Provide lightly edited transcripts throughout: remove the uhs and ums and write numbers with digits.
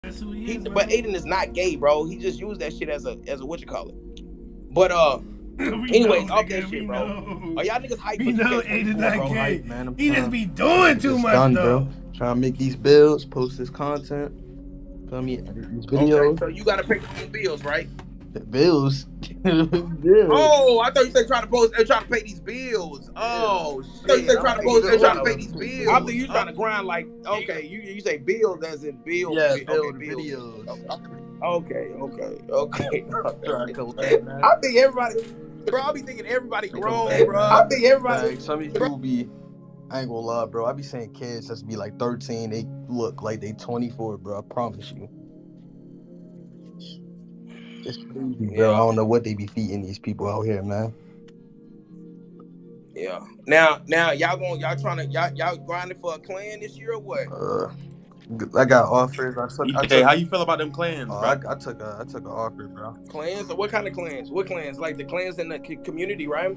That's who he is, But Aiden is not gay, bro. He just used that shit as a what you call it. But anyways, off that shit, bro. Are y'all niggas hyped for 2K24, bro? Gay. Man, He just be doing too much, done, though. bro. Trying to make these builds, post this content. Feel me? Edit these videos. Okay, so you gotta pay for your bills, right? Bills. Oh, I thought you said trying to pay these bills. Oh shit! I thought you said trying to pay these bills. I think you trying to grind like okay. You say bills as in bills. Yeah, okay, build bills. videos. Okay. Trying to collect, man. I think everybody, bro. I be thinking everybody grown, bro. I think everybody. Like, some of these people be, I ain't gonna lie, bro. I be saying kids that's be like 13, they look like they 24, bro. I promise you. It's crazy, bro. I don't know what they be feeding these people out here, man. Yeah. Now, y'all grinding for a clan this year or what? I got offers. Hey, how you feel about them clans, bro? I took an offer, bro. Clans? Or what kind of clans? What clans? Like the clans in the community, right?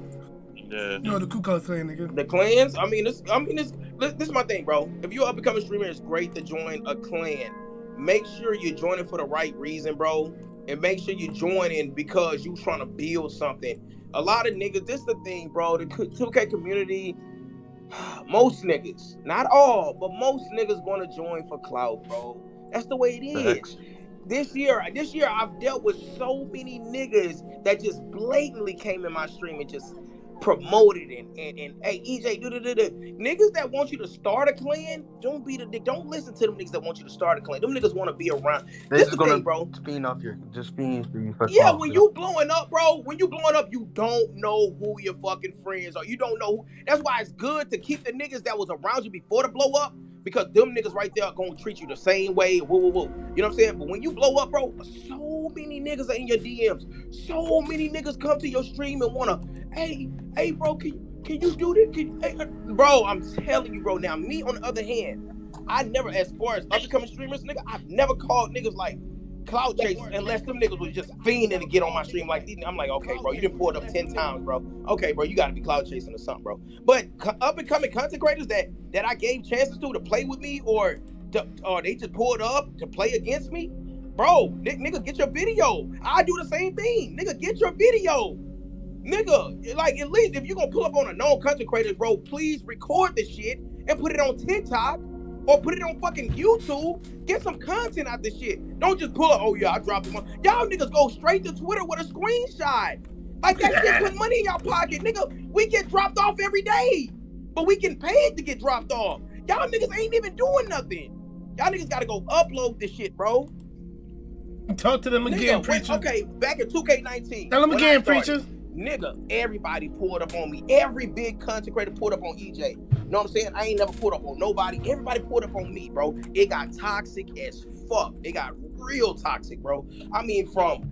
Yeah. No, the Ku Klux Klan, nigga. The clans? I mean, this is my thing, bro. If you're up and coming streamer, it's great to join a clan. Make sure you're joining for the right reason, bro. And make sure you join in because you trying to build something. A lot of niggas, this is the thing, bro. The 2K community, most niggas, not all, but most niggas want to join for clout, bro. That's the way it is. This year, I've dealt with so many niggas that just blatantly came in my stream and just promoted and hey EJ niggas that want you to start a clan, don't listen to them niggas that want you to start a clan. Them niggas want to be around. This is gonna, bro. Fiend for you. Yeah, when you blowing up, bro. When you blowing up, you don't know who your fucking friends are. You don't know who. That's why it's good to keep the niggas that was around you before the blow up, because them niggas right there are gonna treat you the same way. Woo. You know what I'm saying? But when you blow up, bro, so many niggas are in your DMs. So many niggas come to your stream and wanna, hey, bro, can you do this? Bro, I'm telling you, bro. Now, me on the other hand, I never, as far as up-and-coming streamers, nigga, I've never called niggas like cloud chasers unless them niggas was just fiending to get on my stream. Like, I'm like, okay, bro, you done pulled up 10 times, bro. Okay, bro, you gotta be cloud chasing or something, bro. But up-and-coming content creators that I gave chances to play with me or they just pulled up to play against me, bro, nigga, get your video. I do the same thing. Nigga, get your video. Nigga, like, at least if you're gonna pull up on a known content creator, bro, please record this shit and put it on TikTok or put it on fucking YouTube. Get some content out this shit. Don't just pull up, oh yeah, I dropped them on. Y'all niggas go straight to Twitter with a screenshot. Like, that shit put money in y'all pocket, nigga. We get dropped off every day, but we get paid to get dropped off. Y'all niggas ain't even doing nothing. Y'all niggas gotta go upload this shit, bro. Talk to them again, preacher. Okay, back in 2K19. Tell them again, preacher. Nigga, everybody pulled up on me. Every big content creator pulled up on EJ. You know what I'm saying? I ain't never pulled up on nobody. Everybody pulled up on me, bro. It got toxic as fuck. It got real toxic, bro. I mean from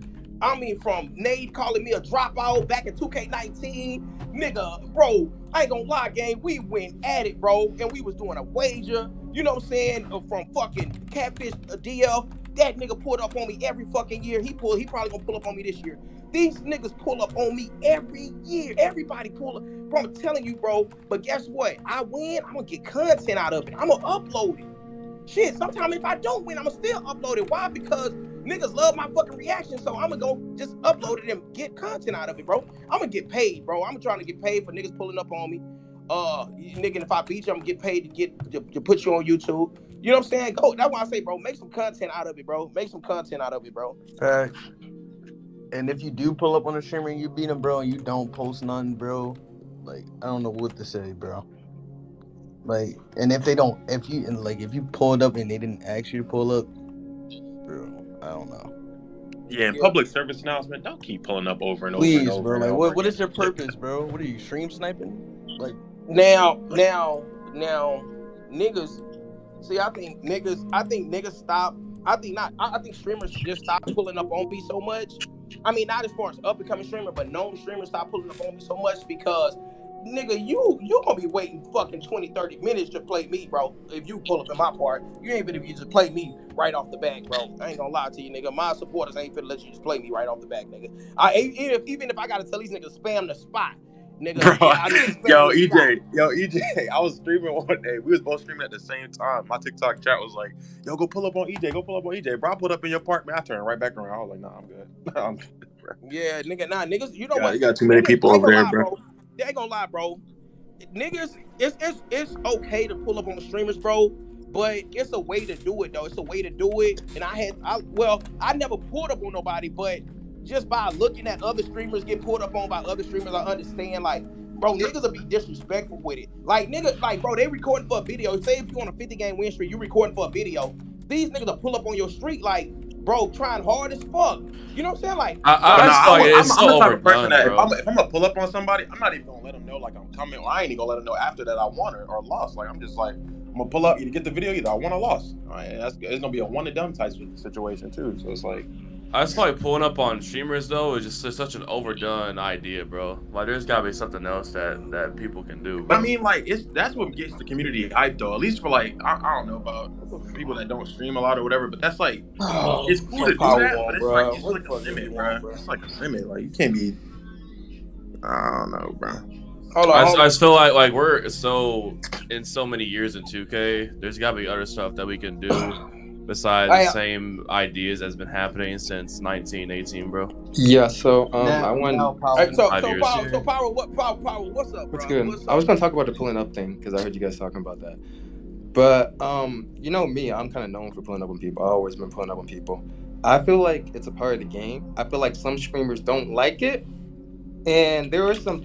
Nade calling me a dropout back in 2K19. Nigga, bro, I ain't gonna lie, gang. We went at it, bro. And we was doing a wager. You know what I'm saying? From fucking Catfish DF. That nigga pulled up on me every fucking year. He probably gonna pull up on me this year. These niggas pull up on me every year. Everybody pull up. Bro, I'm telling you, bro. But guess what? I win, I'm gonna get content out of it. I'm gonna upload it. Shit, sometimes if I don't win, I'm gonna still upload it. Why? Because niggas love my fucking reaction. So I'm gonna go just upload it and get content out of it, bro. I'm gonna get paid, bro. I'm trying to get paid for niggas pulling up on me. Nigga, if I beat you, I'm gonna get paid to put you on YouTube. You know what I'm saying? Go. That's why I say, bro, make some content out of it, bro. Make some content out of it, bro. Facts. And if you do pull up on a streamer and you beat him, bro, and you don't post nothing, bro, like, I don't know what to say, bro. Like, and if you pulled up and they didn't ask you to pull up, bro, I don't know. Yeah, and public service announcement, don't keep pulling up over and over Please, and over. bro. And like, over what is your purpose, bro? What are you, stream sniping? Like, now, niggas. See, I think niggas stop. I think streamers just stop pulling up on me so much. I mean, not as far as up and coming streamer, but known streamers stop pulling up on me so much because, nigga, you gonna be waiting fucking 20, 30 minutes to play me, bro. If you pull up in my part, you ain't finna just play me right off the bat, bro. I ain't gonna lie to you, nigga. My supporters ain't finna let you just play me right off the bat, nigga. Even if I gotta tell these niggas spam the spot, Nigga, Bro, I respect yo, what you EJ, I was streaming one day. We was both streaming at the same time. My TikTok chat was like, yo, go pull up on EJ, Bro, I pulled up in your park, man. I turned right back around. I was like, nah, I'm good. I'm good, bro. Yeah, nigga, nah, niggas, you know what? You got too many people over there, bro. They ain't gonna lie, bro. Niggas, it's okay to pull up on the streamers, bro, but it's a way to do it, though. It's a way to do it. And I never pulled up on nobody, but just by looking at other streamers get pulled up on by other streamers, I understand, like, bro, niggas will be disrespectful with it. Like, niggas, like, bro, they recording for a video. Say if you on a 50-game win streak, you recording for a video. These niggas will pull up on your street, like, bro, trying hard as fuck. You know what I'm saying? Like, I'm the type of person that if I'm gonna pull up on somebody, I'm not even gonna let them know like I'm coming. Or I ain't even gonna let them know after that I won or lost. Like, I'm just like, I'm gonna pull up, either get the video, either I won or lost. All right, it's gonna be a one and done type situation too. So it's like, I just feel like pulling up on streamers though is just such an overdone idea, bro. Like, there's gotta be something else that people can do. But I mean, like, that's what gets the community hyped though. At least for like, I don't know about people that don't stream a lot or whatever, but that's like, it's cool to do that, but it's like, it's like a limit, bro. It's like a limit. Like, you can't be, I don't know, bro. Hold on. I just feel like we're in so many years in 2K. There's gotta be other stuff that we can do besides the same ideas that's been happening since 1918, bro. Yeah. So I went. So Power, what's up, bro? What's good? What's up? I was gonna talk about the pulling up thing because I heard you guys talking about that. But you know me, I'm kind of known for pulling up on people. I've always been pulling up on people. I feel like it's a part of the game. I feel like some streamers don't like it, and there are some.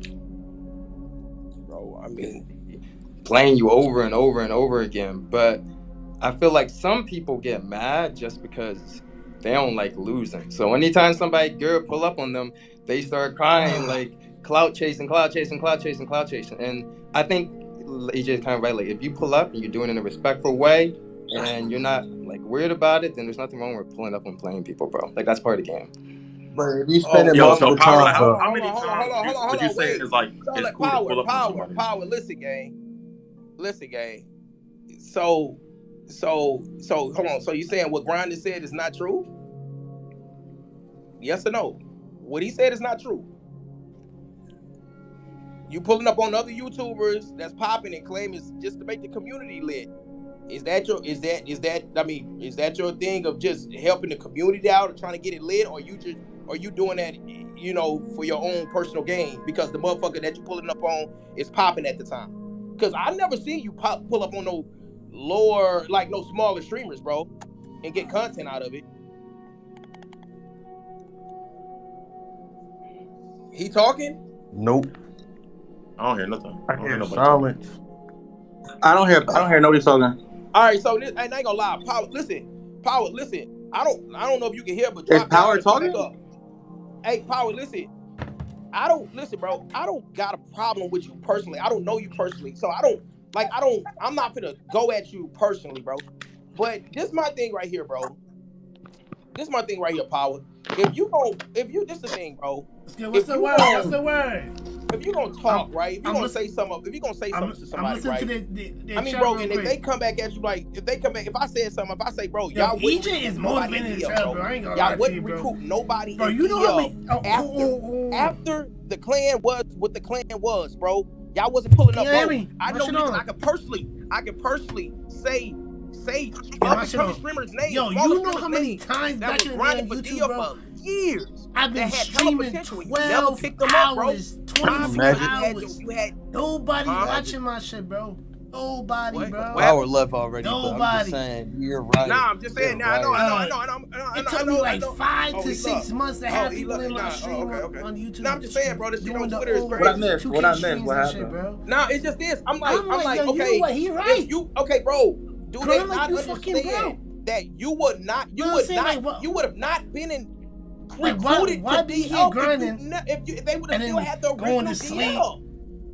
Bro, I mean, playing you over and over and over again, but I feel like some people get mad just because they don't like losing. So anytime somebody girl pull up on them, they start crying like clout chasing. And I think EJ is kind of right. Like, if you pull up and you're doing it in a respectful way and you're not like weird about it, then there's nothing wrong with pulling up and playing people, bro. Like, that's part of the game. But if you spend multiple times, how many times would you say is like, it's cool to pull up on somebody? Power, listen, gang. So hold on. So you saying what Grindr said is not true? Yes or no? What he said is not true. You pulling up on other YouTubers that's popping and claim it's just to make the community lit. Is that your thing of just helping the community out or trying to get it lit, or you doing that, you know, for your own personal gain because the motherfucker that you pulling up on is popping at the time? Because I never seen you pull up on no lower, like no smaller streamers, bro, and get content out of it. He talking? Nope. I don't hear nothing. I hear silence. I don't hear nobody talking. All right, so this, I ain't gonna lie, Power. Listen. I don't know if you can hear, but drop Is Power talking? up. Hey, Power, listen. Bro. I don't got a problem with you personally. I don't know you personally, so I'm not gonna go at you personally, bro. But this my thing right here, bro. This my thing right here, Power. This the thing, bro. What's the word? If you gonna talk, right? If you gonna say something to somebody, right? I mean, bro, and if they come back at you, like, if I said something, if I say, bro, y'all wouldn't EJ is motivated as hell, bro. I ain't gonna y'all wouldn't recruit nobody. Bro, you know how after the clan was what the clan was, bro. Y'all wasn't pulling up, bro. I know niggas I could personally say up-and-coming streamers' names. Yo, you know how many times that back was in grinding the for day on YouTube, bro? Years. I've been streaming 12 hours, 24 hours. Nobody watching my shit, bro. Nobody, bro. Power left already. Nobody. But I'm just saying, you're right. Nah, I'm just saying. Nah, I know. It took me like 5 to 6 months to have people in my stream on YouTube. Nah, I'm just saying, bro. This shit on Twitter is What I crazy. missed? What happened? Bro. Nah, it's just this. I'm like, yo, okay. You know what? He right. Okay, bro. Do they not fucking understand that you would have not been in recruited why to be DL here grinding? if they would have still had the going original to sleep. DL.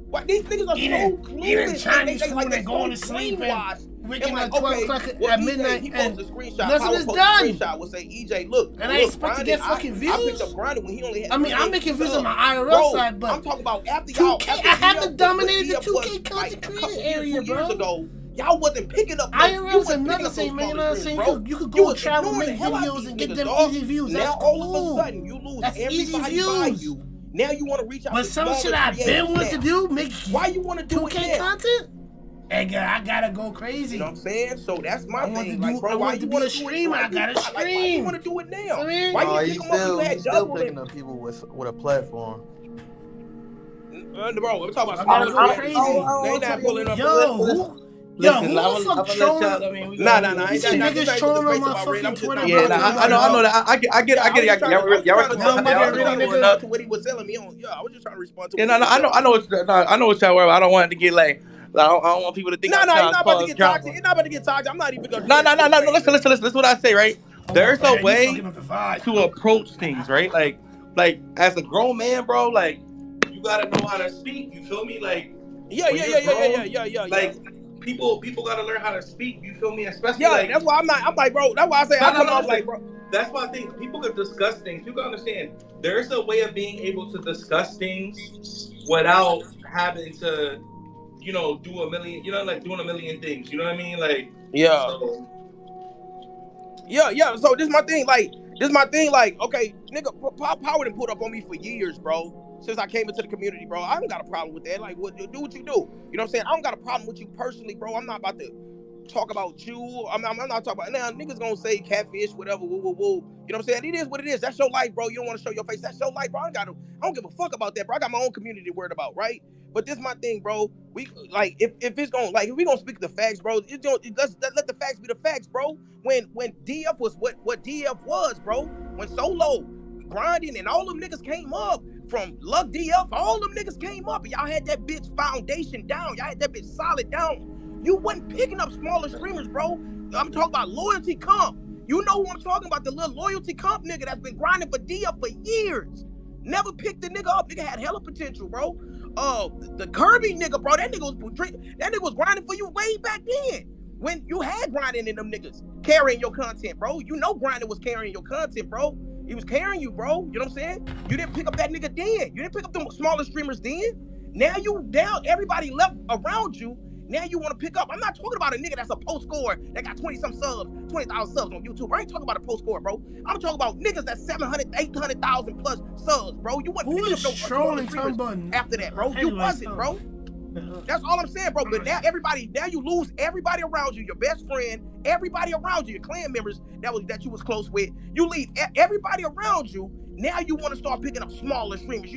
Why these niggas are so clueless. Eating Chinese they food and going to sleep and waking up 12 o'clock at midnight he and posted a screenshot. nothing is done. Screenshot would say, EJ, look. And I expect to get fucking views. I picked up grinding when he only had. I mean, I'm making views on my IRL side, but I'm talking about after 2K, y'all. I haven't dominated the 2K content creator area, bro. Ago, y'all wasn't picking up. IRL's another thing, man. You know what I'm saying? You could go travel, make videos, and get them easy views. Now all of a sudden, you lose everybody by you. Now you want to reach out but to some smaller shit I've been wanting to do, make why you want to do 2K it now? content? And I gotta go crazy. You know what I'm saying? So that's my thing. Like, bro, I why want to you be want a streamer. I gotta stream. Why you want to do it now? I Why you pick them up when you had still double picking up people with a platform. Bro, we're talking about I gotta go crazy. They not pulling up. Yo, who the fuck trolling? Nah. You see niggas trolling on my fucking Twitter. Yeah, I know that. I get it. Y'all respond to what he was telling me on. Yeah, I was just trying to respond to. Yeah, I know what y'all were. I don't want it to get like. I don't want people to think. No, it's not about to get toxic. It's not about to get toxic. I'm not even gonna. No. Listen. This is what I say, right? There's a way to approach things, right? Like as a grown man, bro, like you gotta know how to speak. You feel me? Like yeah. Like people gotta learn how to speak. You feel me? Especially that's why I'm like, bro. That's why I say I'm like, bro. That's why I think people can discuss things. People understand there's a way of being able to discuss things without having to, do a million, like doing a million things. You know what I mean? Like, yeah. So this is my thing. Like, okay, nigga, Power done put up on me for years, bro. Since I came into the community, bro, I don't got a problem with that. Like, do what you do. You know what I'm saying? I don't got a problem with you personally, bro. I'm not about to talk about you. I'm not talking about now. Niggas gonna say catfish, whatever, woo. You know what I'm saying? It is what it is. That's your life, bro. You don't want to show your face. That's your life, bro. I don't give a fuck about that, bro. I got my own community to worry about, right? But this is my thing, bro. We like if it's gonna like if we gonna speak the facts, bro. Let's let the facts be the facts, bro. When DF was what DF was, bro. When Solo grinding and all them niggas came up from Luck DF, all them niggas came up and y'all had that bitch foundation down. Y'all had that bitch solid down. You wasn't picking up smaller streamers, bro. I'm talking about loyalty comp. You know who I'm talking about? The little loyalty comp nigga that's been grinding for DF for years. Never picked the nigga up. Nigga had hella potential, bro. The Kirby nigga, bro. That nigga was grinding for you way back then. When you had grinding in them niggas carrying your content, bro. You know grinding was carrying your content, bro. He was carrying you, bro. You know what I'm saying? You didn't pick up that nigga then. You didn't pick up them smaller streamers then. Now you down. Everybody left around you. Now you want to pick up. I'm not talking about a nigga that's a post scorer that got 20,000 subs on YouTube. I ain't talking about a post scorer, bro. I'm talking about niggas that's 700, 800,000 plus subs, bro. You wasn't picking up no trolling after that, bro. You wasn't, bro. That's all I'm saying, bro. But now you lose everybody around you, your best friend, everybody around you, your clan members that you was close with. You leave everybody around you. Now you want to start picking up smaller streamers.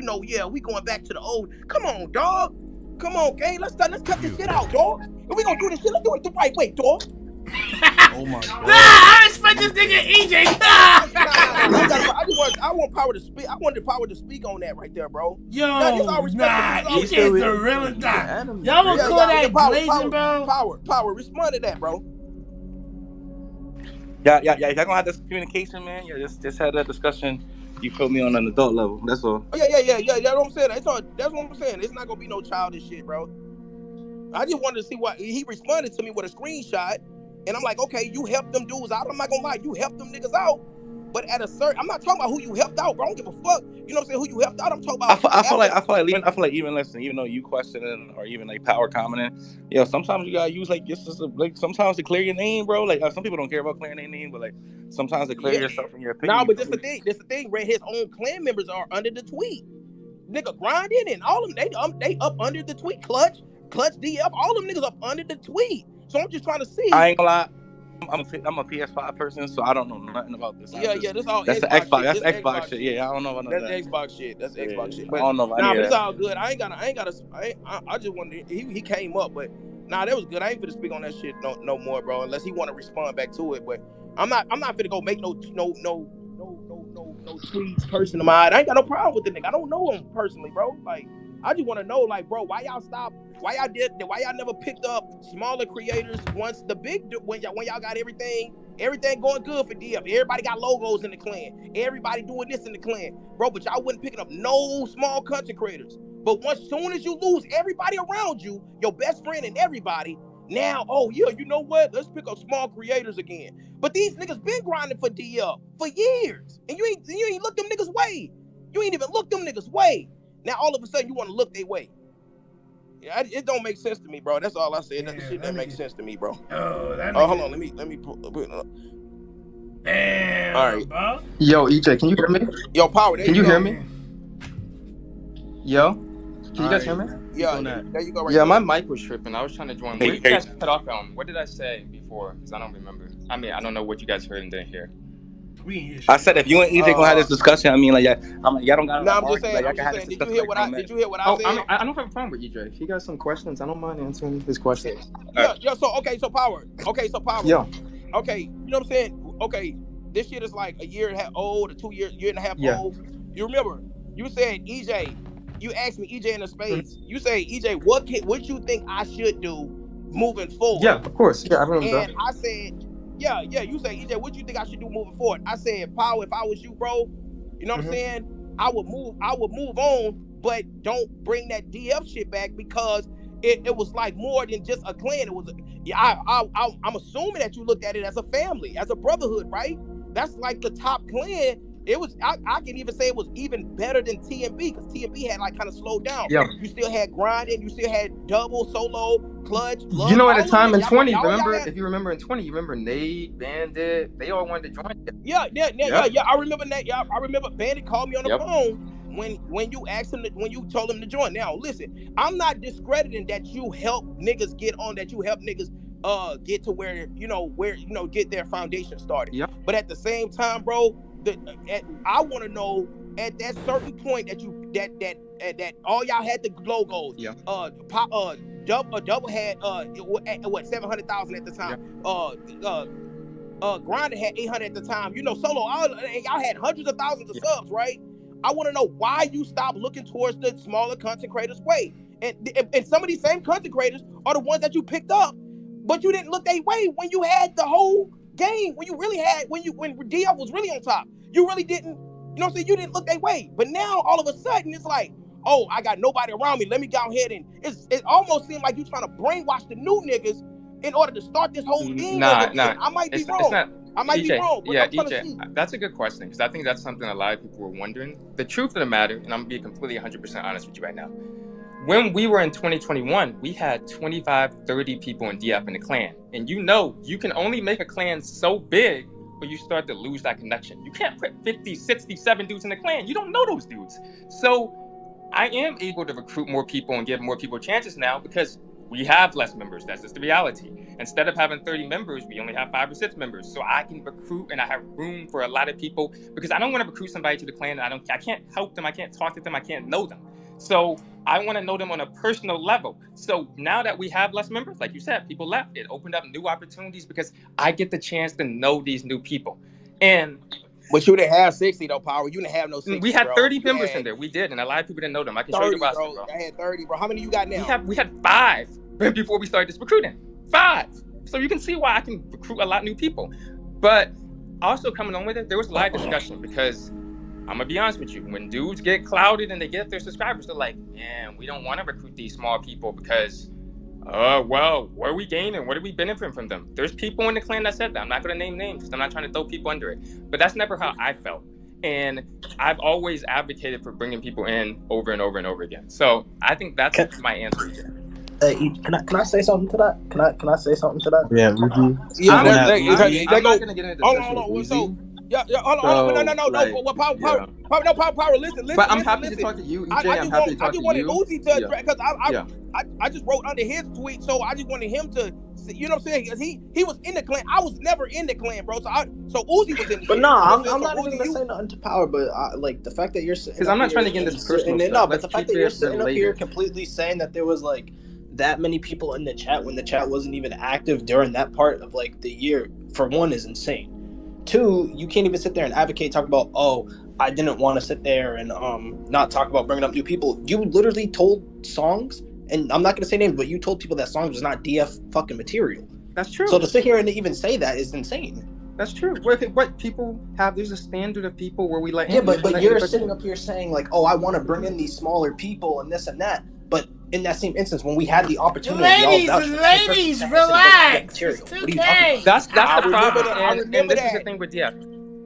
We going back to the old. Come on, dog. Come on, gang. Let's cut this shit out, dog. If we gonna do this shit, let's do it the right way, dog. Oh my god. Nah, I respect this nigga EJ. I want Power to speak. I wanted Power to speak on that right there, bro. Yo, EJ's the realest guy. Y'all gonna call that glazing, bro? Power, respond to that, bro. Yeah. Y'all gonna have this communication, man. Yeah, just had that discussion. You feel me on an adult level? That's all. Yeah. That's what I'm saying. That's what I'm saying. It's not gonna be no childish shit, bro. I just wanted to see what he responded to me with a screenshot, and I'm like, okay, you helped them dudes out. I'm not gonna lie, you helped them niggas out. But at a certain, I'm not talking about who you helped out, bro. I don't give a fuck. You know what I'm saying? Who you helped out? I'm talking about. I feel like even listen, even though you questioning or even like Power commenting, sometimes you gotta use sometimes to clear your name, bro. Like some people don't care about clearing their name, but like sometimes to clear yourself in your opinion. No, but this the thing. Red, his own clan members are under the tweet. Nigga grinding and all of them, they up under the tweet. Clutch DF, all them niggas up under the tweet. So I'm just trying to see. I ain't gonna lie. I'm a PS5 person, so I don't know nothing about this. That's all. That's Xbox That's Xbox shit. Yeah, I don't know about that. That's Xbox shit. That's Xbox shit. But I don't know about but it's all good. I just wanted. He came up, but that was good. I ain't finna speak on that shit no more, bro. Unless he want to respond back to it. But I'm not finna go make no tweets person of mine. I ain't got no problem with the nigga. I don't know him personally, bro. Like I just want to know, like, bro, why y'all stopped? Why y'all never picked up smaller creators once when y'all got everything going good for DF? Everybody got logos in the clan. Everybody doing this in the clan, bro. But y'all wasn't picking up no small content creators. But soon as you lose everybody around you, your best friend and everybody, now, you know what? Let's pick up small creators again. But these niggas been grinding for DF for years, and you ain't look them niggas way. You ain't even look them niggas way. Now all of a sudden you want to look their way. Yeah, it don't make sense to me, bro. That's all I said. That shit that makes sense to me, bro. Hold on. Let me put it up. Damn. All right. Bro. Yo, EJ, can you hear me? Yo, Power. Can you hear me? Yo, can you guys hear me? Yeah, there you go. Right yeah, there. my mic was tripping. I was trying to join. Where did you guys cut off on? What did I say before? Because I don't remember. I mean, I don't know what you guys heard and didn't hear. I said if you and EJ gonna have this discussion, I mean, like, I'm like, y'all don't got. No, I'm just saying. Did you hear what I said? I don't have a problem with EJ. If you got some questions, I don't mind answering his questions. Yeah. So power. Yeah. Okay, you know what I'm saying? Okay, this shit is like a year and a half old, or 2 years, year and a half old. You remember? You said EJ. You asked me EJ in the space. You say EJ, what you think I should do moving forward? Yeah, of course. Yeah, I remember. And I said. Yeah, you say, EJ, what you think I should do moving forward? I said, Power, if I was you, bro, you know what I'm saying? I would move on, but don't bring that DF shit back because it was like more than just a clan. It was, I'm assuming that you looked at it as a family, as a brotherhood, right? That's like the top clan. It was, I can even say it was even better than TMB because TMB had like kind of slowed down. Yeah. You still had grinding, you still had double, solo, clutch. You know, at the time in 20, if you remember in 20, you remember Nate, Bandit, they all wanted to join. Yeah. I remember that. Yeah, I remember Bandit called me on the phone when you asked him when you told him to join. Now, listen, I'm not discrediting that you help niggas get on, that you help niggas get to where get their foundation started. Yeah. But at the same time, bro, I want to know at that certain point that you that all y'all had the logos. Yeah. Double had what 700,000 at the time. Grindr had 800 at the time. You know, solo y'all had hundreds of thousands of subs, right? I want to know why you stopped looking towards the smaller content creators way. And some of these same content creators are the ones that you picked up, but you didn't look that way when you had the whole game, when DF was really on top. You really didn't, you know what I'm saying? You didn't look that way. But now all of a sudden it's like, oh, I got nobody around me. Let me go ahead and it almost seemed like you trying to brainwash the new niggas in order to start this whole thing. Nah. I might be wrong. I might be wrong. But EJ, that's a good question because I think that's something a lot of people were wondering. The truth of the matter, and I'm gonna be completely 100% honest with you right now. When we were in 2021, we had 25, 30 people in DF in the clan. And you know, you can only make a clan so big when you start to lose that connection. You can't put 50, 67 dudes in the clan. You don't know those dudes. So I am able to recruit more people and give more people chances now because we have less members. That's just the reality. Instead of having 30 members, we only have 5 or 6 members. So I can recruit and I have room for a lot of people because I don't want to recruit somebody to the clan and I can't help them. I can't talk to them. I can't know them. So I want to know them on a personal level. So now that we have less members, like you said, people left. It opened up new opportunities because I get the chance to know these new people. But you didn't have 60 though, Power. You didn't have no 60. We had 30 members in there. We did, and a lot of people didn't know them. I can show you the roster, bro. I had 30, bro. How many you got now? We had 5 before we started this recruiting. 5. So you can see why I can recruit a lot of new people. But also coming on with it, there was a lot of discussion because I'm gonna be honest with you. When dudes get clouded and they get their subscribers, they're like, man, we don't want to recruit these small people because, well, what are we gaining? What are we benefiting from them? There's people in the clan that said that. I'm not gonna name names because I'm not trying to throw people under it. But that's never how I felt. And I've always advocated for bringing people in over and over and over again. So I think that's my answer here. Can I say something to that? Can I say something to that? Yeah, Rudy. Yeah, I'm not gonna get into discussion. Yeah, hold on. No. Power. Listen. But I'm happy to talk to you, EJ. I'm happy to talk to you. I just wanted Uzi to address because I just wrote under his tweet, so I just wanted him to, you know what I'm saying? Because he was in the clan. I was never in the clan, bro. So Uzi was in the clan. But no, I'm not even gonna say nothing to Power. But like the fact that you're sitting, because I'm not trying to get into this personal stuff. No, but the fact that you're sitting up here completely saying that there was like that many people in the chat when the chat wasn't even active during that part of like the year, for one, is insane. 2, you can't even sit there and advocate, talk about, oh, I didn't want to sit there and not talk about bringing up new people. You literally told songs, and I'm not going to say names, but you told people that songs was not DF fucking material. That's true. So to sit here and even say that is insane. That's true. What people have, there's a standard of people where we let. Yeah, but you're sitting up here saying like, oh, I want to bring in these smaller people and this and that. But in that same instance, when we had the opportunity, ladies, relax. What are you talking about? That's the problem. And this is the thing with DF.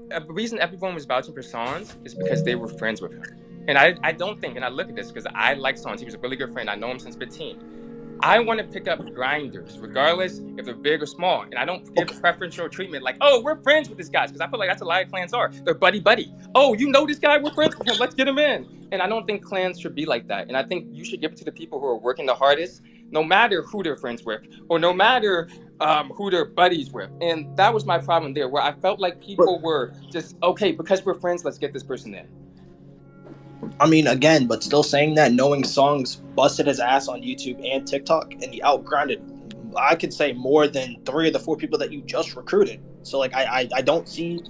The reason everyone was vouching for Sans is because they were friends with him. And I don't think, and I look at this because I like Sans. He was a really good friend. I know him since 15. I want to pick up grinders, regardless if they're big or small. And I don't give preferential treatment like, oh, we're friends with this guy. Because I feel like that's a lot of clans are. They're buddy-buddy. Oh, you know this guy? We're friends with him. Let's get him in. And I don't think clans should be like that. And I think you should give it to the people who are working the hardest, no matter who they're friends with or no matter who they're buddies with. And that was my problem there, where I felt like people were just, okay, because we're friends, let's get this person in. I mean, again, but still saying that, knowing Songs busted his ass on YouTube and TikTok, and he outgrinded, I could say, more than 3 of the 4 people that you just recruited. So, like, I don't see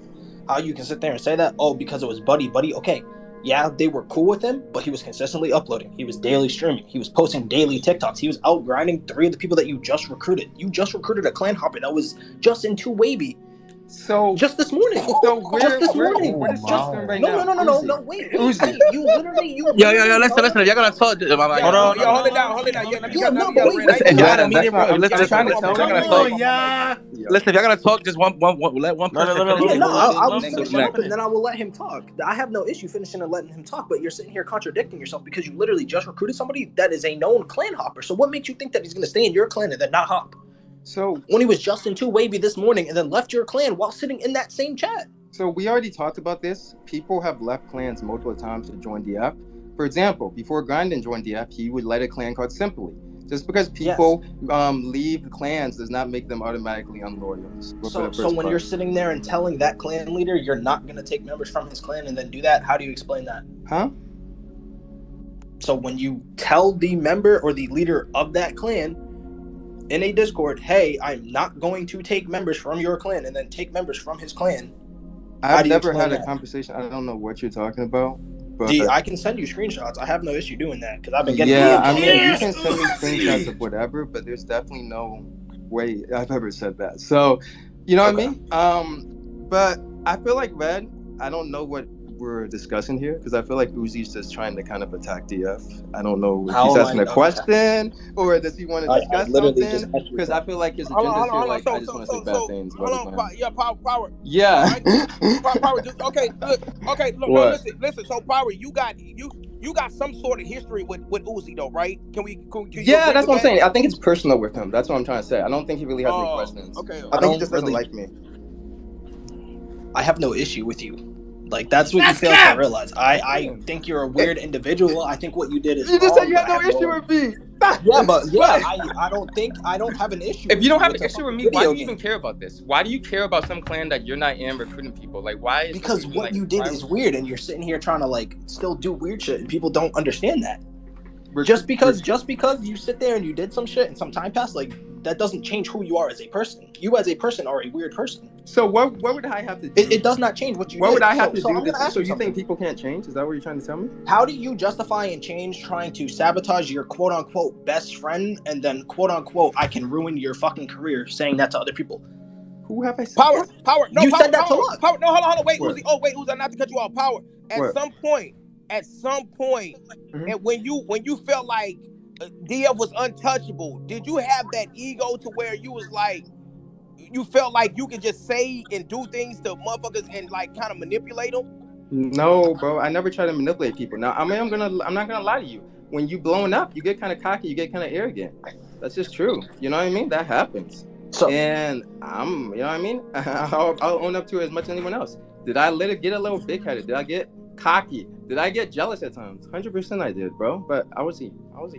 how you can sit there and say that, oh, because it was buddy. Okay, yeah, they were cool with him, but he was consistently uploading. He was daily streaming. He was posting daily TikToks. He was outgrinding 3 of the people that you just recruited. You just recruited a clan hopper that was just in 2 wavy. So just this morning. So just this morning. What is Justin right now? No. Wait. You literally. Yo. Listen. If you're gonna talk, hold on. Yo, hold it down. Listen, if you're gonna talk, just one. Let one person. I was finishing up, and then I will let him talk. I have no issue finishing and letting him talk. But you're sitting here contradicting yourself because you literally just recruited somebody that is a known clan hopper. So what makes you think that he's gonna stay in your clan and then not hop? So when he was just in 2 wavy this morning and then left your clan while sitting in that same chat. So we already talked about this. People have left clans multiple times to join DF. For example, before Grindin joined DF, he would let a clan card simply. Just because people leave clans does not make them automatically unloyal. So when you're sitting there and telling that clan leader you're not going to take members from his clan and then do that, how do you explain that? Huh? So when you tell the member or the leader of that clan in a Discord, hey, I'm not going to take members from your clan, and then take members from his clan. I've never had a conversation. I don't know what you're talking about. But I can send you screenshots. I have no issue doing that because I've been getting. Yeah, I mean, you can send me screenshots of whatever, but there's definitely no way I've ever said that. So, you know what I mean? But I feel like Red. I don't know what we're discussing here because I feel like Uzi's just trying to kind of attack DF. I don't know if he's asking a question or does he want to discuss something? Because I feel like his agenda is here. Like, I just want to say bad things. Power. Yeah. Power. Okay. Look, listen. So, Power, you got some sort of history with Uzi though, right? Can yeah, that's what I'm saying. I think it's personal with him. That's what I'm trying to say. I don't think he really has any questions. Okay. I think he just doesn't like me. I have no issue with you. Like, that's what you fail to realize. I think you're a weird individual. I think what you did is you just said you had no issue with me. I don't have an issue. If you don't have an issue with me, why do you even care about this? Why do you care about some clan that you're not in recruiting people? Like, why is because what you did is weird, and you're sitting here trying to like still do weird shit, and people don't understand that. Just because you sit there and you did some shit and some time passed, like that doesn't change who you are as a person. You as a person are a weird person. So what would I have to do? It does not change what you. What did. would I have to do? So you think people can't change? Is that what you're trying to tell me? How do you justify and change trying to sabotage your quote unquote best friend and then quote unquote I can ruin your fucking career saying that to other people? Who have I said? Power. No, you Power, said that to us. Power. No, hold on. Wait, Uzi. Oh, wait, Uzi. Not to cut you off. Power. At some point, and when you felt like DF was untouchable, did you have that ego to where you was like, you felt like you could just say and do things to motherfuckers and like kind of manipulate them? No, bro. I never try to manipulate people. Now, I mean, I'm not gonna lie to you. When you blowing up, you get kind of cocky, you get kind of arrogant. That's just true. You know what I mean? That happens. So, and you know what I mean? I'll own up to it as much as anyone else. Did I get a little big-headed? Did I get cocky? Did I get jealous at times? 100% I did, bro. But I was a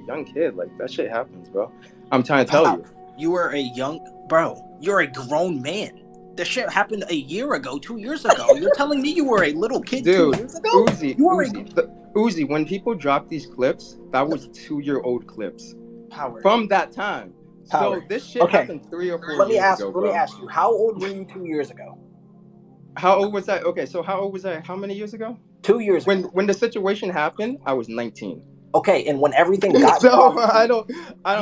young kid. Like, that shit happens, bro. I'm trying to tell you. You were a young, bro. You're a grown man. The shit happened a year ago, 2 years ago. You're telling me you were a little kid 2 years ago? Uzi, when people drop these clips, that was 2-year-old clips. Power. From that time. Power. So this shit happened 3 or 4 years ago, Let me ask you, how old were you 2 years ago? How old was I? Okay, so how old was I? How many years ago? 2 years ago. When the situation happened, I was 19. Okay, and when everything got so I don't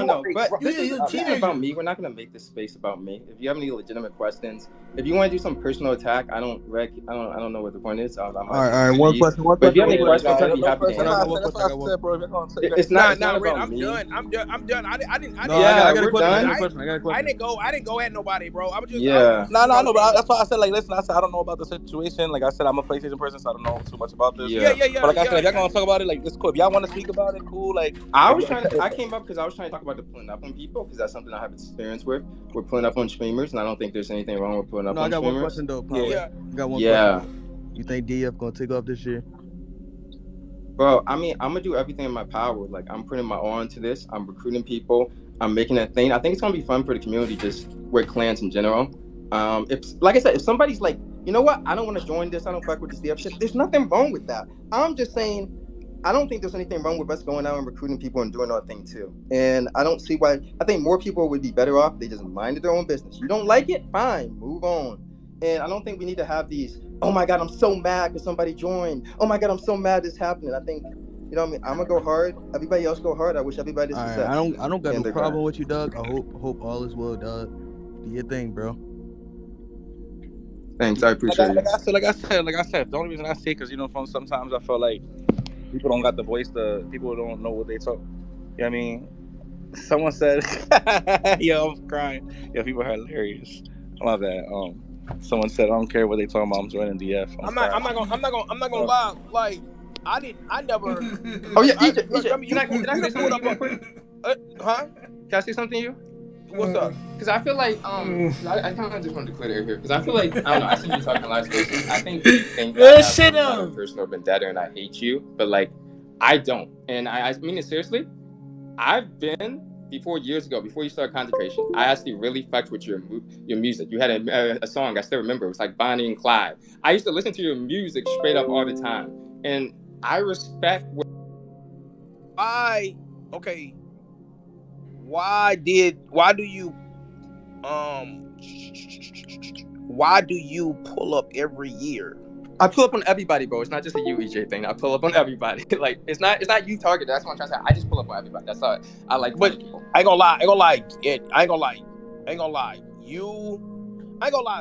know. But this is about me. We're not gonna make this space about me. If you have any legitimate questions, if you want to do some personal attack, I don't know what the point is. All right. One question. But if you have any questions, I'd be happy to answer. It's not about me. I'm done. I didn't. Yeah, we're done. I didn't go at nobody, bro. I was just. Yeah. No. But that's why I said, like, listen. I said I don't know about the situation. Like I said, I'm a PlayStation person, so I don't know too much about this. Yeah. But like I said, if y'all gonna talk about it, like, it's cool. If y'all want to speak about about it, cool. Like I came up because I was trying to talk about the pulling up on people because that's something I have experience with. We're pulling up on streamers, and I don't think there's anything wrong with pulling up on streamers. I got one question though, Power. Yeah. I got one question. You think DF gonna take off this year? Bro, I mean, I'm gonna do everything in my power. Like, I'm putting my all into this. I'm recruiting people. I'm making a thing. I think it's gonna be fun for the community, just with clans in general. If, like I said, if somebody's like, you know what, I don't want to join this, I don't fuck with this DF shit, there's nothing wrong with that. I'm just saying, I don't think there's anything wrong with us going out and recruiting people and doing our thing too. And I don't see why. I think more people would be better off. They just minded their own business. You don't like it? Fine, move on. And I don't think we need to have these, oh my God, I'm so mad because somebody joined. Oh my God, I'm so mad this happened. I think, you know what I mean? I'm gonna go hard. Everybody else go hard. I wish everybody success. Right, I don't got no problem with you, Doug. I hope all is well, Doug. Do your thing, bro. Thanks, I appreciate it. Like I said, the only reason I say because sometimes I feel like people don't got the voice. People don't know what they talk. You know what I mean? Someone said, "Yo, I'm crying." Yo, people are hilarious. I love that. Someone said, "I don't care what they talking about. I'm joining DF." I'm not gonna lie. Like I never. Oh yeah, EJ. Can I say something real quick? Huh? Can I say something to you? What's up? Because I feel like I kind of just wanted to clear the air here because I feel like I don't know. I see you talking last week. I think you think that I have a personal vendetta and I hate you, but like I don't, and I mean it seriously. I've been before years ago, before you started Concentration. I actually really fucked with your music. You had a song I still remember. It was like Bonnie and Clyde. I used to listen to your music straight up all the time, and I respect. Why do you pull up every year? I pull up on everybody, bro. It's not just a you, EJ thing. I pull up on everybody. Like it's not you targeted. That's what I'm trying to say. I just pull up on everybody. That's all I like. But people. I ain't gonna lie.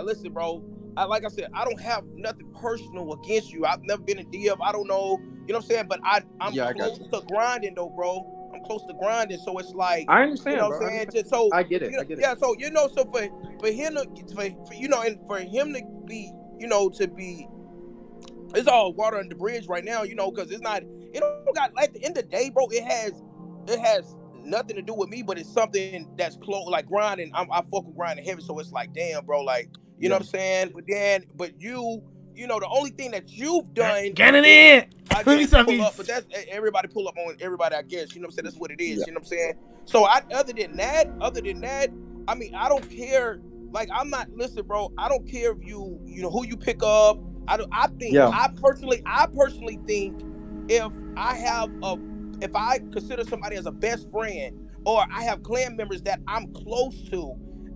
Listen, bro. Like I said, I don't have nothing personal against you. I've never been in DF. I don't know. You know what I'm saying? But I'm close to grinding though, bro. I'm close to grinding, so it's like I understand. You know what I'm saying? Just so I get it. Yeah. So so for him to and for him to be to be. It's all water under the bridge right now, because it don't got, at the end of the day, bro, it has nothing to do with me, but it's something that's close, like grinding. I fuck with grinding heavy, so it's like, damn, bro, like, you know what I'm saying? But you, the only thing that you've done. Get it in! I guess pull up, but that's, everybody pull up on everybody, I guess, you know what I'm saying? That's what it is, you know what I'm saying? So other than that, I mean, I don't care, like, listen, bro, I don't care if you who you pick up. I personally think if I consider somebody as a best friend, or I have clan members that I'm close to,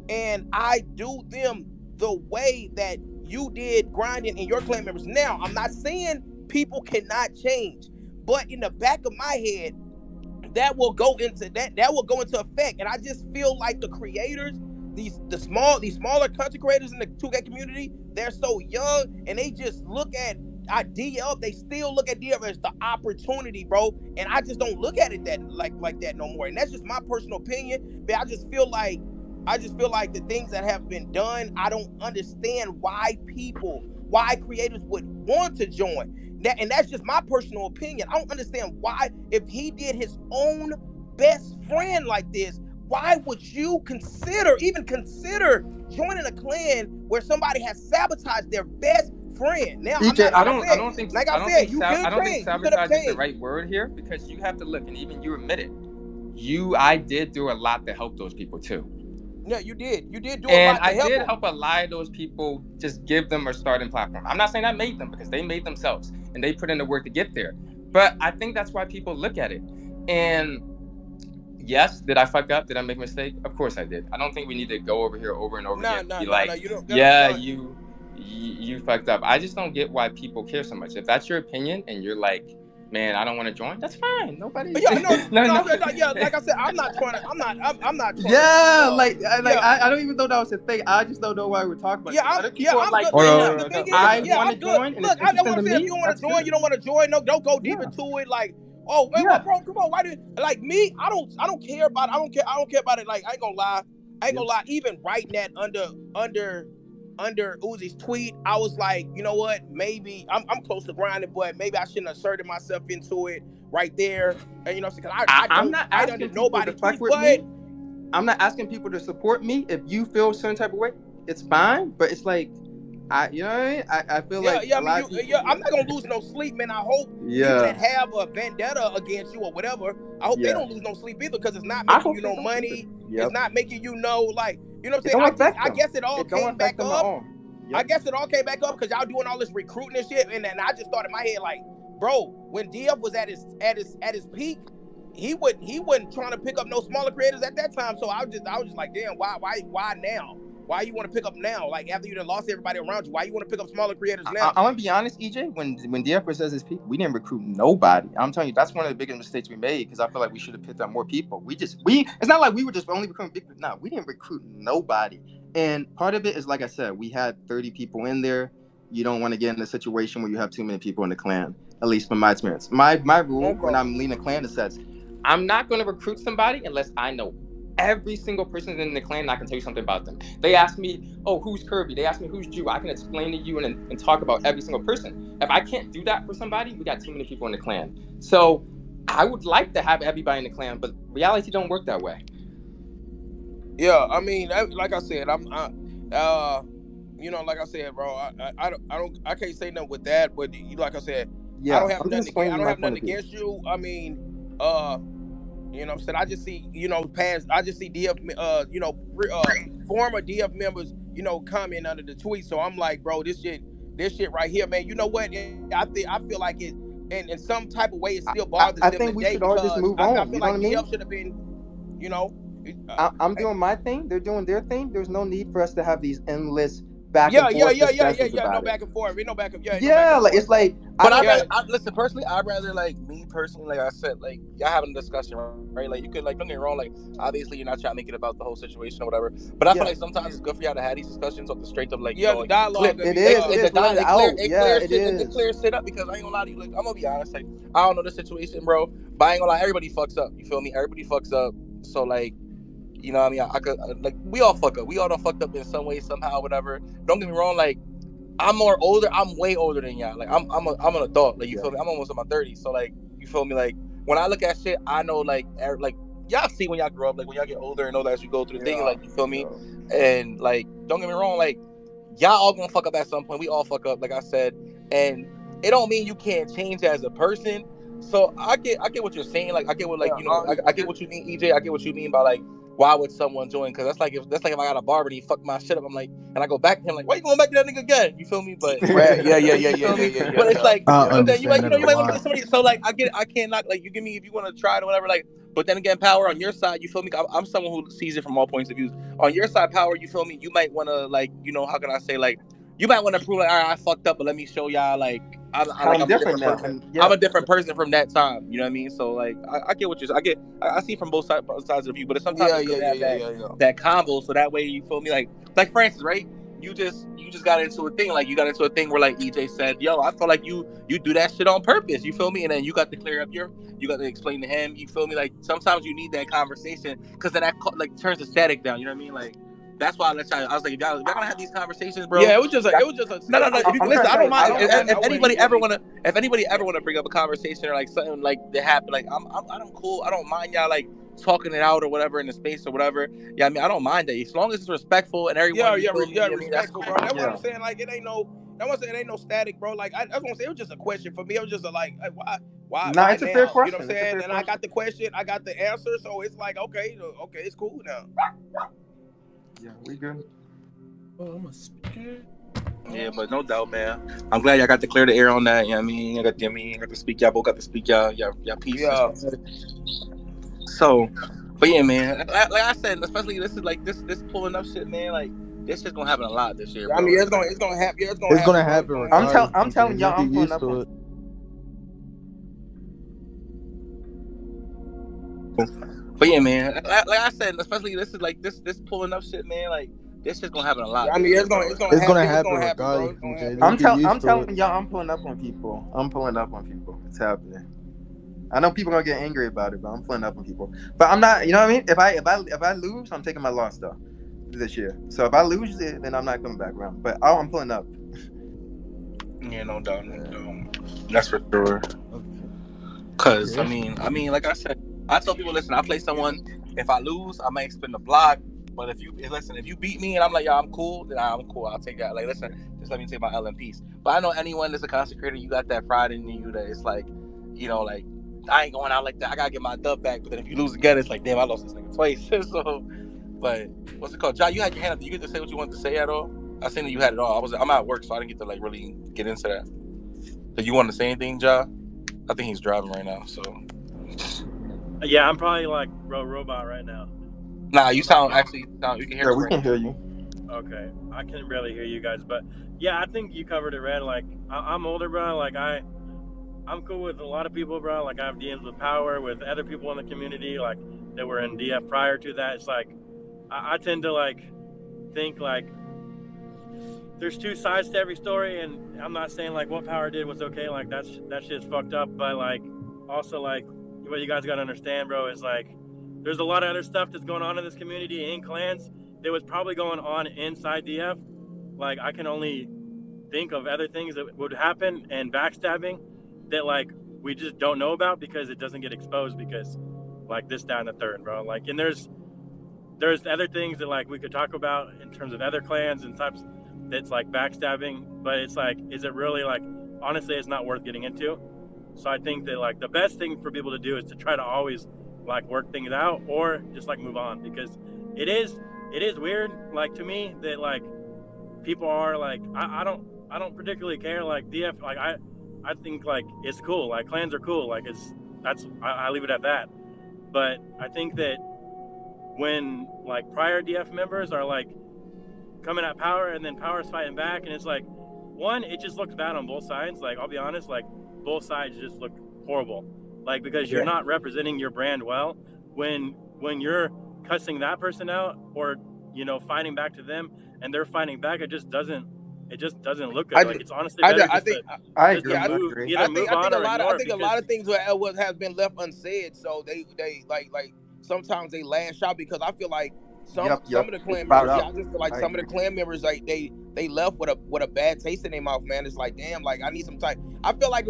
and I do them the way that you did grinding in your clan members. Now, I'm not saying people cannot change, but in the back of my head, that will go into effect. And I just feel like the creators, these smaller content creators in the 2K community, they're so young and they just look at DF. They still look at DF as the opportunity, bro. And I just don't look at it that like that no more. And that's just my personal opinion. But I just feel like the things that have been done, I don't understand why creators would want to join. And that's just my personal opinion. I don't understand why, if he did his own best friend like this, why would you even consider joining a clan where somebody has sabotaged their best friend? Now, EJ, I don't think sabotage is the right word here, because you have to look, and even you admit it. I did do a lot to help those people too. Yeah, you did. You did do a and lot to help them. And I did help a lot of those people just give them a starting platform. I'm not saying I made them, because they made themselves and they put in the work to get there. But I think that's why people look at it. And yes, did I fuck up? Did I make a mistake? Of course I did. I don't think we need to go over here over and over again. You fucked up. I just don't get why people care so much. If that's your opinion and you're like, man, I don't want to join, that's fine. Nobody. Yeah, like I said, I'm not trying. Yeah, I don't even know that was a thing. I just don't know why we're talking about. I want to join. Look, I don't want to say if you want to join, you don't want to join. No, don't go deep into it. Like, oh, wait, bro, come on. Why do me? I don't care about it. I don't care about it. Like, I ain't gonna lie. Even writing that under under Uzi's tweet, I was like, you know what? Maybe I'm close to grinding, but maybe I shouldn't have asserted myself into it right there. And you know, because I'm not asking people to fuck with me. I'm not asking people to support me. If you feel a certain type of way, it's fine. But it's like, you know what I mean? I feel like I'm not gonna lose no sleep, man. I hope people that have a vendetta against you or whatever, I hope they don't lose no sleep either, because it's not making you no money. It's not making you no, like, you know what I'm saying? I guess it all came back up. I guess it all came back up because y'all doing all this recruiting and shit, and then I just thought in my head like, bro, when DF was at his peak, he wasn't trying to pick up no smaller creators at that time. So I was just like, damn, why now? Why you want to pick up now? Like, after you done lost everybody around you, why you want to pick up smaller creators now? I'm gonna be honest, EJ. When DF was at his peak, we didn't recruit nobody. I'm telling you, that's one of the biggest mistakes we made, because I feel like we should have picked up more people. It's not like we were just only recruiting big. No, we didn't recruit nobody. And part of it is, like I said, we had 30 people in there. You don't want to get in a situation where you have too many people in the clan. At least from my experience, my rule when I'm leading a clan, it says I'm not going to recruit somebody unless I know every single person in the clan and I can tell you something about them. They ask me, oh, who's Kirby? They ask me, who's Jew? I can explain to you and talk about every single person. If I can't do that for somebody, we got too many people in the clan. So I would like to have everybody in the clan, but reality don't work that way. Yeah, I mean, like I said, you know, like I said, bro, I can't say nothing with that, but like I said, I don't have nothing against you. I mean, you know what I'm saying? I just see, you know, DF, you know, former DF members, you know, comment under the tweet. So I'm like, bro, this shit right here, man. You know what? I feel like it, in some type of way, it still bothers them. I think we should all just move on. I feel like DF should have been, you know. I'm doing my thing. They're doing their thing. There's no need for us to have these endless back and forth. No back and forth. No back and like it's like. But listen, personally, I'd rather, like, me personally, like I said, like, y'all having a discussion, right? Like, you could, like, don't get me wrong, like, obviously you're not trying to make it about the whole situation or whatever. But I feel like sometimes it's good for y'all to have these discussions off the strength of, like, you know, like, dialogue. It clears shit up, because I ain't gonna lie to you, like, I'm gonna be honest, like, I don't know the situation, bro, but I ain't gonna lie, everybody fucks up. You feel me? Everybody fucks up. So, like, you know what I mean? I could, like, we all fuck up. We all done fucked up in some way, somehow, whatever. Don't get me wrong, like, I'm older. I'm way older than y'all. Like, I'm an adult. Like, you feel me? I'm almost in my 30s. So, like, you feel me? Like, when I look at shit, I know, like y'all see when y'all grow up, like, when y'all get older and all that, as you go through things, like, you feel me? And, like, don't get me wrong, like, y'all all gonna fuck up at some point. We all fuck up, like I said. And it don't mean you can't change as a person. So I get what you're saying. Like, I get what, like, you know, I get what you mean, EJ. I get what you mean by, like, why would someone join? Because that's like if I got a barber and he fucked my shit up, I'm like, and I go back to him like, why you going back to that nigga again? You feel me? But yeah. But it's like, but then you might want to get somebody. So, like, I get it. I can't knock, like, you give me if you want to try it or whatever. Like, but then again, Power, on your side, you feel me? I'm someone who sees it from all points of view. On your side, Power, you feel me? You might want to, like, you know, how can I say, like, you might want to prove, like, all right, I fucked up, but let me show y'all, like, I'm different now. I'm a different person from that time. You know what I mean? So, like, I get what you're saying. I see from both sides of the view, but it's sometimes that combo, so that way, you feel me? Like Francis, right? You just got into a thing. Like, you got into a thing where, like, EJ said, yo, I feel like you do that shit on purpose. You feel me? And then you got to clear up you got to explain to him. You feel me? Like, sometimes you need that conversation, because then that, like, turns the static down. You know what I mean? Like, that's why I let y'all. I was like, if y'all gonna have these conversations, bro. Yeah, it was just a. No. Listen, I don't mind. If anybody ever wanna bring up a conversation or, like, something like that happened, like, I'm cool. I don't mind y'all, like, talking it out or whatever in the space or whatever. Yeah, I mean, I don't mind that, as long as it's respectful and everyone. Respectful, bro. That's what I'm saying. Like, it ain't no. That was saying it ain't no static, bro. Like, I want to say it was just a question for me. It was just why? Nah, it's a fair question. You know what I'm saying? And I got the question, I got the answer, so it's like, okay, it's cool now. Yeah, we good. Oh, I'm a speaker. Yeah, but no doubt, man. I'm glad y'all got to clear the air on that. You know what I mean? I got to speak. Y'all both got to speak y'all piece. Yeah. So, but yeah, man. Like I said, especially this is like this pulling up shit, man. Like, this shit's gonna happen a lot this year, bro. I mean, it's gonna happen. Yeah, it's gonna happen. I'm telling y'all, I'm pulling up on it. But yeah, man. Like I said, especially this is like this pulling up shit, man. Like, this shit's gonna happen a lot. I mean, it's gonna happen regardless. I'm telling y'all, I'm pulling up on people. It's happening. I know people gonna get angry about it, but I'm pulling up on people. But I'm not. You know what I mean? If I lose, I'm taking my loss though. this year. So if I lose it, then I'm not coming back around. But I'm pulling up. Yeah, no doubt. That's for sure. Cause I mean, like I said, I tell people, listen, I play someone. If I lose, I might spin the block. But if you beat me and I'm like, yeah, I'm cool, then I'm cool. I'll take that. Like, listen, just let me take my L in peace. But I know anyone that's a content creator, you got that pride in you that it's like, you know, like I ain't going out like that. I gotta get my dub back. But then if you lose again, it's like, damn, I lost this nigga twice. So, but what's it called, Ja? You had your hand up. Did you get to say what you wanted to say at all? I seen that you had it all. I'm at work, so I didn't get to like really get into that. Did you want to say anything, Ja? I think he's driving right now. So. Yeah, I'm probably like robot right now. Nah, you sound you can hear me. We can hear you. Okay, I can barely hear you guys, but yeah, I think you covered it, Red. Like, I'm older, bro. Like, I'm cool with a lot of people, bro. Like, I have DMs with Power, with other people in the community, like, that were in DF prior to that. It's like, I tend to, like, think, like, there's two sides to every story, and I'm not saying, like, what Power did was okay. Like, that shit's fucked up, but, like, also, like, what you guys gotta understand, bro, is, like, there's a lot of other stuff that's going on in this community, in clans, that was probably going on inside DF. Like, I can only think of other things that would happen, and backstabbing that, like, we just don't know about because it doesn't get exposed because, like, this, that, and the third, bro. Like, and there's other things that, like, we could talk about in terms of other clans and types that's, like, backstabbing, but it's, like, is it really, like, honestly, it's not worth getting into. So I think that, like, the best thing for people to do is to try to always, like, work things out or just, like, move on, because it is weird, like, to me, that, like, people are, like, I don't particularly care, like, DF, like, I think, like, it's cool, like, clans are cool, like, I leave it at that. But I think that when, like, prior DF members are, like, coming at Power and then Power's fighting back, and it's like, one, it just looks bad on both sides. Like, I'll be honest, like, both sides just look horrible, like, because you're not representing your brand well when you're cussing that person out, or, you know, fighting back to them and they're fighting back. It just doesn't look good. Like, it's honestly better I think a lot of things have been left unsaid, so they like sometimes they lash out, because I feel like some of the clan members, I just feel like some of the clan members, like, they left with a bad taste in their mouth, man. It's like, damn, like, I need some type. I feel like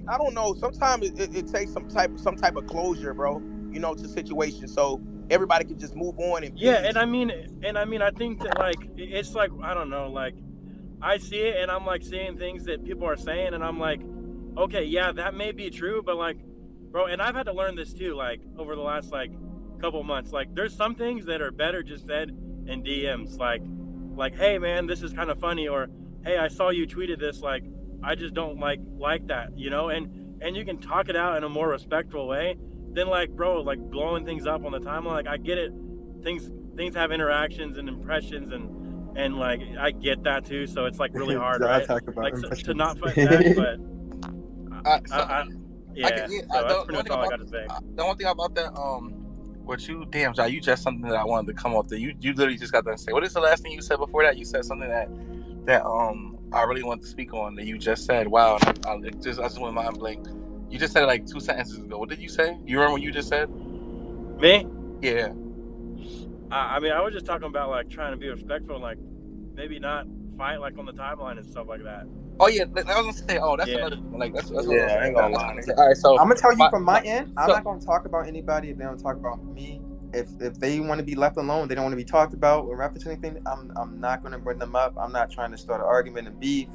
I don't know. Sometimes it takes some type of closure, bro. You know, to situations, so everybody can just move on. And and I mean, I think that, like, it's like, I don't know, like, I see it and I'm, like, seeing things that people are saying, and I'm like, okay, yeah, that may be true, but, like, bro, and I've had to learn this too, like, over the last, like, couple months. Like, there's some things that are better just said in DMs, like, hey, man, this is kind of funny, or hey, I saw you tweeted this, like, I just don't like that, you know, and you can talk it out in a more respectful way than, like, bro, like, blowing things up on the timeline. Like, I get it, things have interactions and impressions, and like, I get that too, so it's, like, really hard, right? Like, to not fight that, but that's pretty much all I got to say. The one thing about that, what you, damn, Ja, you just something that I wanted to come off there. You literally just got done say. What is the last thing you said before that? You said something that I really want to speak on, that you just said. Wow, I just went mind blank. You just said it like 2 sentences ago. What did you say? You remember what you just said? Me? Yeah. I mean, I was just talking about, like, trying to be respectful and, like, maybe not fight, like, on the timeline and stuff like that. Oh yeah, I was gonna say. Oh, that's another thing. Like, that's I ain't gonna lie. All right, so I'm gonna tell you from my end. I'm not gonna talk about anybody if they don't talk about me. If they want to be left alone, they don't want to be talked about or referenced anything, I'm not gonna bring them up. I'm not trying to start an argument and beef.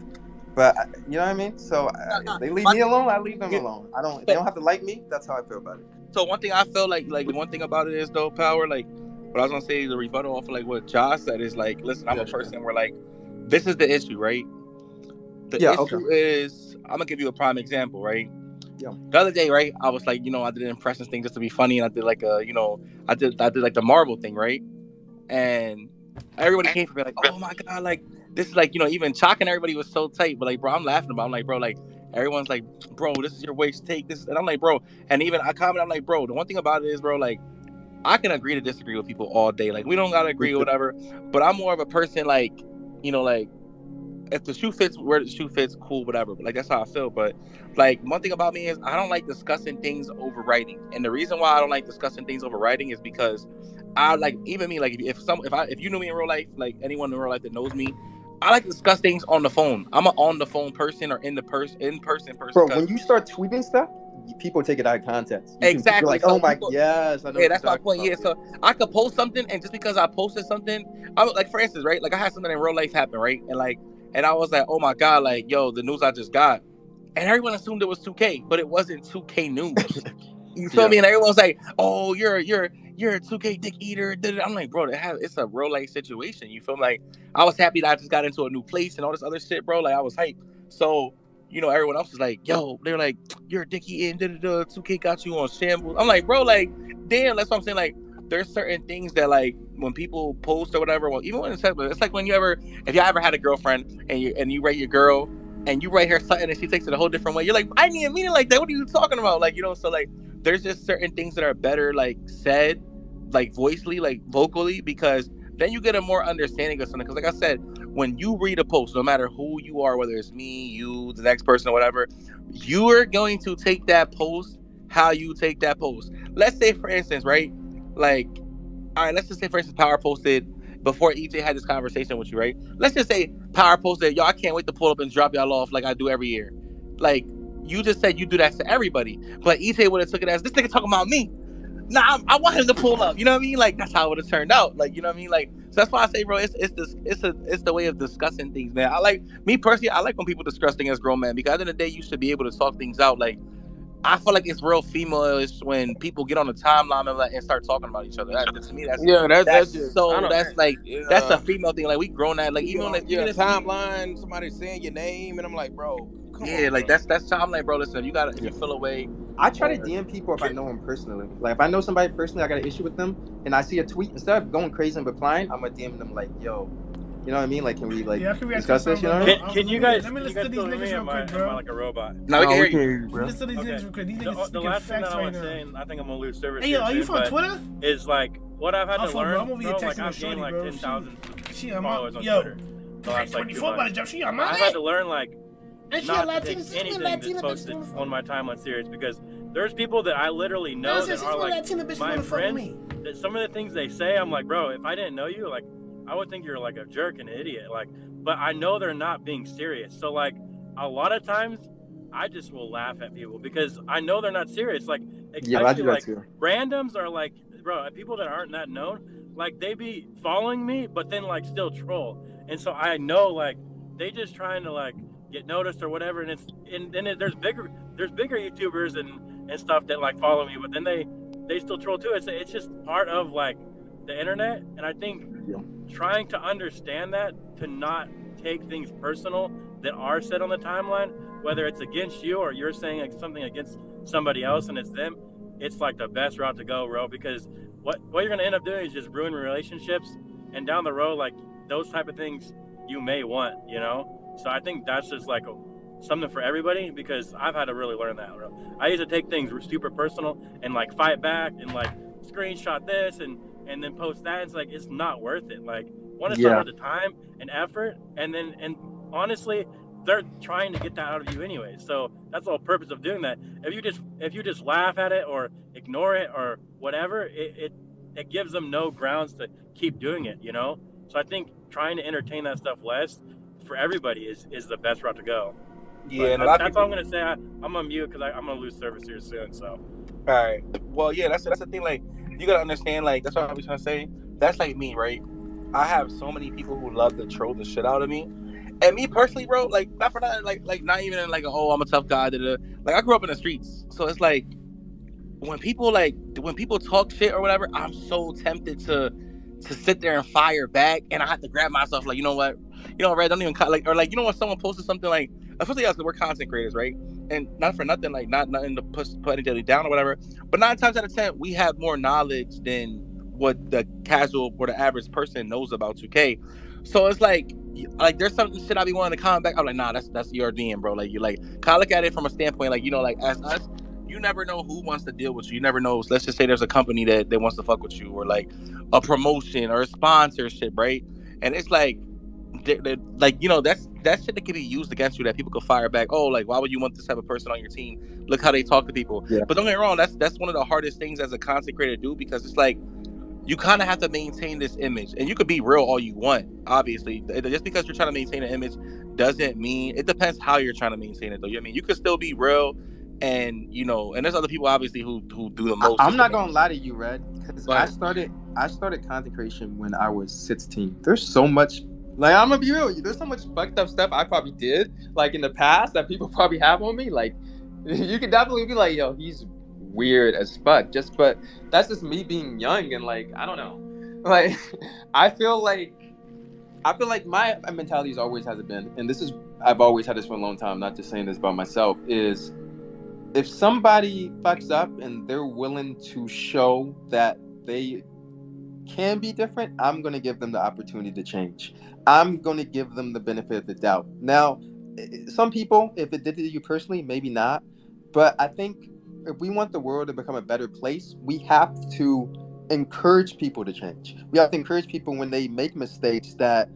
But you know what I mean? So if they leave me alone, I leave them alone. They don't have to like me. That's how I feel about it. So one thing I feel like the one thing about it is, though, Power, like, what I was gonna say, the rebuttal off of, like, what Josh said is, like, listen, I'm a person where, like, this is the issue, right? The issue is, I'm gonna give you a prime example, right? Yeah. The other day, right, I was like, you know, I did an impressions thing just to be funny, and I did like a, you know, I did like the Marvel thing, right? And everybody came for me like, oh my god, like, this is like, you know, even Chalk and everybody was so tight, but, like, bro, I'm laughing about it. I'm like, bro, like, everyone's like, bro, this is your waist take this, and I'm like, bro, and even I comment, I'm like, bro, the one thing about it is, bro, like, I can agree to disagree with people all day, like, we don't gotta agree or whatever, but I'm more of a person, like, you know, like, if the shoe fits where the shoe fits, cool, whatever. But, like, that's how I feel. But, like, one thing about me is I don't like discussing things over writing. And the reason why I don't like discussing things over writing is because I like even me, like if you knew me in real life, like anyone in real life that knows me, I like to discuss things on the phone. I'm an on the phone person or in person person. Bro, when you start tweeting stuff, people take it out of context. Exactly. Like, so oh my, people, yes, I know. Yeah, that's my point. Yeah, so I could post something, and just because I posted something, I was like, for instance, right? Like I had something in real life happen, right? And I was like, oh my god, like yo, the news I just got, and everyone assumed it was 2K, but it wasn't 2K news. You feel me? And everyone's like, oh, you're a 2K dick eater. I'm like, bro, it's a real life situation. You feel me? Like I was happy that I just got into a new place and all this other shit, bro. Like I was hyped. So, you know, everyone else was like, yo, they're like, you're a dick eating, 2K got you on shambles. I'm like, bro, like, damn, that's what I'm saying. Like, there's certain things that like when people post or whatever, well, even when it's like when if you ever had a girlfriend and you rate your girl and you write her something and she takes it a whole different way, you're like, I didn't mean it like that. What are you talking about? Like, you know, so like there's just certain things that are better like said, like vocally, because then you get a more understanding of something. Because like I said, when you read a post, no matter who you are, whether it's me, you, the next person or whatever, you are going to take that post how you take that post. Let's say, for instance, right? Like, all right, let's just say, for instance, Power posted before EJ had this conversation with you, right? Let's just say Power posted, yo, I can't wait to pull up and drop y'all off like I do every year. Like, you just said you do that to everybody. But EJ would have took it as, this nigga talking about me. Nah, I want him to pull up. You know what I mean? Like, that's how it would have turned out. Like, you know what I mean? Like, so that's why I say, bro, it's the way of discussing things, man. Me personally, I like when people discuss things as grown men, because at the end of the day, you should be able to talk things out. Like, I feel like it's real female-ish when people get on the timeline and start talking about each other. To me, that's a female thing. Like, we grown that. Like, even like timeline, somebody saying your name, and I'm like, bro, come on, like that's how I'm like, bro, listen, if you feel away. I try to DM people if I know them personally. Like, if I know somebody personally, I got an issue with them, and I see a tweet, instead of going crazy and replying, I'm gonna DM them like, yo, you know what I mean? Like, can we discuss this? You know? Can you guys? Let me listen to these niggas real quick, bro. Am I like a robot? No, we can hear you, bro. Listen to these niggas real quick. These niggas the last thing that I was saying, I think I'm gonna lose service. Hey, yo, are you from Twitter? Is like what I've had to learn. I'm over here texting I've gained like 10,000 followers on yo, Twitter. The last like 2 months. I've had to learn like not to take anything that's posted on my timeline serious, because there's people that I literally know that are like my friends. That some of the things they say, I'm like, bro, if I didn't know you, like, I would think you're like a jerk and an idiot. Like, but I know they're not being serious. So like, a lot of times, I just will laugh at people because I know they're not serious. Like, especially like randoms are like, bro, people that aren't that known, like they be following me, but then like still troll. And so I know like they just trying to like get noticed or whatever. And there's bigger YouTubers and stuff that like follow me, but then they still troll too. It's just part of like the internet. And I think trying to understand that, to not take things personal that are said on the timeline, whether it's against you or you're saying like something against somebody else and it's them, it's like the best route to go, bro, because what you're going to end up doing is just ruin relationships, and down the road, like those type of things you may want, you know? So I think that's just like something for everybody, because I've had to really learn that, bro. I used to take things super personal and like fight back and like screenshot this and then post that. It's like, it's not worth it. Like, one, it's not worth the time and effort, and honestly, they're trying to get that out of you anyway. So that's the whole purpose of doing that. If you just laugh at it or ignore it or whatever, it gives them no grounds to keep doing it, you know? So I think trying to entertain that stuff less for everybody is the best route to go. Yeah, but that's all I'm gonna say. I'm gonna mute because I'm gonna lose service here soon. So. All right. Well, yeah, that's the thing. Like, you gotta understand. Like, that's what I was trying to say. That's like me, right? I have so many people who love to troll the shit out of me. And me personally, bro, like, not for that, like not even in like I'm a tough guy. Like, I grew up in the streets, so it's like when people talk shit or whatever, I'm so tempted to sit there and fire back, and I have to grab myself, like, you know what, Red, don't even like, or like, when someone posted something like, especially us, because we're content creators, right? And not for nothing, like, nothing to put anybody down or whatever, but 9 times out of 10, we have more knowledge than what the casual or the average person knows about 2K. So it's like there's some shit I be wanting to comment back. I'm like, nah, that's your DM, bro. Like, you like kind of look at it from a standpoint, like, like as us, you never know who wants to deal with you. You never know. Let's just say there's a company that wants to fuck with you, or like a promotion or a sponsorship, right? And it's like, like, that's shit that can be used against you, that people could fire back. Oh, like, why would you want this type of person on your team? Look how they talk to people. Yeah. But don't get me wrong, that's one of the hardest things as a content creator to do, because it's like, you kind of have to maintain this image, and you could be real all you want. Obviously, just because you're trying to maintain an image doesn't mean, it depends how you're trying to maintain it though. I mean, you could still be real, and you know, and there's other people obviously who do the most. I'm not gonna lie to you, Red, because I started content creation when I was 16. There's so much, like, I'm gonna be real, there's so much fucked up stuff I probably did like in the past that people probably have on me. Like, you can definitely be like, yo, he's weird as fuck, but that's just me being young and like, I don't know, like I feel like my mentality has always has been, and this is, I've always had this for a long time, not just saying this about myself, is if somebody fucks up and they're willing to show that they can be different, I'm going to give them the opportunity to change. I'm going to give them the benefit of the doubt. Now, some people, if it did to you personally, maybe not, but I think if we want the world to become a better place, we have to encourage people to change. We have to encourage people when they make mistakes that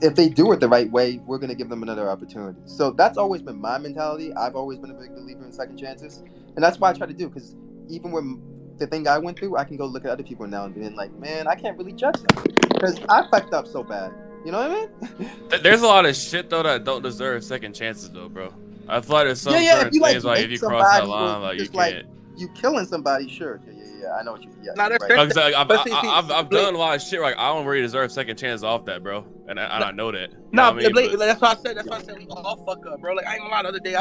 if they do it the right way, we're going to give them another opportunity. So that's always been my mentality. I've always been a big believer in second chances. And that's why I try to do, because even when the thing I went through, I can go look at other people now and be like, man, I can't really judge them because I fucked up so bad. You know what I mean? There's a lot of shit though that don't deserve second chances though, bro. I feel like there's some certain things like if you cross that line, like you can't. You killing somebody, sure. Yeah, I know what you. Yeah, nah, that's right. Like, I've done a lot of shit. Like I don't really deserve second chances off that, bro, and I know that. No, I mean? That's why I said. That's why I said we all fuck up, bro. Like I ain't gonna lie. The other day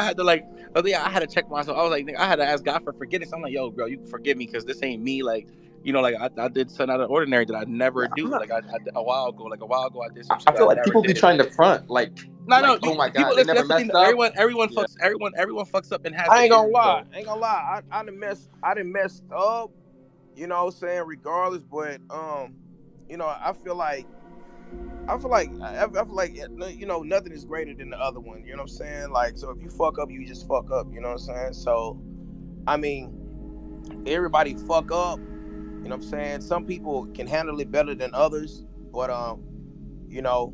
I had to check myself. I was like, I had to ask God for forgiveness. I'm like, yo, bro, you forgive me because this ain't me. Like, you know, like I did something out of the ordinary that I never do. Like I a while ago I did some shit. I feel like people be trying to front, like. No, oh my God, people, they never messed up. Everyone fucks up and has. I ain't gonna lie. I done messed up. You know what I'm saying? Regardless, but you know, I feel like you know, nothing is greater than the other one. You know what I'm saying? Like, so if you fuck up, you just fuck up. You know what I'm saying? So, I mean, everybody fuck up. You know what I'm saying? Some people can handle it better than others, but you know,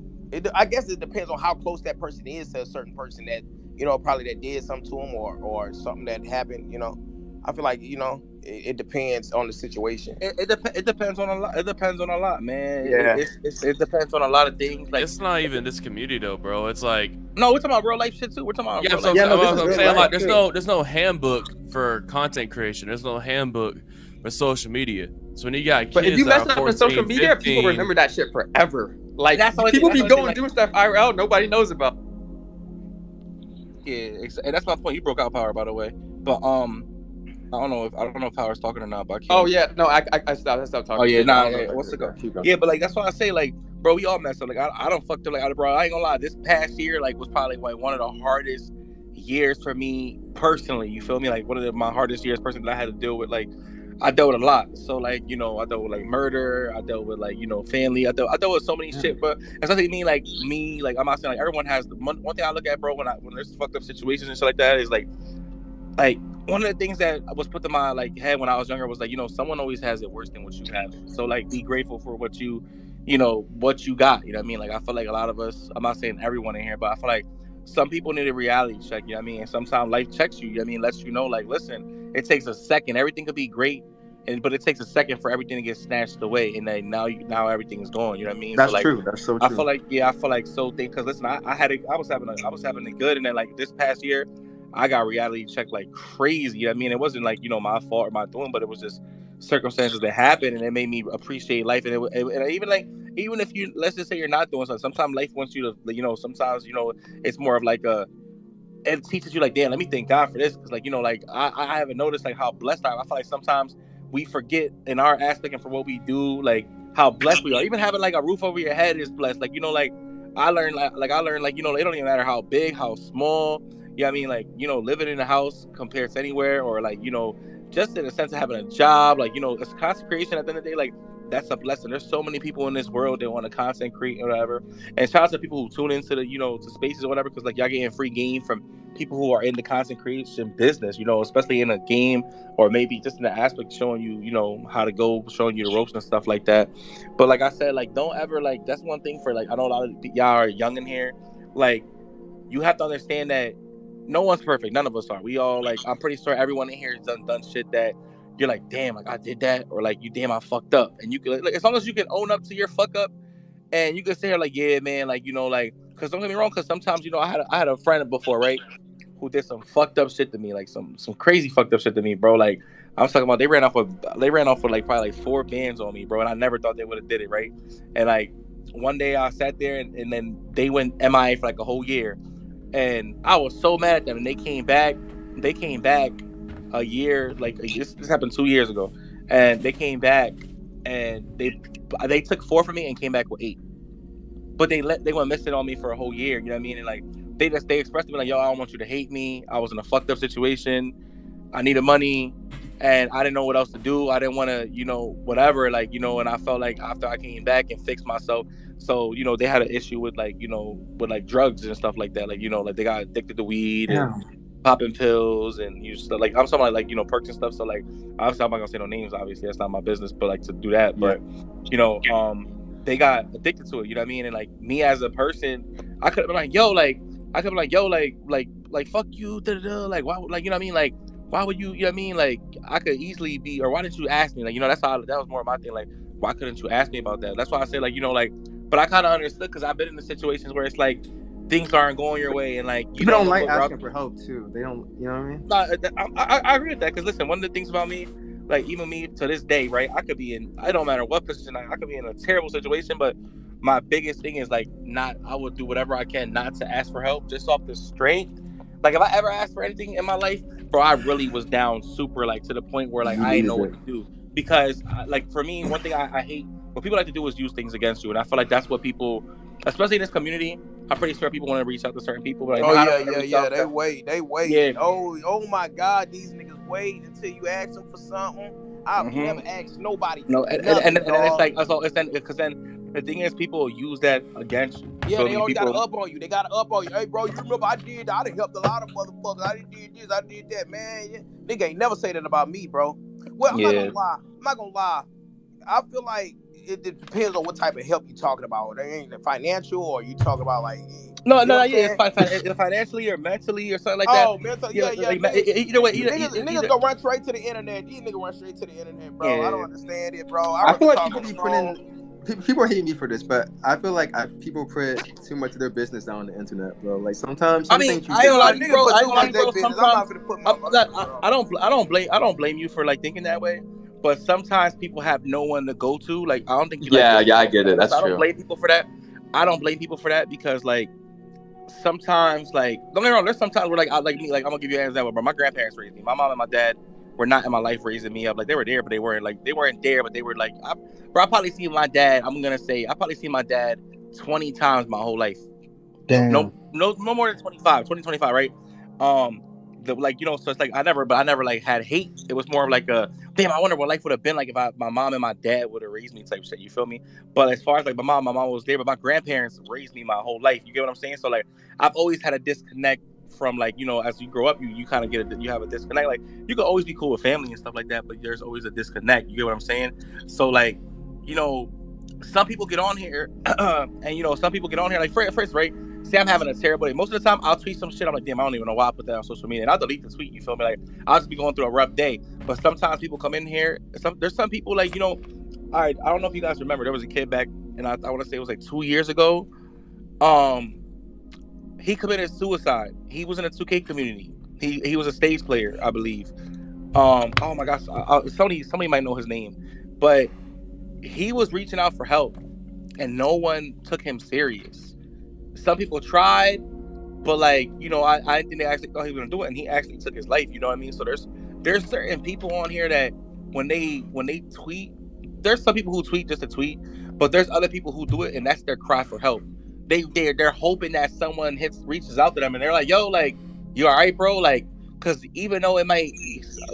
I guess it depends on how close that person is to a certain person that, you know, probably that did something to them or something that happened. You know, I feel like, you know, it depends on the situation. It depends on a lot. It depends on a lot, man. Yeah. It depends on a lot of things. Like, it's not even this community though, bro. It's like, no, we're talking about real life shit too. We're talking about I'm saying like there's no handbook for content creation. There's no handbook for social media. So when you got kids, but if you mess up 14, with social media, 15, people remember that shit forever. Like, people be doing stuff IRL nobody knows about. Yeah, and that's my point. You broke out, Power, by the way. But I don't know if Power's talking or not. But I can't. Oh yeah, no, I stopped talking. Oh yeah, what's the go? Yeah, but like that's why I say, like, bro, we all messed up. Like I don't fucked up. Like, bro, I ain't gonna lie. This past year, like, was probably like one of the hardest years for me personally. You feel me? Like one of my hardest years personally that I had to deal with. Like, I dealt with a lot. So like, you know, I dealt with like murder. I dealt with like, you know, family. I dealt with so many shit. But it's nothing me. Like I'm not saying like everyone has the one thing I look at, bro. When there's fucked up situations and shit like that is like one of the things that was put to my like head when I was younger was like, you know, someone always has it worse than what you have. So like, be grateful for what you got. You know what I mean? Like, I feel like a lot of us, I'm not saying everyone in here, but I feel like some people need a reality check. You know what I mean? And sometimes life checks you. You know what I mean? Lets you know, like, listen, it takes a second. Everything could be great, but it takes a second for everything to get snatched away, and then now everything is gone. You know what I mean? That's so, like, true. That's so true. I feel like so because listen, I was having it good, and then like this past year, I got reality checked like crazy. You know what I mean? It wasn't like, you know, my fault or my doing, but it was just circumstances that happened, and it made me appreciate life. And even if you, let's just say you're not doing something, sometimes life wants you to, you know, sometimes, you know, it's more of like it teaches you like, damn, let me thank God for this. Cause like, you know, like I haven't noticed like how blessed I am. I feel like sometimes we forget in our aspect and for what we do, like how blessed we are. Even having like a roof over your head is blessed. Like, you know, like I learned, you know, it don't even matter how big, how small. Yeah, I mean, like, you know, living in a house compared to anywhere, or like, you know, just in a sense of having a job, like, you know, it's content creation at the end of the day, like, that's a blessing. There's so many people in this world that want to content create or whatever. And shout out to people who tune into the, you know, to spaces or whatever, because like y'all getting free game from people who are in the content creation business, you know, especially in a game or maybe just in the aspect showing you, you know, how to go, showing you the ropes and stuff like that. But like I said, like, don't ever, like, that's one thing for, like, I know a lot of y'all are young in here. Like, you have to understand that no one's perfect. None of us are. We all, like, I'm pretty sure everyone in here has done shit that, you're like, damn, like I did that, or like, you damn, I fucked up. And you can, like, as long as you can own up to your fuck up, and you can say, like, yeah, man, like, you know, like, because don't get me wrong, because sometimes, you know, I had a friend before, right, who did some fucked up shit to me, like some crazy fucked up shit to me, bro. Like, I was talking about, they ran off with like probably like 4 bands on me, bro, and I never thought they would have did it, right? And like one day I sat there, and then they went MIA for like a whole year, and I was so mad at them, and they came back a year, like this happened 2 years ago, and they came back, and they took 4 from me and came back with 8, but they went missing on me for a whole year, you know what I mean? And like they expressed to me like, yo, I don't want you to hate me, I was in a fucked up situation, I needed money, and I didn't know what else to do, I didn't want to, you know, whatever, like, you know, and I felt like after I came back and fixed myself, so, you know, they had an issue with like, you know, with like drugs and stuff like that, like, you know, like they got addicted to weed and popping pills and you stuff, like I'm talking about like, you know, perks and stuff. So like obviously I'm not gonna say no names, obviously that's not my business, but like to do that, but you know, they got addicted to it, you know what I mean? And like me as a person, I could have been like, yo, like fuck you, like why, like, you know what I mean, like why would you know what I mean, like I could easily be, or why didn't you ask me, like, you know, that was more of my thing, like why couldn't you ask me about that? That's why I say, like, you know, like, but I kind of understood because I've been in the situations where it's like things aren't going your way, and like you don't like asking for help too. They don't, you know what I mean? I agree with that, because listen, one of the things about me, like even me to this day, right? I could be in, I don't matter what position I could be in a terrible situation, but my biggest thing is like I would do whatever I can not to ask for help, just off the strength. Like if I ever asked for anything in my life, bro, I really was down super, like to the point where like I didn't know what to do. Because like for me, one thing I hate, what people like to do is use things against you, and I feel like that's what people, especially in this community, I'm pretty sure people want to reach out to certain people. Like, they wait. Yeah. Oh my God, these niggas wait until you ask them for something. I've never asked nobody. No, and it's like, it's then, because then the thing is, people use that against you. Yeah, so they always got to up on you. They got to up on you. Hey, bro, you remember I done helped a lot of motherfuckers. I did this, I did that, man. Yeah. Nigga ain't never say that about me, bro. Well, I'm not gonna lie. I feel like it depends on what type of help you talking about. They ain't financial, or you talking about like it's financially or mentally or something like that. Oh, mentally, Either way, niggas gonna run straight to the internet. These niggas run straight to the internet, bro. I don't understand it, bro. I feel like people are hating me for this, but I feel like people put too much of their business down on the internet, bro. Like sometimes, I don't blame you for like thinking that way. But sometimes people have no one to go to. Like, I don't think I get it. That's true. I don't blame people for that. I don't blame people for that, because like sometimes, like, don't get me wrong, there's sometimes where like I'm gonna give you an example, bro. My grandparents raised me. My mom and my dad were not in my life raising me up. Like they were there, but they weren't there, but they were like, I probably seen my dad. I probably seen my dad 20 times my whole life. Damn. No more than 25, right? Like, you know, so it's like I never like had hate. It was more of like a damn, I wonder what life would have been like if my mom and my dad would have raised me type shit, you feel me? But as far as like my mom was there, but my grandparents raised me my whole life, you get what I'm saying? So like I've always had a disconnect from, like, you know, as you grow up, you kind of you have a disconnect. Like you can always be cool with family and stuff like that, but there's always a disconnect, you get what I'm saying? So like, you know, some people get on here and, you know, some people get on here like first, right? Say I'm having a terrible day. Most of the time, I'll tweet some shit. I'm like, damn, I don't even know why I put that on social media. And I'll delete the tweet, you feel me? Like, I'll just be going through a rough day. But sometimes people come in here. There's some people, like, you know, all right, I don't know if you guys remember. There was a kid back, and I want to say it was like 2 years ago. He committed suicide. He was in a 2K community. He was a stage player, I believe. Oh, my gosh. Somebody might know his name. But he was reaching out for help, and no one took him serious. Some people tried, but like, you know, I didn't think they actually thought he was gonna do it, and he actually took his life. You know what I mean? So there's certain people on here that when they tweet, there's some people who tweet just to tweet, but there's other people who do it, and that's their cry for help. They're hoping that someone reaches out to them, and they're like, yo, like, you all right, bro? Like, because even though it might,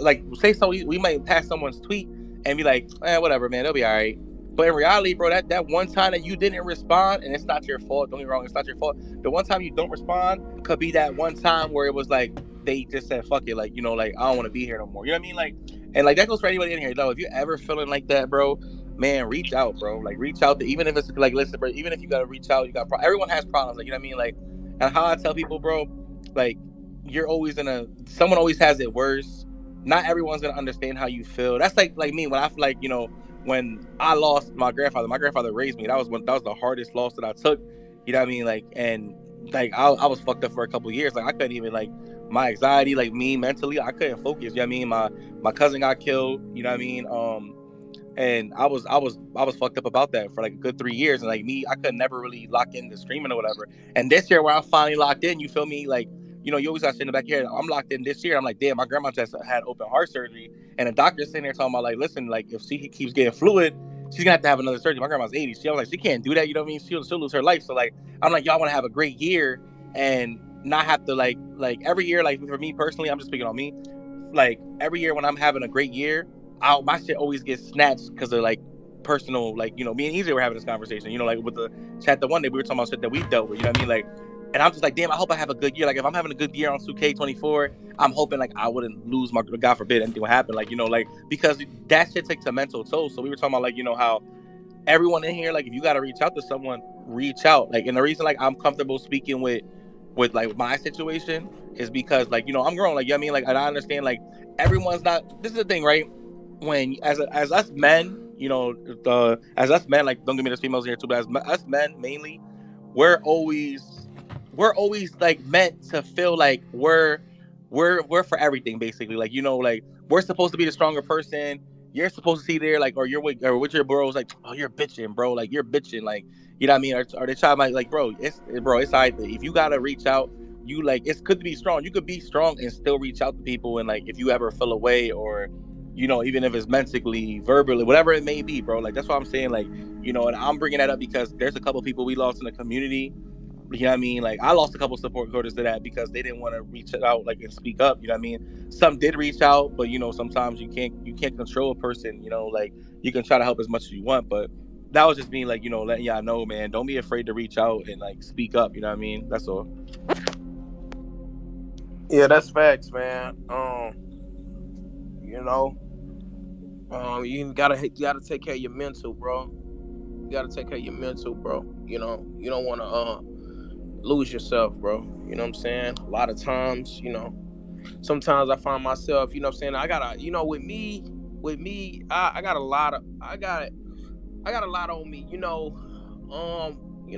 like, say so, we might pass someone's tweet and be like, whatever, man, they'll be all right. But in reality, bro, that one time that you didn't respond, and it's not your fault, don't get me wrong, it's not your fault. The one time you don't respond could be that one time where it was like, they just said, fuck it, like, you know, like, I don't want to be here no more. You know what I mean? Like, and like, that goes for anybody in here, though. If you're ever feeling like that, bro, man, reach out, bro. Like, reach out to, even if it's like, listen, bro, even if you got to reach out, everyone has problems, like, you know what I mean? Like, and how I tell people, bro, like, you're always someone always has it worse. not everyone's gonna understand how you feel. That's like me when I feel like, you know, when I lost my grandfather raised me. That was the hardest loss that I took. You know what I mean? Like, and like I was fucked up for a couple of years. Like I couldn't even, like, my anxiety, like me mentally, I couldn't focus. You know what I mean? My cousin got killed. You know what I mean? And I was fucked up about that for like a good 3 years. And like me, I could never really lock into streaming or whatever. And this year, where I'm finally locked in, you feel me? Like, you know, you always got to sit in the back of your head. I'm locked in this year. I'm like, damn, my grandma just had open heart surgery, and the doctor's sitting there talking about, like, listen, like, if she keeps getting fluid, she's gonna have another surgery. My grandma's 80. She was like, she can't do that. You know what I mean? She'll lose her life. So like, I'm like, y'all want to have a great year and not have to like every year. Like for me personally, I'm just speaking on me. Like every year when I'm having a great year, my shit always gets snatched because of like personal, like, you know, me and Easy were having this conversation, you know, like with the chat the one day we were talking about shit that we dealt with, you know what I mean? Like, and I'm just like, damn, I hope I have a good year. Like if I'm having a good year on 2K24, I'm hoping like I wouldn't lose my, God forbid anything would happen, like, you know, like, because that shit takes a mental toll. So we were talking about, like, you know, how everyone in here, like, if you got to reach out to someone, reach out. Like, and the reason like I'm comfortable speaking with like my situation is because, like, you know, I'm grown, like, you know what I mean? Like, and I understand, like, everyone's not, this is the thing, right? When as us men, you know, as us men, like, don't give me the females here too, but as us men mainly, we're always like meant to feel like we're for everything, basically. Like, you know, like, we're supposed to be the stronger person. You're supposed to see there, like, or with your bros, like, oh, you're bitching, bro, like, you're bitching, like, you know what I mean? Or they try like, bro, it's like, if you gotta reach out, you, like, it's good to be strong. You could be strong and still reach out to people, and like, if you ever feel away, or, you know, even if it's mentally, verbally, whatever it may be, bro. Like, that's what I'm saying. Like, you know, and I'm bringing that up because there's a couple people we lost in the community. You know what I mean? Like, I lost a couple supporters to that because they didn't want to reach out, like, and speak up. You know what I mean? Some did reach out, but, you know, sometimes you can't control a person. You know, like, you can try to help as much as you want, but that was just me, like, you know, letting y'all know, man, don't be afraid to reach out and, like, speak up. You know what I mean? That's all. Yeah, that's facts, man. You know, you gotta take care of your mental, bro. You gotta take care of your mental, bro. You know, you don't want to lose yourself, bro. You know what I'm saying? A lot of times, you know, sometimes I find myself, you know what I'm saying, I gotta, you know, with me, I got a lot on me, you know.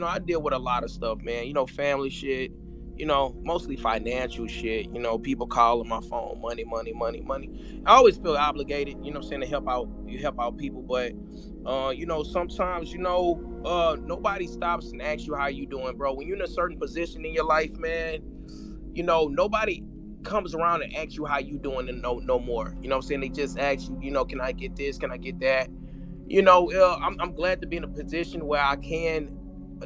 I deal with a lot of stuff, man. You know, family shit, you know, mostly financial shit. You know, people calling my phone, money. I always feel obligated, you know what I'm saying, to help out people, but you know, sometimes, you know, nobody stops and asks you how you doing, bro. When you're in a certain position in your life, man, you know, nobody comes around and asks you how you doing and no more. You know what I'm saying? They just ask you, you know, can I get this? Can I get that? You know, I'm glad to be in a position where I can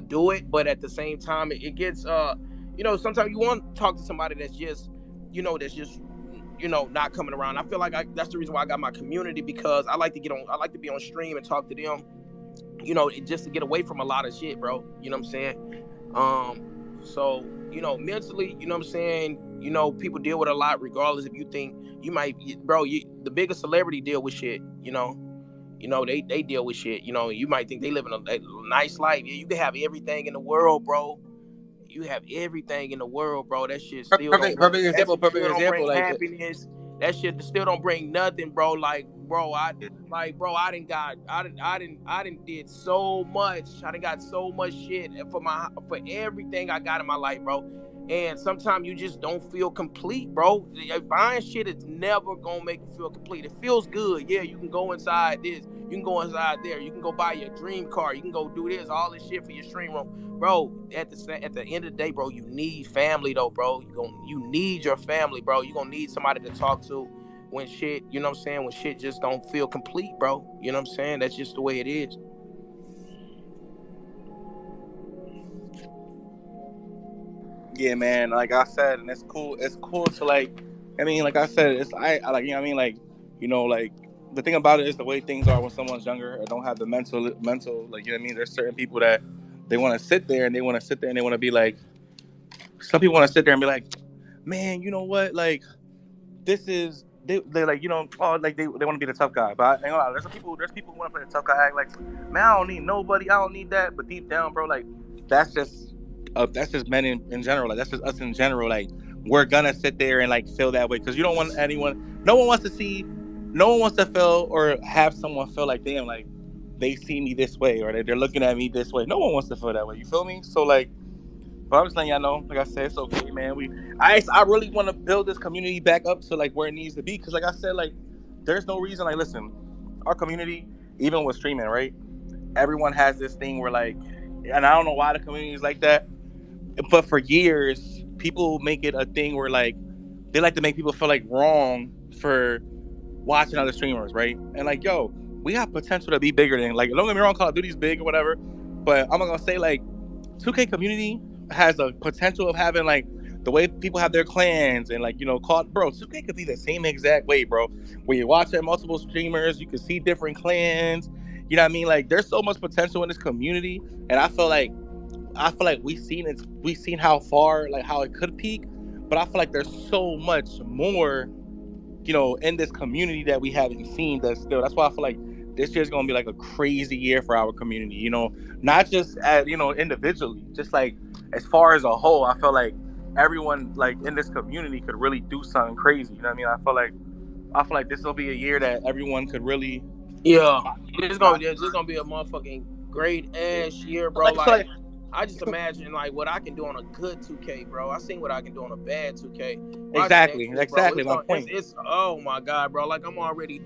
do it, but at the same time, it gets, you know, sometimes you want to talk to somebody that's just, you know, not coming around. I feel like that's the reason why I got my community, because I like to be on stream and talk to them, you know, just to get away from a lot of shit, bro. You know what I'm saying? So, you know, mentally, you know what I'm saying, you know, people deal with a lot, regardless if you think you might, bro, the biggest celebrity deal with shit, you know. You know, they deal with shit. You know, you might think they live in a nice life. Yeah, you can have everything in the world, bro. You have everything in the world, bro. That shit still don't bring happiness. That shit still don't bring nothing, bro. Like, bro, I did so much. I done got so much shit for everything I got in my life, bro. And sometimes you just don't feel complete, bro. Buying shit is never gonna make you feel complete. It feels good. Yeah, you can go inside this. You can go inside there. You can go buy your dream car. You can go do this, all this shit for your stream room. Bro, at the end of the day, bro, you need family, though, bro. You need your family, bro. You're gonna need somebody to talk to when shit, you know what I'm saying, when shit just don't feel complete, bro. You know what I'm saying? That's just the way it is. Yeah, man. Like I said, and it's cool. It's cool to, like, I mean, like I said, it's I like, you know what I mean, like, you know, like, the thing about it is the way things are when someone's younger or don't have the mental, like, you know what I mean. There's certain people that they want to sit there and they want to be like, some people want to sit there and be like, man, you know what, like, this is they're like, you know, oh, like they want to be the tough guy. But I know there's people who want to play the tough guy, act like, man, I don't need nobody, I don't need that. But deep down, bro, like, that's just men in general. Like, that's just us in general. Like, we're gonna sit there and, like, feel that way because you don't want anyone. no one wants to feel or have someone feel like, damn, like they see me this way or they're looking at me this way. No one wants to feel that way. You feel me? So like, but I'm just letting y'all know, like I said, it's okay, man. I really want to build this community back up to like where it needs to be. Cause like I said, like there's no reason, like listen, our community, even with streaming, right? Everyone has this thing where like, and I don't know why the community is like that, but for years, people make it a thing where like, they like to make people feel like wrong for watching other streamers, right? And like, yo, we have potential to be bigger than, like, don't get me wrong, Call of Duty's big or whatever, but I'm not gonna say like 2K community has a potential of having like the way people have their clans and like, you know, 2K could be the same exact way, bro. Where you're watching multiple streamers, you can see different clans. You know what I mean? Like there's so much potential in this community, and I feel like we've seen how far, like how it could peak, but I feel like there's so much more, you know, in this community that we haven't seen. That's why I feel like this year's gonna be like a crazy year for our community, you know, not just at, you know, individually, just like as far as a whole. I feel like everyone like in this community could really do something crazy. You know what I mean? I feel like this will be a year that everyone could really. Yeah, it's gonna be a motherfucking great ass year, bro. Like I just imagine like what I can do on a good 2K, bro. I seen what I can do on a bad 2K. Exactly my point. It's oh my god, bro. Like I'm already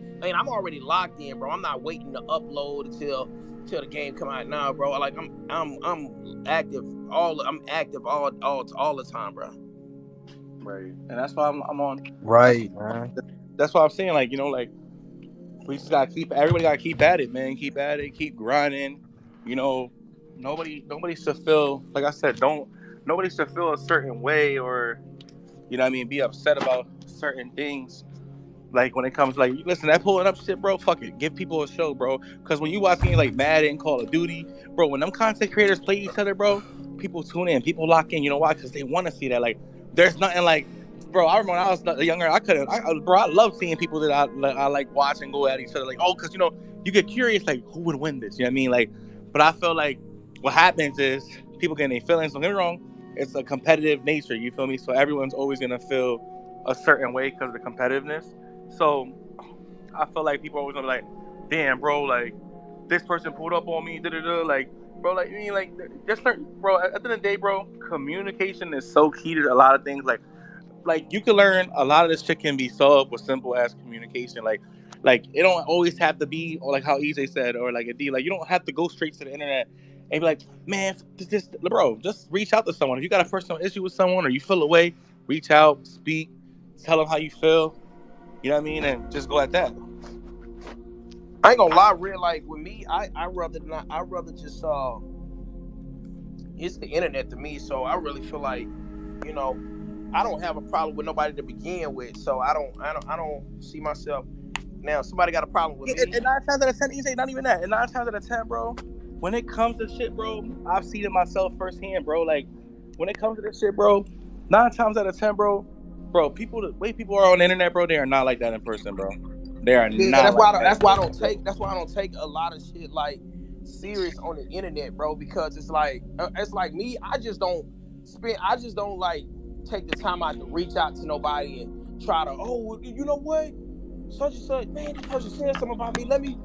locked in, bro. I'm not waiting to upload until the game come out now, bro. Like I'm active all the time, bro. Right, and that's why I'm on. Right, man. That's why I'm saying, like, you know, like we just everybody gotta keep at it, man. Keep at it, keep grinding. You know, nobody should feel, like I said, nobody should feel a certain way or, you know what I mean, be upset about certain things. Like when it comes like, listen, that pulling up shit, bro, fuck it. Give people a show, bro. Because when you watch games like Madden, Call of Duty, bro, when them content creators play each other, bro, people tune in, people lock in. You know why? Because they want to see that. Like, there's nothing like, bro, I remember when I was younger, I love seeing people that I like watch and go at each other. Like, oh, because, you know, you get curious, like, who would win this? You know what I mean? Like, but I feel like what happens is people get their feelings. Don't get me wrong. It's a competitive nature. You feel me? So everyone's always going to feel a certain way because of the competitiveness. So I feel like people are always going to be like, damn, bro, like, this person pulled up on me, da-da-da. Like, bro, like, you mean, like, just learn, bro, at the end of the day, bro, communication is so key to a lot of things. Like you can learn a lot of this shit can be solved with simple as communication. Like it don't always have to be, or like how EJ said, or like a D, like you don't have to go straight to the internet and be like, man, just reach out to someone. If you got a personal issue with someone or you feel away, reach out, speak, tell them how you feel. You know what I mean? And just go at that. I ain't gonna lie, real, like with me, I rather just it's the internet to me. So I really feel like, you know, I don't have a problem with nobody to begin with, so I don't see myself. Now, somebody got a problem with me. And 9 times out of 10, EJ, not even that. And 9 times out of 10, bro, when it comes to shit, bro, I've seen it myself firsthand, bro. Like, when it comes to this shit, bro, 9 times out of 10, bro, the way people are on the internet, bro, they are not like that in person, bro. They are not. That's why I don't take a lot of shit like serious on the internet, bro, because it's like me. I just don't like take the time out to reach out to nobody and try to, oh, you know what, such and such, man, this person said something about me. Let me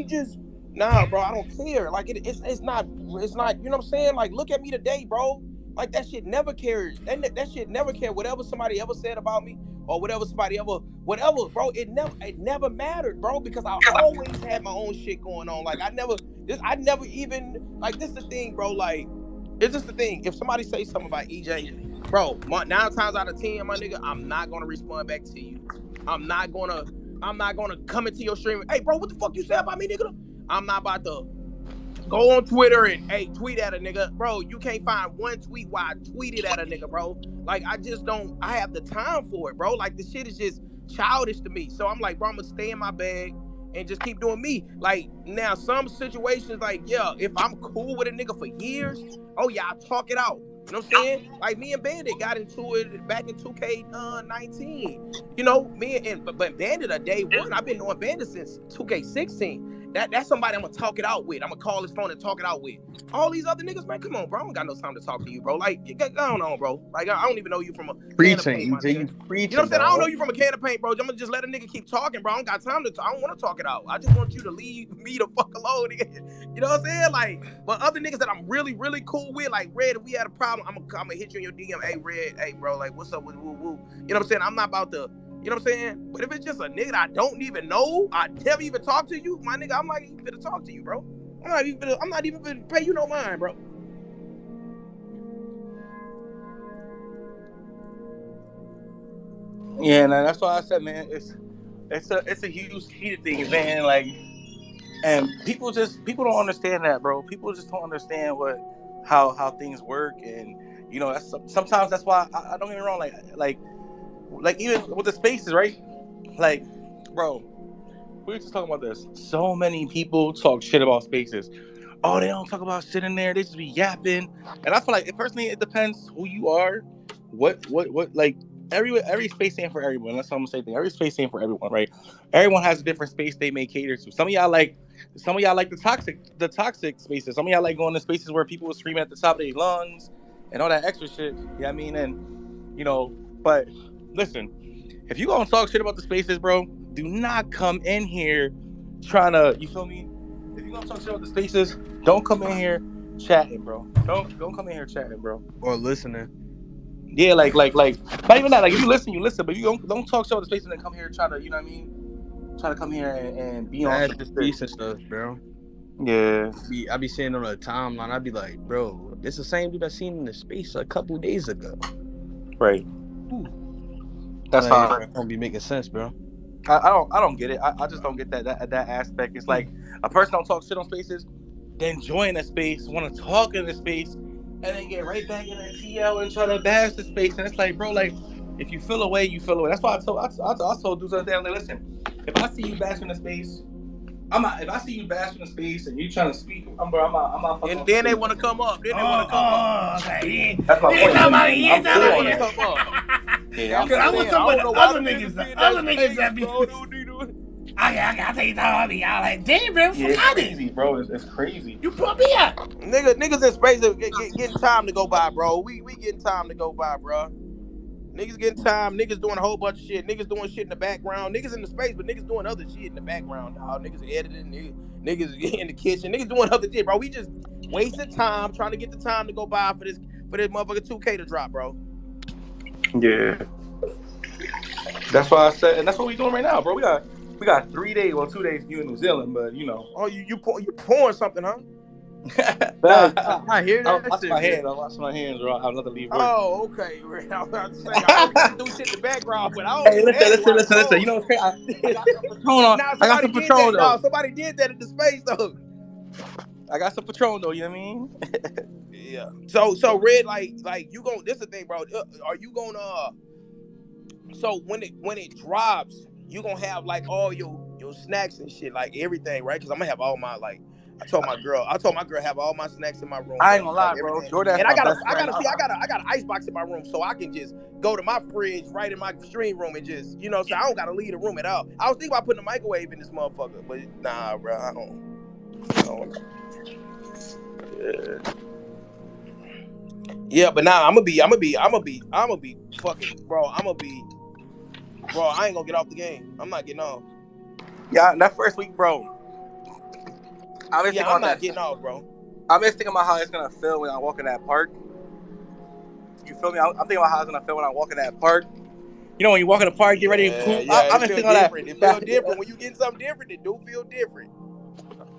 just, nah, bro, I don't care. Like it's not, you know what I'm saying? Like, look at me today, bro. Like that shit never cares. That shit never cared. Whatever somebody ever said about me or whatever somebody ever, whatever, bro, it never mattered, bro, because I always had my own shit going on. Like I never even, like, this is the thing, bro, like, it's just the thing. If somebody say something about EJ, bro, 9 times out of 10, my nigga, I'm not gonna respond back to you. I'm not gonna come into your stream. Hey, bro, what the fuck you say about me, nigga? I'm not about to go on Twitter and tweet at a nigga, bro. You can't find one tweet where I tweeted at a nigga, bro. Like I have the time for it, bro. Like the shit is just childish to me. So I'm like, bro, I'm gonna stay in my bag and just keep doing me. Like, now some situations, like, yeah, if I'm cool with a nigga for years, oh yeah, I talk it out. You know what I'm saying? Like me and Bandit got into it back in 2K19. You know, but Bandit a day one. I've been knowing Bandit since 2K16. That's somebody I'm gonna talk it out with. I'm gonna call his phone and talk it out with. All these other niggas, man, come on, bro. I don't got no time to talk to you, bro. Like, go on, bro. Like, I don't even know you from a can of paint, my nigga. You know what I'm saying? I don't know you from a can of paint, bro. I'm gonna just let a nigga keep talking, bro. I don't got time to talk. I don't want to talk it out. I just want you to leave me the fuck alone, nigga. You know what I'm saying? Like, but other niggas that I'm really, really cool with, like Red, if we had a problem, I'm gonna hit you in your DM. Hey, Red, hey, bro, like, what's up with woo woo? You know what I'm saying? I'm not about to. You know what I'm saying? But if it's just a nigga that I don't even know, I never even talk to you, my nigga, I'm not even gonna talk to you, bro. I'm not even gonna pay you no mind, bro. Yeah, nah, that's why I said, man, it's a huge heated thing, man. Like, and people don't understand that, bro. People just don't understand how things work, and you know, sometimes that's why I don't get me wrong, like even with the spaces, right? Like, bro, we were just talking about this. So many people talk shit about spaces. Oh, they don't talk about shit in there. They just be yapping. And I feel like, personally, it depends who you are. What like every space ain't for everyone. That's what I'm gonna say. Every space ain't for everyone, right? Everyone has a different space they may cater to. Some of y'all like the toxic spaces. Some of y'all like going to spaces where people will scream at the top of their lungs and all that extra shit. You know what I mean? And you know, but listen, if you gonna talk shit about the spaces, bro, do not come in here trying to, you feel me? If you gonna talk shit about the spaces, don't come in here chatting, bro. Don't come in here chatting, bro. Or listening. Yeah, like not even that. Like, if you listen, but you don't talk shit about the spaces and then come here trying to, you know what I mean? Try to come here and be on the space and stuff, bro. Yeah. I be seeing on the timeline. I be like, bro, this the same dude I seen in the space a couple days ago. Right. Ooh. That's how it don't be making sense, bro. I don't get it. I just don't get that aspect. It's like a person don't talk shit on spaces, then join a space, want to talk in the space, and then get right back in the TL and try to bash the space. And it's like, bro, like, if you feel away, you feel away. That's why I told dudes the other day, like, listen, if I see you bashing the space, if I see you bashing the space and you trying to speak, I'm not fucking. And then they want to come up. Then they want to come up. Okay. That's my point. I'm come up. Yeah, because I was talking about other niggas that be. Okay, I'll tell you how me. I like, damn, bro, it's crazy, bro. It's crazy. You put me up. Niggas in space getting time to go by, bro. We getting time to go by, bro. Niggas getting time. Niggas doing a whole bunch of shit. Niggas doing shit in the background. Niggas in the space, but niggas doing other shit in the background, dog. Niggas editing. Niggas in the kitchen. Niggas doing other shit, bro. We just wasting time trying to get the time to go by for this motherfucker 2K to drop, bro. Yeah. That's why I said, and that's what we doing right now, bro. We got 3 days, well, 2 days you in New Zealand, but you know. Oh, you pouring something, huh? I hear that. I wash my hands, bro. I'll let the leave work. Oh, okay. I was about to say, I always do shit in the background, but I don't. Hey, listen. You know what's crazy? I got some Patron on. I got some Patron though. Somebody did that in the space though. I got some Patron though. You know what I mean? Yeah. So Red, like you gon'. This is the thing, bro. Are you gonna? So when it drops, you gonna have like all your snacks and shit, like everything, right? Because I'm gonna have all my like. I told my girl have all my snacks in my room. I ain't gonna lie, bro. Jordan, and I got an ice box in my room, so I can just go to my fridge right in my stream room and just, you know, so I don't gotta leave the room at all. I was thinking about putting a microwave in this motherfucker, but nah, bro, I don't. Yeah, but nah, I'm gonna be fucking, bro. Bro, I ain't gonna get off the game. I'm not getting off. Yeah, that first week, bro. I'm not getting off, bro. I'm just thinking about how it's gonna feel when I walk in that park. You feel me? I'm thinking about how it's gonna feel when I walk in that park. You know, when you walk in the park, get ready to poop. I'm just thinking about that. It feels different. When you get something different, it do feel different.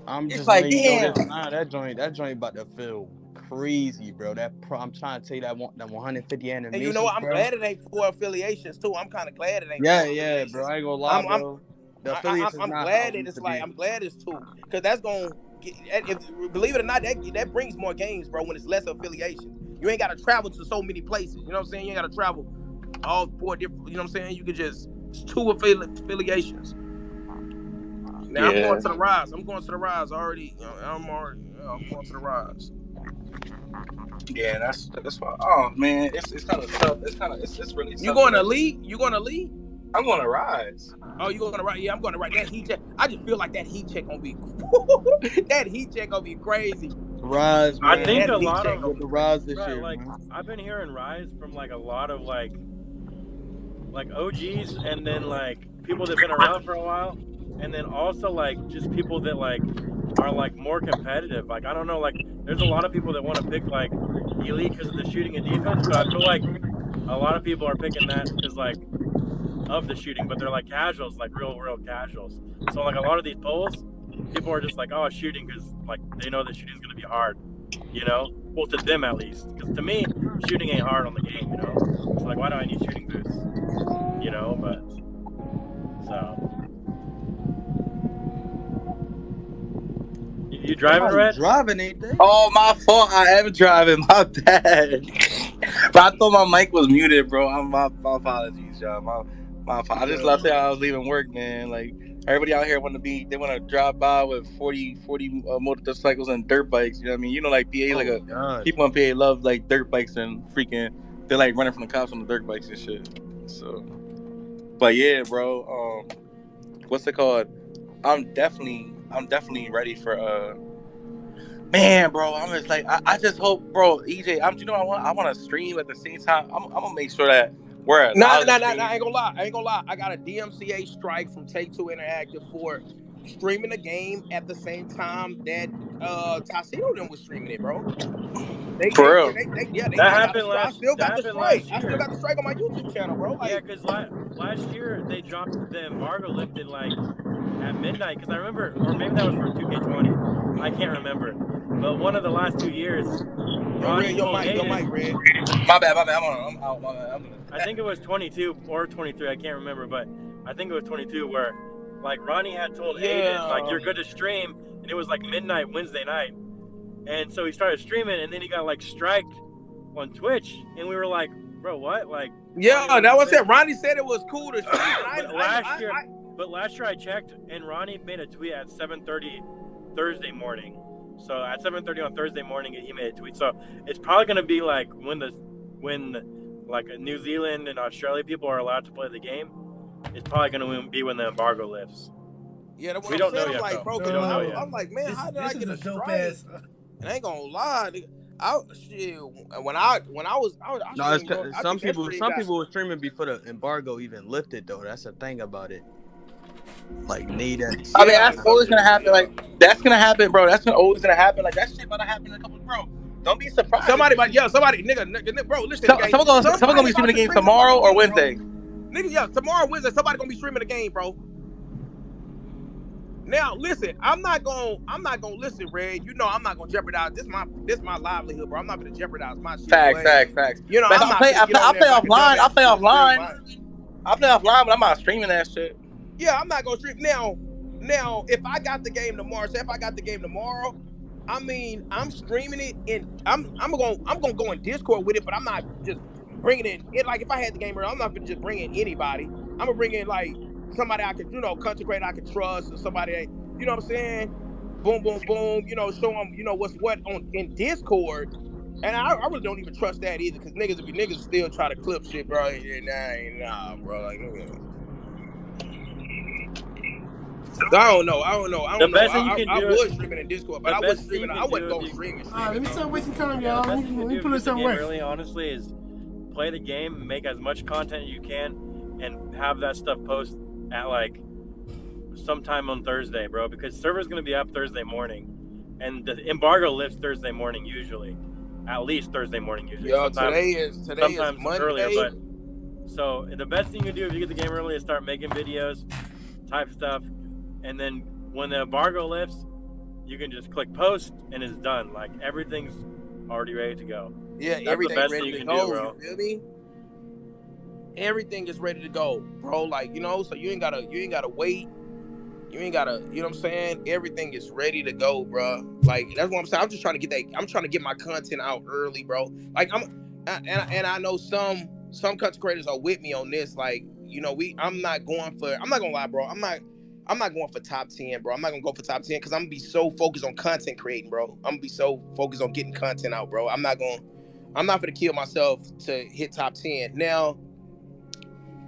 I'm just like, damn. That joint about to feel crazy, bro. I'm trying to tell you that 150 animations. And you know what? I'm glad it ain't for affiliations too. I'm kind of glad it ain't. Yeah, bro. I ain't gonna lie, bro. I'm glad that it's like, I'm glad it's two, because that's gonna believe it or not, that brings more games, bro. When it's less affiliation, you ain't gotta travel to so many places. You know what I'm saying? You ain't gotta travel all 4 different. You know what I'm saying? You could just, it's 2 affiliations. Now I'm going to the rise. Already. You know, I'm going to the rise. Yeah, that's why. Oh man, it's kind of tough. It's really tough. You going to elite? I'm going to Rise. Oh, you going to Rise? Yeah, I'm going to Rise. That heat check. I just feel like that heat check gonna be that heat check gonna be crazy. Rise, man. I think a lot of the Rise this right, year, like man. I've been hearing Rise from like a lot of like OGs, and then like people that've been around for a while, and then also like just people that like are like more competitive. Like I don't know, like there's a lot of people that want to pick like Elite because of the shooting and defense, but I feel like a lot of people are picking that because like of the shooting, but they're like casuals, like real casuals. So like a lot of these polls, people are just like, oh, shooting, because like they know that shooting's gonna be hard, you know. Well, to them at least, because to me, shooting ain't hard on the game, you know. So like, why do I need shooting boosts, you know? But so you driving, Red? Driving, ain't they? Oh, my fault. I am driving. My bad. But I thought my mic was muted, bro. My apologies, y'all. My fault. I just left there. I was leaving work, man. Like everybody out here they want to drive by with 40 motorcycles and dirt bikes. You know what I mean? You know, like PA, people in PA love like dirt bikes and freaking. They're like running from the cops on the dirt bikes and shit. So, but yeah, bro. What's it called? I'm definitely ready for man, bro. I'm just like I just hope, bro. EJ, you know what I want to stream at the same time. I'm gonna make sure that we're Nah, I ain't gonna lie. I got a DMCA strike from Take-Two Interactive for streaming the game at the same time that Tassino them was streaming it, bro. For real? That happened last. I still got the strike. I still got the strike on my YouTube channel, bro. Like, yeah, because last year they dropped the embargo lifted like at midnight. Because I remember, or maybe that was for 2K20. I can't remember. But one of the last 2 years, your mic, Red. My bad. I'm out. My bad. I think it was 22 or 23. I can't remember, but I think it was 22 where, like, Ronnie had told Aiden, like, you're good to stream, and it was like midnight Wednesday night, and so he started streaming, and then he got like striked on Twitch, and we were like, bro, what? Like, yeah, that was it. Ronnie said it was cool to stream. But last year I checked, and Ronnie made a tweet at 7:30 Thursday morning. So at 7:30 on Thursday morning, he made a tweet. So it's probably gonna be like when like New Zealand and Australia people are allowed to play the game. It's probably gonna be when the embargo lifts. Yeah, we don't know yet. Like, bro, we don't know yet. I'm like, man, how did I get a strike? And I ain't gonna lie, some people were streaming before the embargo even lifted, though. That's the thing about it. Like Nita. I mean, that's always gonna happen. Like that's gonna happen, bro. That's always gonna happen. Like that shit about to happen in a couple. Bro, don't be surprised. Somebody, nigga, bro, listen. Someone gonna be streaming the game tomorrow or Wednesday. Nigga, yeah, tomorrow, Wednesday, somebody gonna be streaming the game, bro. Now, listen, I'm not gonna listen, Red. You know, I'm not gonna jeopardize this. My livelihood, bro. I'm not gonna jeopardize my shit. Facts. You know, I play offline. I play offline, but I'm not streaming that shit. Yeah, I'm not gonna stream now. If I got the game tomorrow, I mean, I'm streaming it, and I'm gonna go in Discord with it, but I'm not just bringing it. Like if I had the game, I'm not gonna just bring in anybody. I'm gonna bring in like somebody I could, content creator I could trust, or somebody, you know what I'm saying? Boom, show them, what's what in Discord. And I really don't even trust that either, because niggas still try to clip shit, bro. Nah, bro. Like, I don't know. I was streaming in Discord, but I wasn't streaming. I wasn't going streaming. Let me start wasting time, y'all. Let me put this somewhere. Really, honestly, is play the game, make as much content as you can, and have that stuff post at like sometime on Thursday, bro. Because server's gonna be up Thursday morning, and the embargo lifts Thursday morning usually. At least Thursday morning usually. Yo, today is Monday. Earlier, but so the best thing you can do if you get the game early is start making videos, type stuff. And then when the embargo lifts, you can just click post and it's done. Like everything's already ready to go. Yeah, everything's ready to go. You feel me? Everything is ready to go, bro. Like, so you ain't gotta wait. You ain't gotta, you know what I'm saying? Everything is ready to go, bro. Like that's what I'm saying. I'm just trying to get my content out early, bro. Like and I know some content creators are with me on this. Like, I'm not gonna lie, bro. I'm not going for top 10, bro. I'm not gonna go for top 10 because I'm gonna be so focused on content creating, bro. I'm gonna be so focused on getting content out, bro. I'm not gonna kill myself to hit top 10. Now,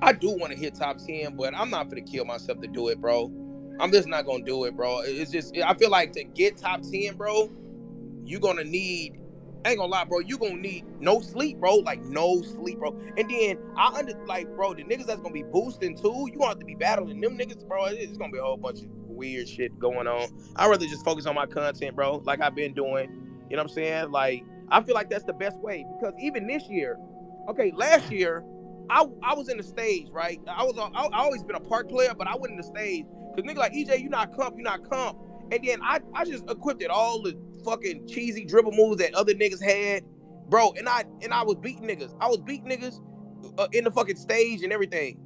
I do want to hit top 10, but I'm not gonna kill myself to do it, bro. I'm just not gonna do it, bro. It's just, I feel like to get top 10, bro, you're gonna need, I ain't gonna lie, bro, you gonna need no sleep, bro. Like, no sleep, bro. And then, bro, the niggas that's gonna be boosting, too, you gonna have to be battling them niggas, bro. It's gonna be a whole bunch of weird shit going on. I'd rather just focus on my content, bro, like I've been doing. You know what I'm saying? Like, I feel like that's the best way. Because even this year, okay, last year, I was in the stage, right? I always been a part player, but I went in the stage. Because nigga like, EJ, you not comp. And then I just equipped it all the fucking cheesy dribble moves that other niggas had, bro. And I was beating niggas. I was beating niggas in the fucking stage and everything.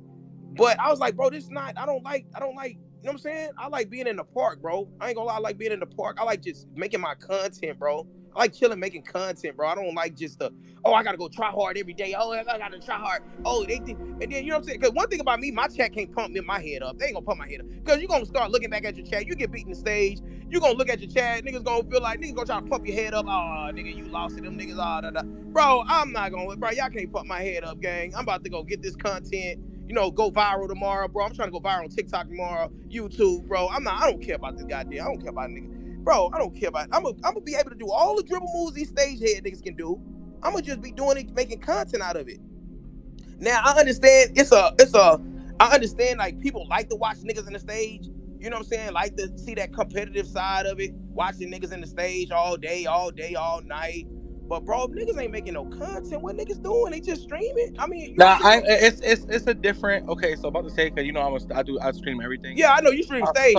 But I was like, bro, this not, I don't like, you know what I'm saying? I like being in the park, bro. I ain't gonna lie, I like being in the park. I like just making my content, bro. I like chilling, making content, bro. I don't like just the, oh, I gotta go try hard every day. Oh, I gotta try hard. Oh, they think, and then, you know what I'm saying? Because one thing about me, my chat can't pump my head up. They ain't gonna pump my head up. Because you're gonna start looking back at your chat. You get beaten the stage. You're gonna look at your chat. Niggas gonna feel like, niggas gonna try to pump your head up. Oh, nigga, you lost to them niggas. Bro, I'm not gonna, bro, y'all can't pump my head up, gang. I'm about to go get this content. You know, go viral tomorrow, bro. I'm trying to go viral on TikTok tomorrow, YouTube, bro. I don't care about this goddamn. I don't care about niggas. Bro, I don't care about it. I'm gonna be able to do all the dribble moves these stage head niggas can do. I'm gonna just be doing it, making content out of it. Now, I understand I understand, like, people like to watch niggas in the stage. You know what I'm saying? Like to see that competitive side of it. Watching niggas in the stage all day, all night. But bro, niggas ain't making no content. What niggas doing? They just streaming. I mean, it's a different. Okay, so about to say, because you know I stream everything. Yeah, I know you stream stage,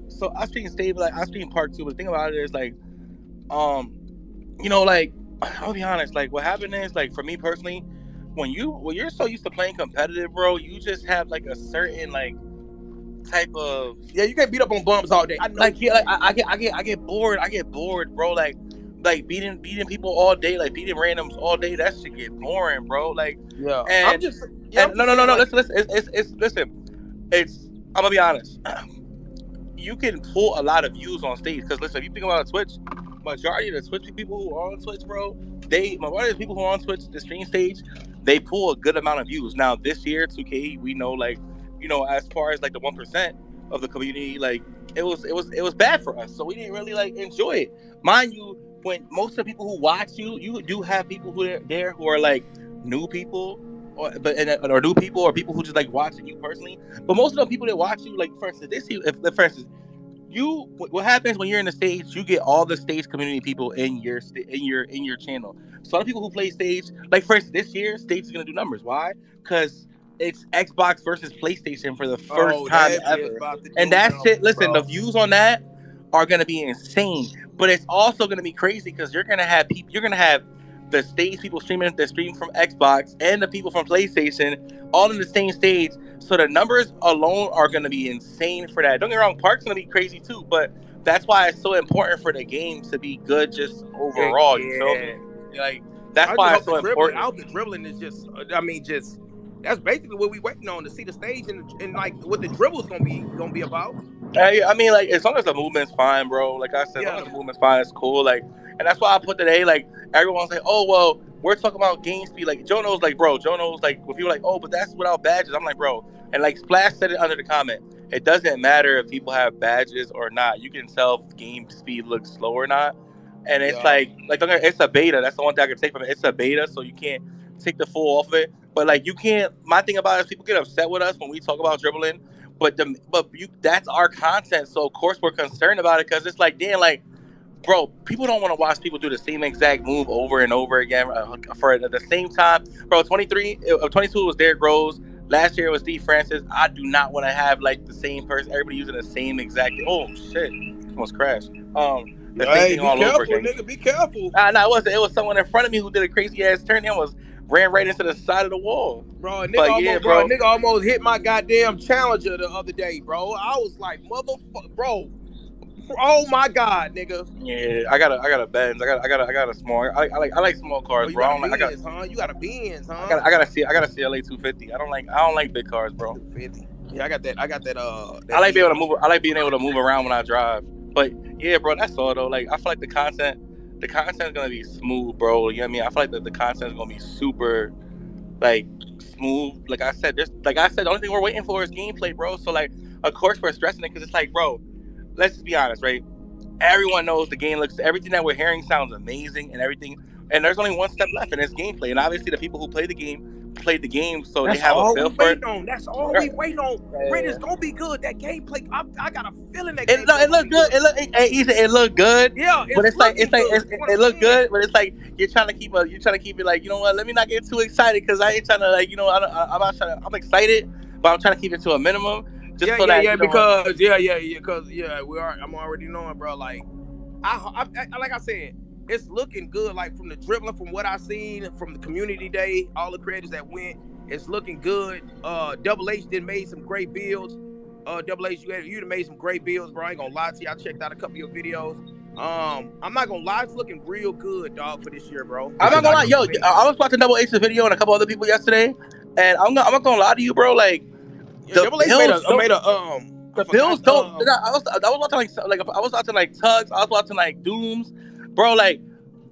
So I stream stage, like I stream park too. But the thing about it is, like, you know, like, I'll be honest, like, what happened is, like, for me personally, when you're so used to playing competitive, bro, you just have like a certain like type of, yeah, you can't beat up on bums all day. I know. Like, yeah, like I get bored. I get bored, bro. Like beating people all day, like beating randoms all day. That shit get boring, bro. Like, yeah. No. Listen. I'm gonna be honest. You can pull a lot of views on stage, because listen, if you think about Twitch, majority of the Twitch people who are on Twitch, bro, majority of the people who are on Twitch, the stream stage, they pull a good amount of views. Now this year, 2K, we know, like, you know, as far as like the 1% of the community, like, it was bad for us, so we didn't really like enjoy it. Mind you, when most of the people who watch you do have people who are there who are like new people, or new people, or people who just like watching you personally. But most of the people that watch you, like, for instance, what happens when you're in the stage, you get all the stage community people in your channel. So a lot of people who play stage, like, for instance, this year, stage is gonna do numbers. Why? Because it's Xbox versus PlayStation for the first time ever, and that shit. Listen, bro, the views on that are gonna be insane. But it's also gonna be crazy because you're gonna have the stage people streaming the stream from Xbox and the people from PlayStation all in the same stage. So the numbers alone are going to be insane for that. Don't get me wrong, Park's going to be crazy too, but that's why it's so important for the game to be good just overall. Yeah. You feel me? Like, that's why it's so important. I hope the dribbling is just, that's basically what we waiting on, to see the stage and like what the dribble's gonna be about. I mean, like, as long as the movement's fine, bro. Like I said, as long as the movement's fine, it's cool. Like, and that's why I put today, like, everyone's like, oh, well, we're talking about game speed. Like, Joe knows, like, when people are like, oh, but that's without badges. I'm like, bro. And like Splash said it under the comment, it doesn't matter if people have badges or not. You can tell if game speed looks slow or not. And it's like it's a beta. That's the one thing I can take from it. It's a beta, so you can't take the full off of it. But like, you can't. My thing about it is people get upset with us when we talk about dribbling, but that's our content. So of course we're concerned about it, because it's like, damn, like, bro, people don't want to watch people do the same exact move over and over again for at the same time. Bro, 22 was Derrick Rose. Last year it was D. Francis. I do not want to have like the same person, everybody using the same exact. Oh shit, almost crashed. The same thing all over again. Nigga, be careful. No, it wasn't. It was someone in front of me who did a crazy ass turn and ran right into the side of the wall. Bro, nigga almost hit my goddamn Challenger the other day, bro. I was like, motherfucker, bro. Oh my god, nigga. Yeah, I got a Benz. I got a small. I like small cars, bro. You got a Benz, huh? I got a CLA 250. I don't like big cars, bro. 250. Yeah, I got that. I like being able to move. I like being able to move around when I drive. But yeah, bro, that's all though. Like, I feel like the content is gonna be smooth, bro. You know what I mean? I feel like the content is gonna be super, like, smooth. Like I said, the only thing we're waiting for is gameplay, bro. So like, of course we're stressing it because it's like, bro, let's just be honest, right? Everyone knows the game looks, everything that we're hearing sounds amazing and everything. And there's only one step left, and it's gameplay. And obviously, the people who played the game, so that's they have a feel for it. That's all we waiting on. Red is gonna be good. That gameplay, I got a feeling that it looked good. It looked good. Yeah, but it looked good. But it's like you're trying to keep it like, you know what? Let me not get too excited because I ain't trying to like, you know, I'm not trying to. I'm excited, but I'm trying to keep it to a minimum. Just so that, because I'm already knowing, bro. Like, like I said, it's looking good. Like from the dribbling, from what I seen from the community day, all the creators that went, it's looking good. Double H did made some great builds. Double H, you done made some great builds, bro. I ain't gonna lie to you. I checked out a couple of your videos. I'm not gonna lie, it's looking real good, dog, for this year, bro. I'm not gonna lie, yo. I was watching Double H's video and a couple other people yesterday, and I'm not gonna lie to you, bro. Like, Double H made a the bills don't. I was watching like Tugs. I was watching like Dooms, bro. Like,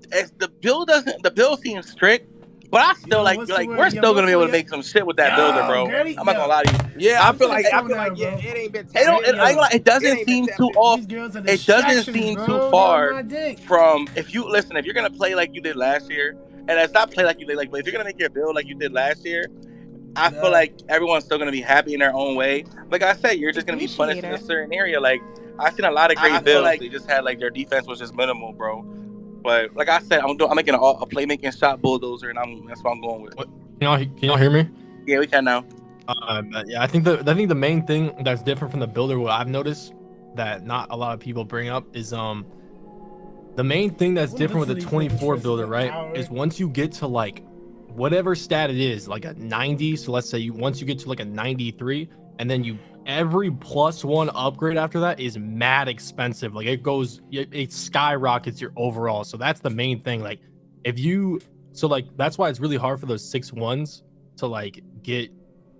the bill seems strict, but I still we're still gonna be able to make some shit with that builder, bro. I'm not gonna lie to you. Yeah, I feel like it ain't been. It doesn't seem too off. It doesn't seem too far from if you're gonna play like you did last year, and it's not play like you did but if you're gonna make your build like you did last year. I feel like everyone's still gonna be happy in their own way. Like I said, you're just gonna be punished in a certain area. Like I've seen a lot of great builds. Like, they just had like their defense was just minimal, bro. But like I said, I'm making a playmaking shot bulldozer, and that's what I'm going with. Can y'all hear me? Yeah, we can now. Yeah, I think the main thing that's different from the builder, what I've noticed that not a lot of people bring up is the main thing that's different with the 24 builder, right? Is once you get to like whatever stat it is, like a 90, so let's say once you get to like a 93, and then every +1 upgrade after that is mad expensive. Like it skyrockets your overall. So that's the main thing. Like that's why it's really hard for those 6-1s to like get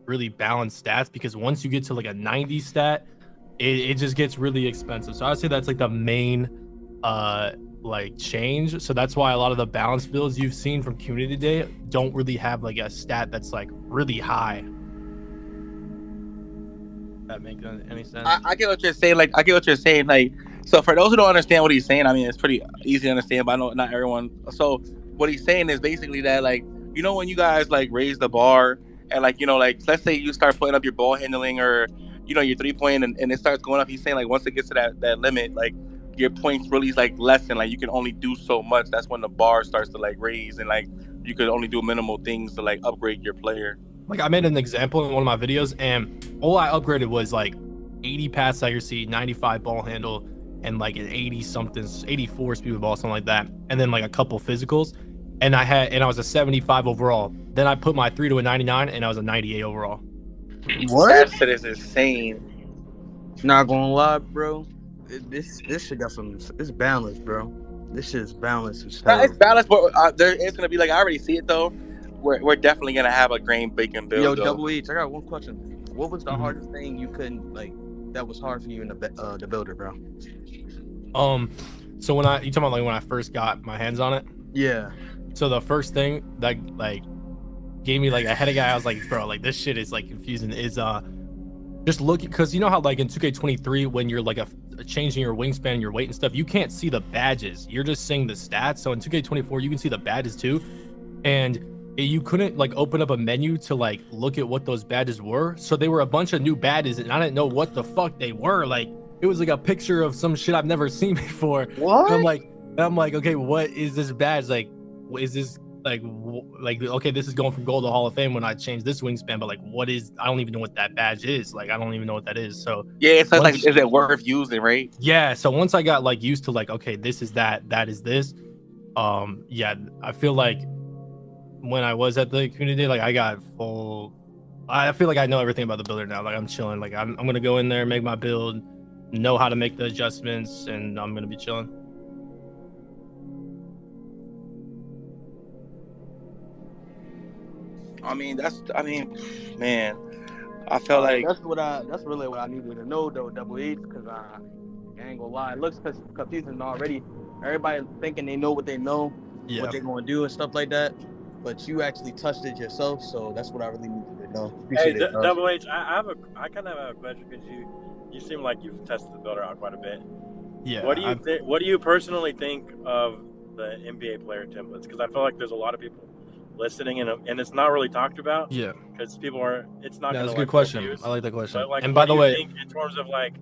really balanced stats, because once you get to like a 90 stat, it just gets really expensive. So I'd say that's like the main like change. So that's why a lot of the balanced builds you've seen from community day don't really have like a stat that's like really high. That make any sense? I get what you're saying. Like I get what you're saying. Like, so for those who don't understand what he's saying, I mean, it's pretty easy to understand, but I know not everyone. So what he's saying is basically that, like, you know, when you guys like raise the bar and like, you know, like let's say you start putting up your ball handling or, you know, your 3-point and it starts going up. He's saying like once it gets to that limit, like your points really like lessen. Like you can only do so much. That's when the bar starts to like raise, and like you could only do minimal things to like upgrade your player. Like I made an example in one of my videos, and all I upgraded was like 80 pass accuracy, 95 ball handle, and like an 84 speed with ball, something like that, and then like a couple physicals, and I was a 75 overall. Then I put my 3 to a 99, and I was a 98 overall. What? That shit is insane. Not gonna lie, bro. This shit got some. It's balanced, bro. This shit is balanced. It's balanced, but there is gonna be like, I already see it though. We're definitely gonna have a grain bacon build. Yo, Double H, I got one question. What was the hardest thing you couldn't like? That was hard for you in the builder, bro. So you talking about like when I first got my hands on it? Yeah. So the first thing that like gave me like a headache, I was like, bro, like this shit is like confusing. Is just looking, because you know how like in 2K23 when you're like changing your wingspan and your weight and stuff, you can't see the badges. You're just seeing the stats. So in 2K24 you can see the badges too, and you couldn't like open up a menu to like look at what those badges were. So they were a bunch of new badges, and I didn't know what the fuck they were. Like it was like a picture of some shit I've never seen before. What? And I'm like, okay, what is this badge? Like, is this like okay, this is going from gold to Hall of Fame when I changed this wingspan, but like what is, I don't even know what that badge is. Like I don't even know what that is. So yeah, it's like is it worth using, right? Yeah, so once I got like used to like, okay, this is that is this, yeah, I feel like when I was at the community, like I feel like I know everything about the builder now. Like I'm chilling. Like I'm gonna go in there, make my build, know how to make the adjustments, and I'm gonna be chilling. Man, I felt like that's really what I needed to know though, Double H, because I ain't gonna lie, it looks confusing already. Everybody thinking they know what they know, what they're gonna do and stuff like that. but you actually touched it yourself, so that's what I really needed to know. Hey, Appreciate it. Double H, I kind of have a question because you seem like you've tested the builder out quite a bit. Yeah. What do you personally think of the NBA player templates? Because I feel like there's a lot of people listening, and it's not really talked about. Yeah. Because people are. It's not. That's a good question. I like that question. But like, and by the way, in terms of like,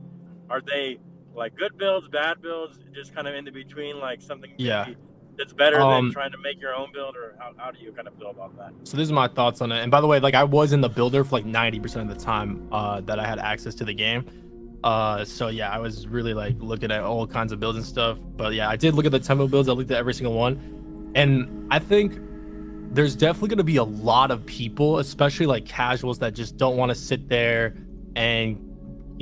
are they like good builds, bad builds, just kind of in the between, like something? Yeah. That's better than trying to make your own build, or how do you kind of feel about that? So this is my thoughts on it. And by the way, like I was in the builder for like 90% of the time that I had access to the game. So yeah, I was really like looking at all kinds of builds and stuff. But yeah, I did look at the tempo builds. I looked at every single one, and I think there's definitely going to be a lot of people, especially like casuals, that just don't want to sit there and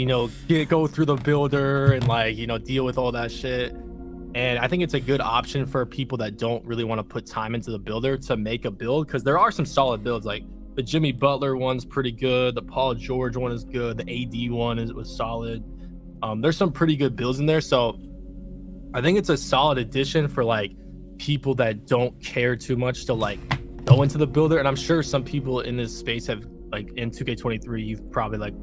go through the builder and like deal with all that shit. And I think it's a good option for people that don't really want to put time into the builder to make a build, because there are some solid builds. Like the Jimmy Butler one's pretty good, the Paul George one is good, the AD one was solid. There's some pretty good builds in there, so I think it's a solid addition for like people that don't care too much to like go into the builder. And I'm sure some people in this space have, like in 2K23, you've probably like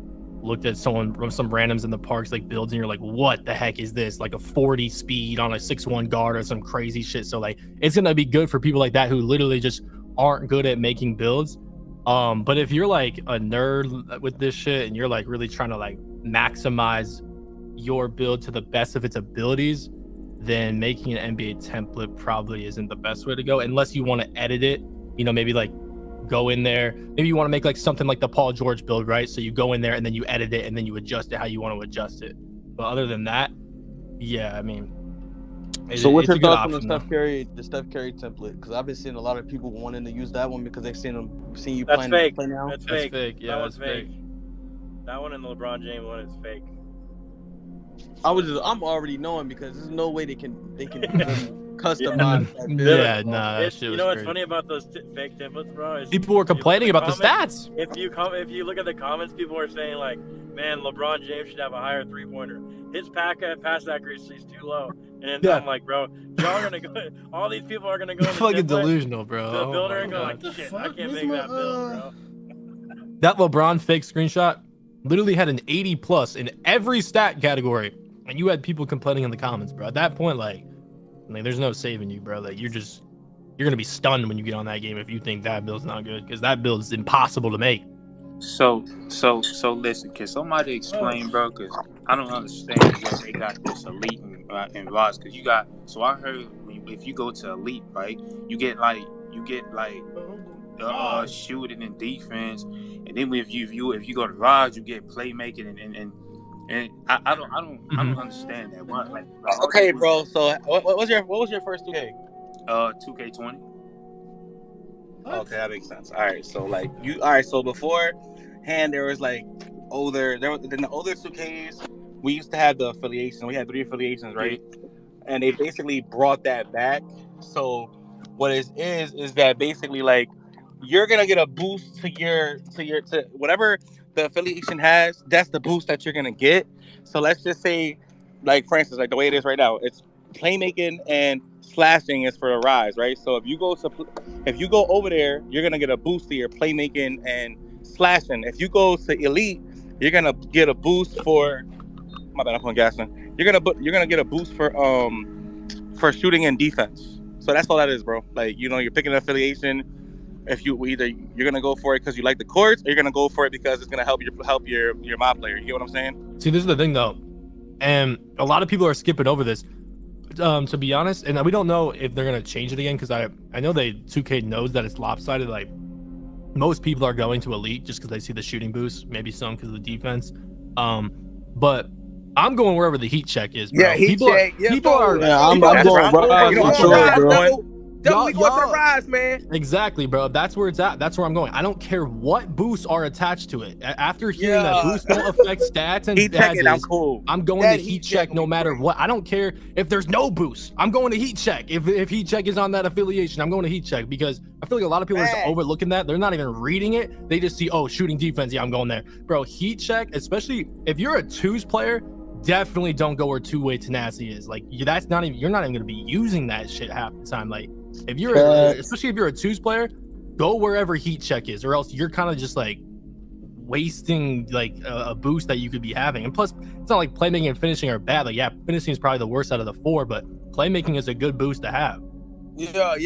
looked at some randoms in the parks like builds, and you're like, what the heck is this? Like a 40 speed on a 6'1" guard or some crazy shit. So like it's gonna be good for people like that who literally just aren't good at making builds. But if you're like a nerd with this shit and you're like really trying to like maximize your build to the best of its abilities, then making an NBA template probably isn't the best way to go, unless you want to edit it. Maybe like go in there. Maybe you want to make like something like the Paul George build, right? So you go in there and then you edit it and then you adjust it how you want to adjust it. But other than that, yeah, I mean. So what's your thoughts on the Steph Curry template? Because I've been seeing a lot of people wanting to use that one because they've seen you that's playing. Fake. Play now. That's fake. Yeah, that's fake. That one and the LeBron James one is fake. I'm already knowing because there's no way they can customize that build. Yeah, nah, that shit was what's crazy. funny about those fake templates, bro? Is people were complaining about the stats. If you look at the comments, people are saying like, "Man, LeBron James should have a higher 3-pointer. His pass accuracy is too low." And then I'm like, bro, y'all are gonna go. All these people are gonna go. Fucking delusional, bro. The builder and go like, "Shit, I can't make that build, bro." That LeBron fake screenshot literally had an 80+ in every stat category, and you had people complaining in the comments, bro. At that point, like there's no saving you, bro. Like you're gonna be stunned when you get on that game if you think that build's not good, because that build's impossible to make. So listen, can somebody explain, bro? Because I don't understand where they got this elite and Ross. Because I heard if you go to elite, right, you get like shooting and defense, and then if you go to Raj, you get playmaking and I don't understand that. Okay, bro. So what was your first 2K? 2K20. Okay, that makes sense. All right, so beforehand there was like in the older 2Ks we used to have the affiliation. We had 3 affiliations, right? And they basically brought that back. So what it is that basically like you're gonna get a boost to whatever the affiliation has. That's the boost that you're gonna get. So let's just say, like for instance, like the way it is right now, it's playmaking and slashing is for the rise, right? So if you go over there, you're gonna get a boost to your playmaking and slashing. If you go to elite, you're gonna get a boost for. My bad, I'm putting gas in. You're gonna get a boost for shooting and defense. So that's all that is, bro. Like you're picking an affiliation. If you're gonna go for it because you like the courts, or you're gonna go for it because it's gonna help your mob player. You get what I'm saying? See, this is the thing though, and a lot of people are skipping over this. To be honest, and we don't know if they're gonna change it again, because I know 2K knows that it's lopsided. Like most people are going to elite just because they see the shooting boost, maybe some because of the defense. But I'm going wherever the heat check is, bro. Yeah, people check. I'm going bro. Definitely going to the rise, man. Exactly, bro. That's where it's at. That's where I'm going. I don't care what boosts are attached to it. After hearing that boosts don't affect stats and badges, I'm cool. I'm going to heat check no matter what. I don't care if there's no boost. I'm going to heat check. If heat check is on that affiliation, I'm going to heat check, because I feel like a lot of people are just overlooking that. They're not even reading it. They just see, oh, shooting defense. Yeah, I'm going there. Bro, heat check, especially if you're a 2s player, definitely don't go where two-way tenacity is. Like you're not even going to be using that shit half the time. Like if you're especially if you're a 2s player, go wherever heat check is, or else you're kind of just like wasting like a boost that you could be having. And plus, it's not like playmaking and finishing are bad. Like, yeah, finishing is probably the worst out of the 4, but playmaking is a good boost to have. Yeah.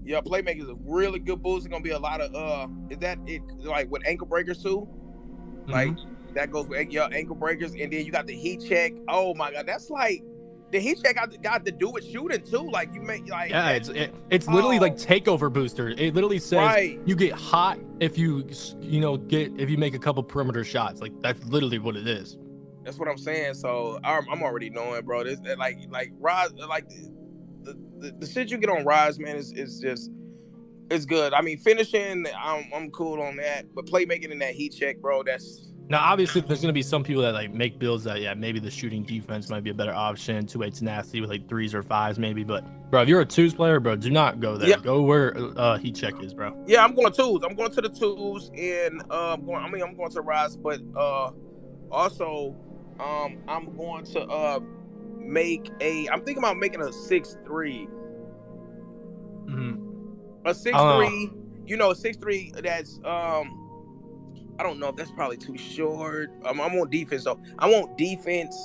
Playmaking is a really good boost. It's gonna be a lot of is that it like with ankle breakers too? Like that goes with ankle breakers, and then you got the heat check. Oh my god, that's like the heat check got to do with shooting too. Like you make like it's literally like takeover booster. It literally says you get hot if you make a couple perimeter shots. Like that's literally what it is. That's what I'm saying. So I'm already knowing, bro. This like Rise, like the shit you get on Rise, man, is just it's good. I mean, finishing, I'm cool on that, but playmaking in that heat check, bro, that's. Now, obviously, there's going to be some people that like make builds that, yeah, maybe the shooting defense might be a better option. 2-8's nasty with like 3s or 5s maybe. But, bro, if you're a 2s player, bro, do not go there. Go where heat check is, bro. Yeah, I'm going 2s. I'm going to the 2s, and I'm going to Rise. But also, I'm going to I'm thinking about making a 6-3. A 6-3, a 6-3 that's I don't know if that's probably too short. I want defense though. I want defense.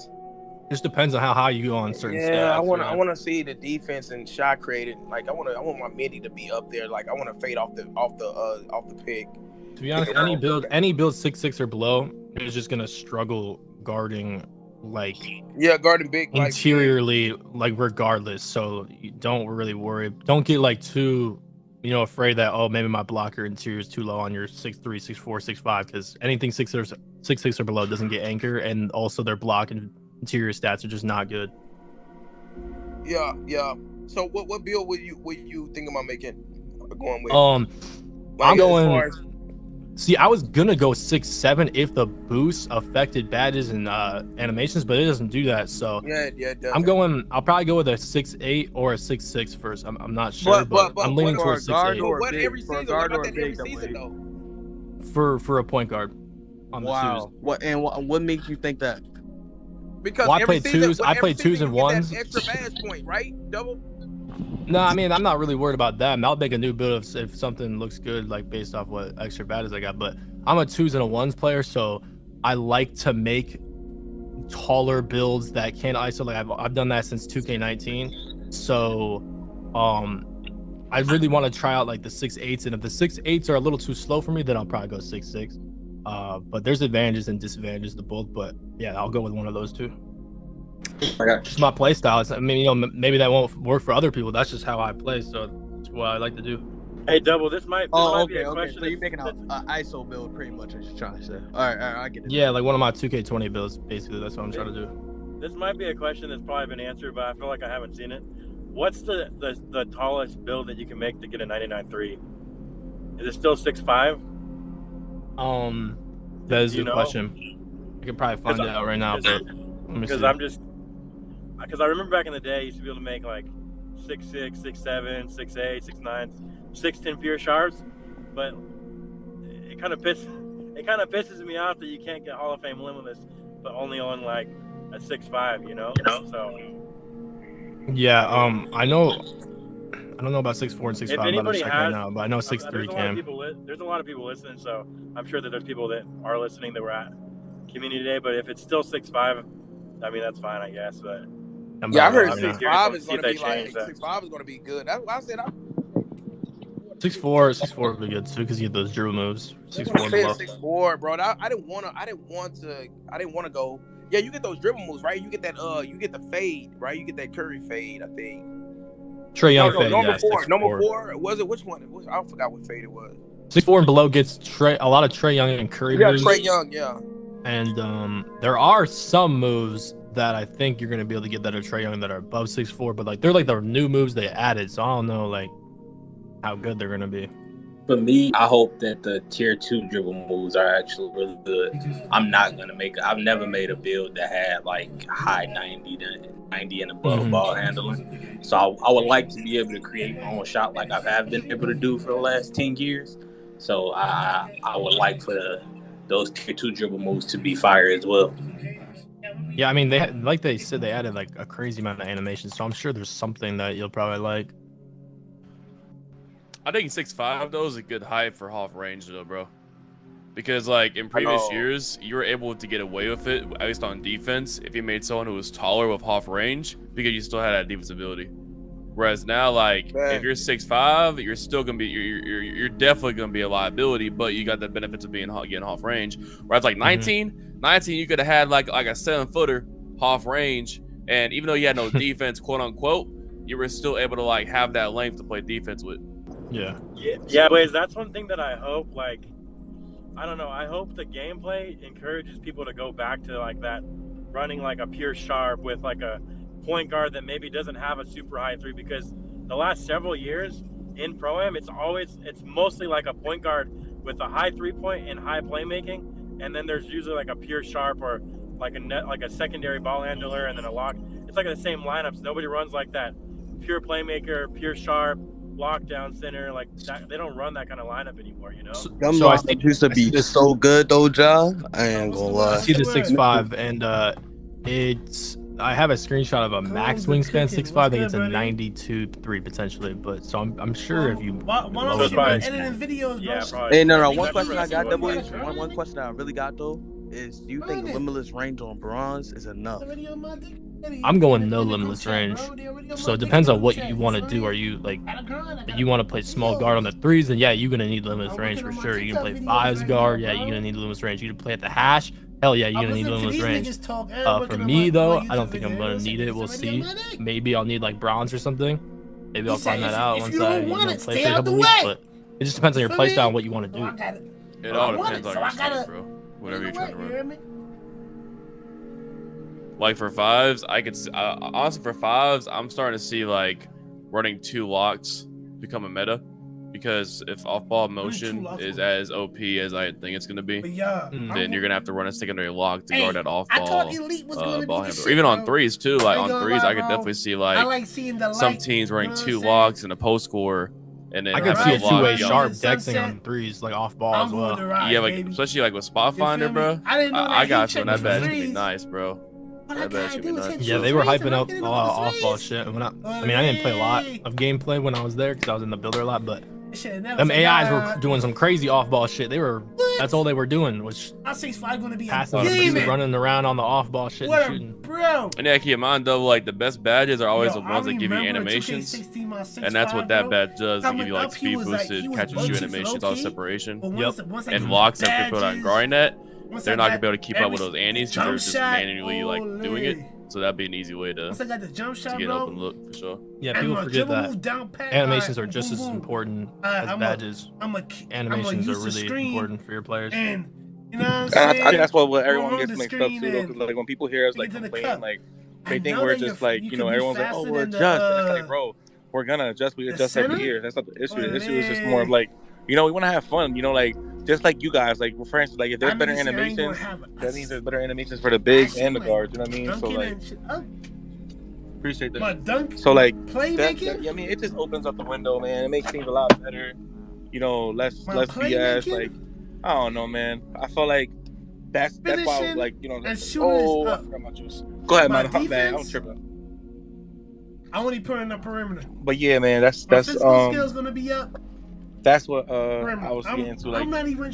Just depends on how high you go on certain stats. Yeah, I want to see the defense and shot created. Like I want my midi to be up there. Like I want to fade off the pick. To be honest, any build 6-6 or below is just gonna struggle guarding guarding big interiorly like regardless. So you don't really worry. Don't get like too afraid that maybe my blocker interior is too low on your 6'3", 6'4", 6'5", because anything 6'6" or below doesn't get anchor, and also their block and interior stats are just not good. Yeah. So what build would you think about making? Going with? I'm going. See, I was gonna go 6'7" if the boost affected badges and animations, but it doesn't do that. So yeah, it does. I'll probably go with a 6'8" or a 6'6" first. I'm not sure, but I'm leaning towards 6'8". What every season? What about that every season though? For a point guard. On wow. What makes you think that? Because I played 2s. I played 2s and 1s. Extra badge point, right? Double. No, I mean, I'm not really worried about that. I'll make a new build if something looks good, like based off what extra badges I got. But I'm a 2s and a 1s player, so I like to make taller builds that can ISO. Like I've done that since 2K19. So I really want to try out like the 6'8s, and if the 6'8s are a little too slow for me, then I'll probably go 6'6". But there's advantages and disadvantages to both. But yeah, I'll go with one of those two. Just my play style. I mean, maybe that won't work for other people. That's just how I play, so it's what I like to do. Hey, Double, this might be a question. So you're making an ISO build, pretty much. I'm just trying to say. All right, I get it. Yeah, like one of my 2K20 builds, basically. That's what I'm trying to do. This might be a question that's probably been answered, but I feel like I haven't seen it. What's the tallest build that you can make to get a 99.3? Is it still 6'5"? That is a good question. I could probably find it out right now, but because I remember back in the day, I used to be able to make like 6'6", 6'7", 6'8", 6'9", 6'10" pure sharps, but it kind of pisses me off that you can't get Hall of Fame limitless, but only on like a 6'5", So yeah, I don't know about 6'4" and 6'5". I'm about to check right now, but I know 6'3" can. There's a lot of people listening, so I'm sure that there's people that are listening that were at Community Day. But if it's still 6'5", I mean that's fine, I guess. But yeah, I heard 6'5" is going to be like 6'5" is going to be good. That's why I said 6'4" would be good too, because you get those drill moves. 6'4", bro. I didn't want to go. Yeah, you get those dribble moves, right? You get that you get the fade, right? You get that Curry fade, I think. Trey Young fade. Number 4. Was it which one? I forgot what fade it was. 6'4" and below gets a lot of Trey Young and Curry moves. Trey Young, yeah. And there are some moves that I think you're gonna be able to get that are Trey Young that are above 6'4", but like they're like the new moves they added, so I don't know like how good they're gonna be. For me, I hope that the tier 2 dribble moves are actually really good. I've never made a build that had like high 90 and above ball handling. So I would like to be able to create my own shot like I have been able to do for the last 10 years. So I would like for those tier 2 dribble moves to be fire as well. Yeah, I mean, they said they added like a crazy amount of animation, so I'm sure there's something that you'll probably like. I think 6'5" though is a good height for half range though, bro. Because like in previous years, you were able to get away with it, at least on defense, if you made someone who was taller with half range, because you still had that defense ability. Whereas now, like if you're 6'5", you're still gonna be you're definitely gonna be a liability, but you got the benefits of being getting half range. Whereas like 19, you could have had like a 7-footer half range, and even though you had no defense, quote unquote, you were still able to like have that length to play defense with. Yeah, Blaze, that's one thing that I hope, like, I don't know, I hope the gameplay encourages people to go back to like that, running like a pure sharp with like a point guard that maybe doesn't have a super high three, because the last several years in Pro-Am, it's mostly like a point guard with a high 3-point and high playmaking, and then there's usually like a pure sharp or like a secondary ball handler and then a lock. It's like the same lineups. Nobody runs like that pure playmaker, pure sharp, lockdown center, like that. They don't run that kind of lineup anymore, you know. So I think used to be so good though, Ja. I ain't gonna lie. I see the 6'5", and I have a screenshot of a max wingspan 6'5". I think it's a 92-3 potentially, but so I'm sure if you. Editing videos, bro. Hey, no. One question I got, Double H. One question I really got though is, do you think limitless range on bronze is enough? I'm going no limitless range. So it depends on what you want to do. Are you like, if you want to play small guard on the threes, then yeah, you're gonna need limitless range for sure. You can play fives guard, yeah, you're gonna need limitless range. You can play at the hash, hell yeah, you're gonna need limitless range. For me though, I don't think I'm gonna need it. We'll see. Maybe I'll need like bronze or something. Maybe I'll find that out once I play for a couple weeks. But it just depends on your playstyle and what you want to do. It all depends on your state, bro. Whatever you're trying to run. Like for fives, I could honestly for fives, I'm starting to see like running 2 locks become a meta, because if off-ball motion is as OP as I think it's gonna be, then you're gonna have to run a secondary lock to guard that off-ball ball handler. Even on threes too, like on threes, I could definitely see like some teams running 2 locks and a post score. And then I can see a 2-way sharp dexing on threes, like off ball as well. Yeah, like especially like with Spot Finder, bro. I got you. That badge gonna be nice, bro. That badge gonna be nice. Yeah, they were hyping up off ball shit. And I didn't play a lot of gameplay when I was there because I was in the builder a lot, but them AIs were doing some crazy off ball shit. That's all they were doing, which passing, running around on the off ball shit and shooting. And yeah, keep in mind though, like the best badges are always the ones that give you animations, and that's what that badge does. They give you like speed boosted catch and shoot animations, all separation. And locks that they put on guarding that, they're not gonna be able to keep up with those annies because they're just manually like doing it. So that'd be an easy way to get an open look for sure. Yeah, people forget that animations are just as important as badges. Animations are really important for your players. You know what I'm saying? I think that's what everyone gets mixed up too, though. Because like when people hear us like complain, like they think we're just like, you know, everyone's like, oh, we're adjust. And it's like, bro, we're gonna adjust. We adjust every year. That's not the issue. The issue is just more of like, you know, we want to have fun. You know, like just like you guys, like for instance, like if there's better animations, that means there's better animations for the bigs and the guards. You know what I mean? So like, appreciate that. So like, I mean, it just opens up the window, man. It makes things a lot better. You know, less BS. Like, I don't know, man. I feel like that's why I was like, you know, like, I forgot my juice. Go ahead, man. I'm tripping. I only put in the perimeter. But yeah, man, that's physical skills gonna be up. That's what I was getting to, like,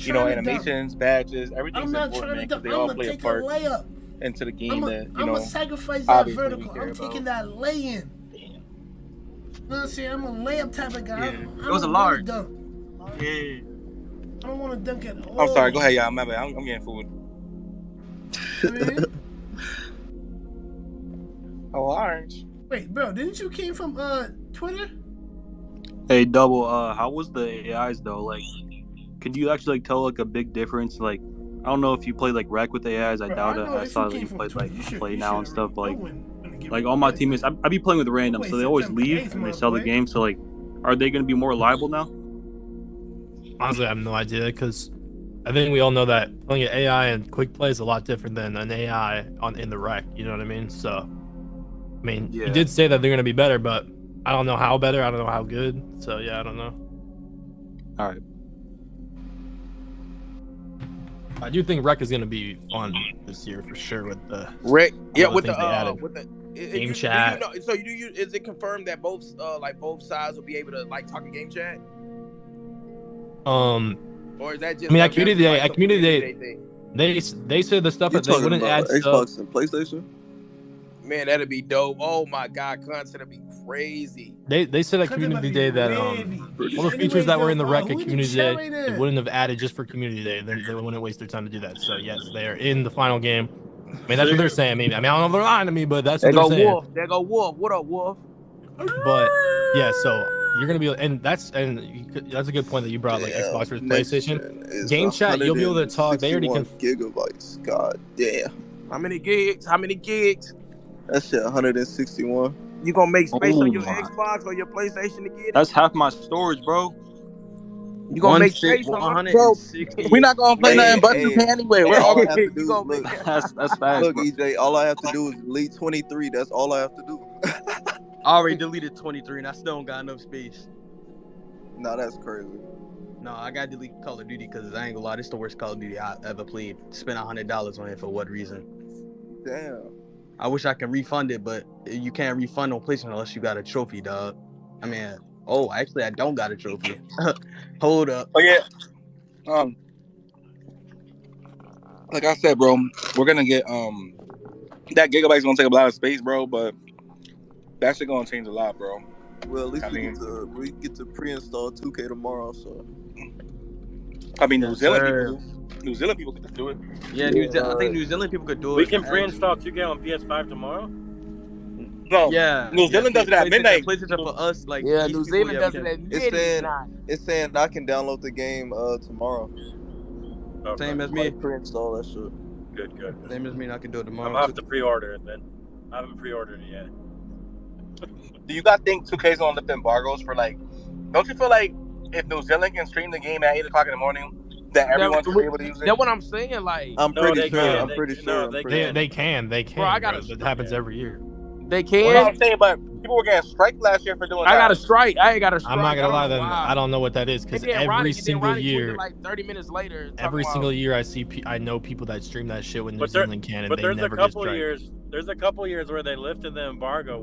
you know, animations, badges, everything's important, man, because they all play a part into the game that, you know, I'm gonna sacrifice that vertical. I'm taking that lay-in. You know what I'm saying? I'm a layup type of guy. It was a large. Yeah. I don't want to dunk at all. I'm sorry. Go ahead, y'all. My bad. I'm getting food. Orange. Wait, bro, didn't you came from Twitter? Hey, Double. How was the AIs though? Like, could you actually like tell like a big difference? Like, I don't know if you play like rec with AIs. I doubt it. I saw that you played like Play Now and stuff. But, like all my teammates, I be playing with random, so they always leave and they sell the game. So like, are they going to be more reliable now? Honestly, I have no idea, because I think we all know that playing an AI and quick play is a lot different than an AI in the rec. You know what I mean? So, I mean, you did say that they're going to be better, but I don't know how better. I don't know how good. So, yeah, I don't know. All right. I do think rec is going to be fun this year for sure with the rec. Yeah, with the game chat. So is it confirmed that both sides will be able to like talk in game chat? Or is that just? I mean, at community day, thing? they said the stuff that they wouldn't add Xbox stuff. and PlayStation. Man, that'd be dope. Oh my god, content would be crazy. They said at community day that all the features that were in the rec at community day they wouldn't have added just for community day. They wouldn't waste their time to do that. So yes, they are in the final game. I mean, that's what they're saying. I mean, I don't know if they're lying to me, but that's what they're saying. Wolf. There go Wolf. What up, Wolf? But yeah, so you're gonna be, and that's a good point that you brought, like Xbox versus PlayStation. Game chat, you'll be able to talk. They already can. Gigabytes. God damn. How many gigs? How many gigs? That shit 161. You gonna make space on your Xbox or your PlayStation to get it? That's half my storage, bro. You gonna make space on 160. We're not gonna play nothing but 2K anyway. We're all I have to do. Look, that's fast. Look, bro. EJ, all I have to do is delete 23. That's all I have to do. I already deleted 23 and I still don't got enough space. Nah, that's crazy. No, I gotta delete Call of Duty because I ain't gonna lie, this is the worst Call of Duty I ever played. Spent $100 on it for what reason? Damn. I wish I could refund it, but you can't refund on PlayStation unless you got a trophy, dog. I mean, oh, actually, I don't got a trophy. Hold up. Oh yeah. Like I said, bro, we're gonna get that gigabyte's gonna take a lot of space, bro, but that shit gonna change a lot, bro. Well, at least we get to pre-install 2K tomorrow, so. I mean, New Zealand people could do it. Yeah, I think New Zealand people could do it. We can pre-install 2K on PS5 tomorrow. No, yeah, New Zealand does it at midnight. PlayStation for us, like New Zealand does it at midnight. It's saying I can download the game tomorrow. Okay. Same as me. Pre-install that shit. Good. Same as me. I can do it tomorrow. I'm gonna have to pre-order it then. I haven't pre-ordered it yet. Do you guys think 2K's gonna lift embargoes for like? Don't you feel like if New Zealand can stream the game at 8 o'clock in the morning, that everyone should be able to use it? That's what I'm saying. Like, I'm pretty sure. They can. Bro, I got it happens every year. They can. Well, I'm saying, but people were getting strike last year for doing that. I got a strike. I ain't got a strike. I'm not gonna lie, then I don't know what that is because every single year, like 30 minutes later, every single year I know people that stream that shit when New Zealand can, and they never get striked. There's a couple years where they lifted the embargo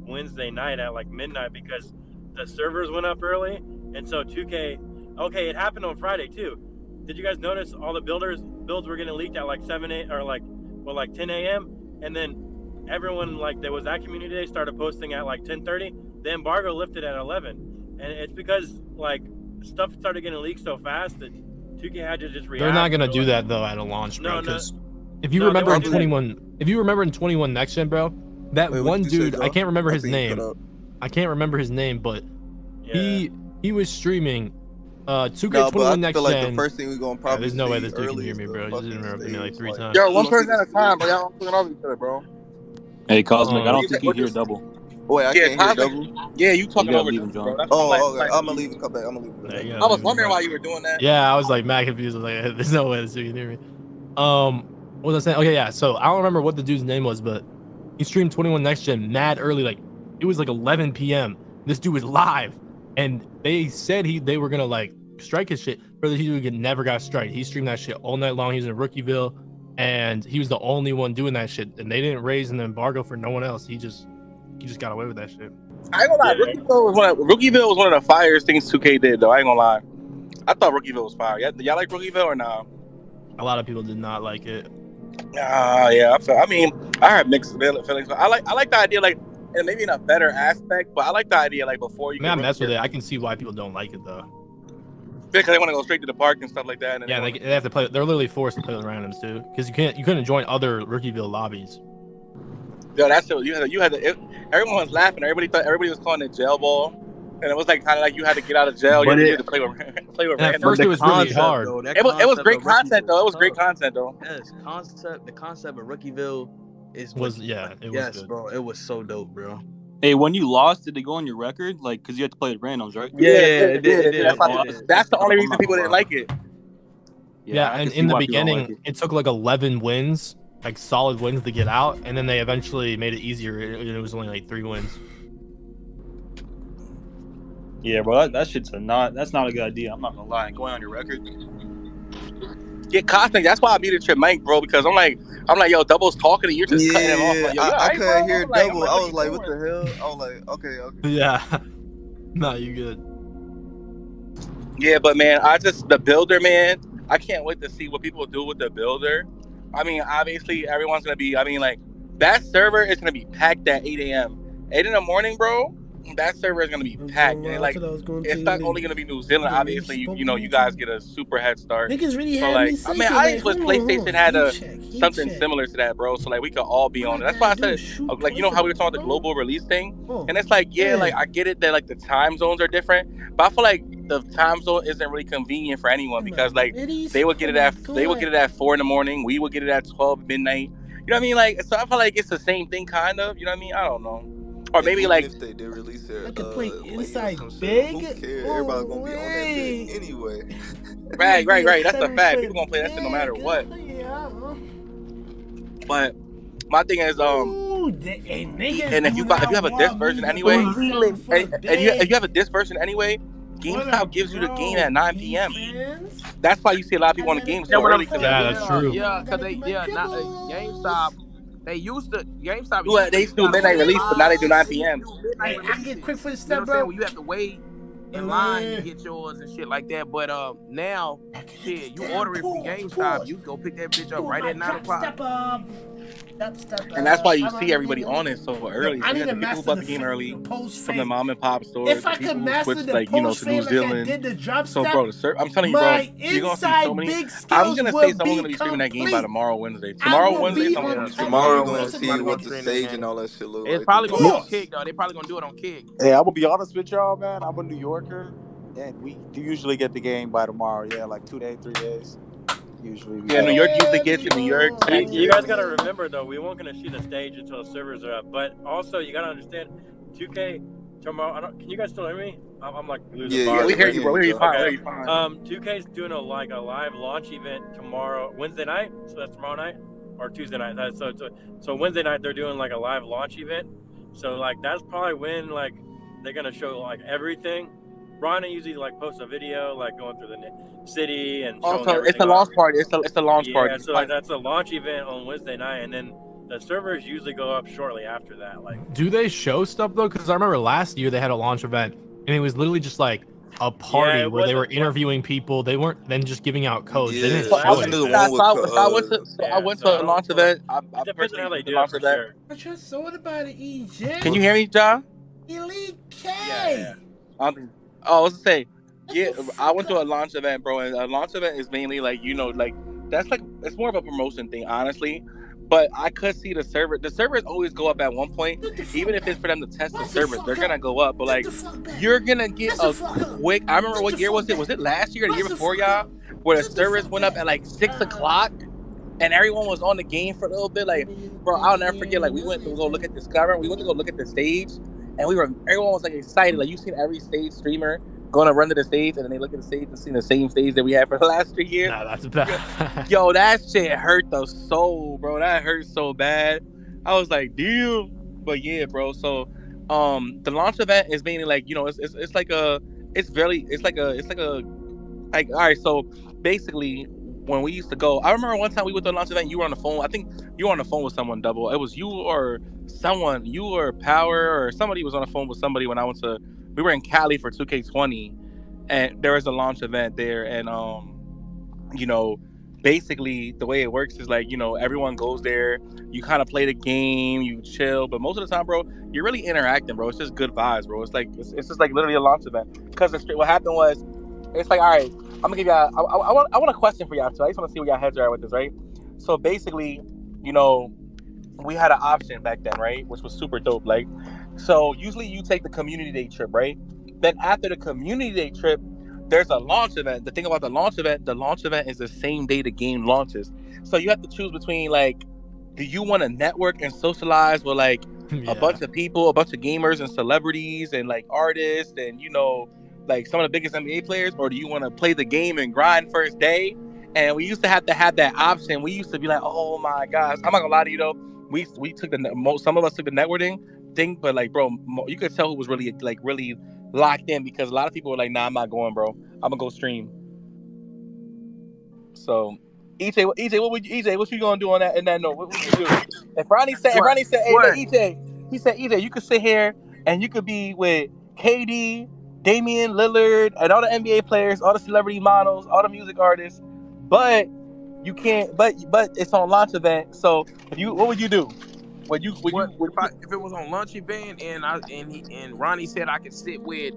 Wednesday night at like midnight because the servers went up early, and so 2K. Okay, it happened on Friday too. Did you guys notice all the builds were getting leaked at like 7 a.m. or like 10 a.m. and then everyone like that was at community day started posting at like 10:30. The embargo lifted at 11, and it's because like stuff started getting leaked so fast that 2K had to just react. They're not gonna do that though at a launch, bro. Because if you remember in 21 next gen, bro, that one dude, I can't remember his name. I can't remember his name, but he was streaming 2K21 next gen. Like the first thing we're gonna probably there's no way this dude can hear me, bro. You just interrupted me like 3 times. Yo, one person at a time, but y'all don't off each other, bro. Hey, Cosmic, I don't think you hear double. Wait, I can't hear double? Yeah, you talking over him, John. Oh, okay. I'm gonna leave and come back. I was wondering why you were doing that. Yeah, I was like mad confused. I was like, there's no way this dude can hear me. What was I saying? Okay, yeah. So I don't remember what the dude's name was, but he streamed 21 Next Gen mad early. Like it was like 11 p.m. This dude was live, and they said they were gonna like strike his shit. Brother, he never got striked. He streamed that shit all night long. He was in Rookieville, and he was the only one doing that shit. And they didn't raise an embargo for no one else. He just got away with that shit. I ain't gonna lie, Rookieville was one of the firest things 2K did, though. I ain't gonna lie. I thought Rookieville was fire. Y'all like Rookieville or nah? A lot of people did not like it. Yeah. I mean, I heard mixed feelings. I like the idea, like, and maybe in a better aspect, but I like the idea, like, before you. I mean, that's what I can see why people don't like it though. Because they want to go straight to the park and stuff like that. And yeah, they have to play. They're literally forced to play with randoms too, because you couldn't join other Rookieville lobbies. Yo, that's it. Everyone was laughing. Everybody was calling it jail ball, and it was like kind of like you had to get out of jail. You had to play with and at first, it was really hard. It was great content though. It was great content though. Yes, the concept of Rookieville was good. Bro. It was so dope, bro. Hey, when you lost, did they go on your record? Like, because you had to play at randoms, right? Yeah, it did. That's the only reason people didn't like it. Yeah, and in the beginning, it took like 11 wins, like solid wins to get out, and then they eventually made it easier. It was only like 3 wins. Yeah, bro, that's not a good idea. I'm not gonna lie. Going on your record. Get Cosmic. That's why I muted your mic, bro, because I'm like, yo, Double's talking to you, just cutting him off. Like, yo, I couldn't hear Double. I was like, what the hell? I was like, okay. Yeah. No, you good. Yeah, but man, the builder, man, I can't wait to see what people do with the builder. I mean, obviously, everyone's gonna be. I mean, like that server is gonna be packed at 8 a.m. 8 in the morning, bro. That server is gonna be packed, and like it's not only gonna be New Zealand. Obviously, you guys get a super head start. Niggas really so had like, me I mean, thinking, I like, wish hold on, PlayStation had something check. similar to that, bro. So like, we could all be on it. That's why I said, like, you know how we were talking about the global release thing, and it's like, yeah, like I get it that like the time zones are different, but I feel like the time zone isn't really convenient for anyone because like they would get it at 4 in the morning, we would get it at 12 midnight. You know what I mean? Like, so I feel like it's the same thing, kind of. You know what I mean? I don't know. Or maybe like if they did release their I could play inside who big. cares? Everybody gonna be on that bit anyway. Right. That's a fact. People gonna play that shit no matter what. But my thing is, and if you have a disc version anyway, if you have a disc version anyway, GameStop gives you the game at 9 p.m. That's why you see a lot of people on the game so early. That's true. Yeah, because GameStop. They used to GameStop. They used to do midnight release, but now they do 9 p.m. Hey, I can get quick for the step, You know what I'm bro. saying? When you have to wait in line to get yours and shit like that. But now, shit, you order it from GameStop, you go pick that bitch up right at 9 o'clock. Step up. And that's why you see everybody on it so early. So you have the people who bought the game early from the mom and pop stores. If I could master the post to New Zealand. did the drop so step, bro, I'm telling you, bro, you're gonna see so many. I'm gonna say someone's gonna be streaming that game by tomorrow, Wednesday. Tomorrow, Wednesday, someone's gonna be streaming. Tomorrow, we're gonna see what the stage and all that shit look like. It's probably gonna be on Kick though. They probably gonna do it on Kick. Hey, I'm gonna be honest with y'all, man. I'm a New Yorker, and we do usually get the game by tomorrow. Yeah, like 2 days, 3 days. Usually. Yeah, New York usually gets it. New York. You guys gotta remember though, we won't gonna see the stage until the servers are up. But also, you gotta understand, 2K tomorrow. Can you guys still hear me? I'm like losing. Yeah, we hear you, bro. We hear you fine. Okay. 2K's doing a live launch event tomorrow, Wednesday night. So that's tomorrow night or Tuesday night. So Wednesday night they're doing like a live launch event. So like that's probably when like they're gonna show like everything. Ronnie usually like posts a video like going through the city and showing also it's a launch party. It's a launch party. Yeah, so like, that's a launch event on Wednesday night, and then the servers usually go up shortly after that. Like, do they show stuff though? Because I remember last year they had a launch event, and it was literally just like a party where they were interviewing people. They weren't then just giving out codes. They didn't show it. I went to a launch event. I personally went to a launch event. I just thought about it, EJ. Can you hear me, John? Elite K. Yeah. I was to say, yeah, I went to a launch event, bro, and a launch event is mainly like, you know, like that's like it's more of a promotion thing, honestly. But I could see the servers always go up at one point, even if it's for them to test the servers, they're gonna go up. But like, you're gonna get a quick. I remember what year was it? Was it last year or the year before, y'all? Where the servers went up at like 6 o'clock, and everyone was on the game for a little bit. Like, bro, I'll never forget. Like, we went to go look at we went to go look at the stage. And everyone was like excited. Like, you've seen every stage streamer going to run to the stage, and then they look at the stage and see the same stage that we had for the last 3 years. Nah, that's bad. Yo, that shit hurt the soul, bro. That hurt so bad. I was like, damn. But yeah, bro. So, the launch event is mainly like, you know, it's like all right. So basically, when we used to go, I remember one time we went to a launch event. You were on the phone. I think you were on the phone with someone. Double. It was you or someone. You or Power or somebody was on the phone with somebody when I went to. We were in Cali for 2K20, and there was a launch event there. And you know, basically the way it works is like, you know, everyone goes there. You kind of play the game. You chill, but most of the time, bro, you're really interacting, bro. It's just good vibes, bro. It's like it's just like literally a launch event. Because what happened was, it's like, all right. I'm gonna give y'all. I want a question for y'all too. I just want to see where y'all heads are at with this, right? So basically, you know, we had an option back then, right? Which was super dope. Like, so usually you take the community day trip, right? Then after the community day trip, there's a launch event. The thing about the launch event is the same day the game launches. So you have to choose between like, do you want to network and socialize with like a bunch of people, a bunch of gamers and celebrities and like artists and, you know, like some of the biggest NBA players, or do you want to play the game and grind first day? And we used to have that option. We used to be like, oh my gosh, I'm not gonna lie to you though. We took some of us took the networking thing, but like, bro, you could tell who was really locked in, because a lot of people were like, nah, I'm not going, bro. I'm gonna go stream. So, EJ, what you gonna do on that? In that note, what would you do? If Ronnie said, hey, EJ, he said, EJ, you could sit here and you could be with KD, Damian Lillard and all the NBA players, all the celebrity models, all the music artists, but you can't. But it's on launch event. So what would you do? If it was on launch event and Ronnie said I could sit with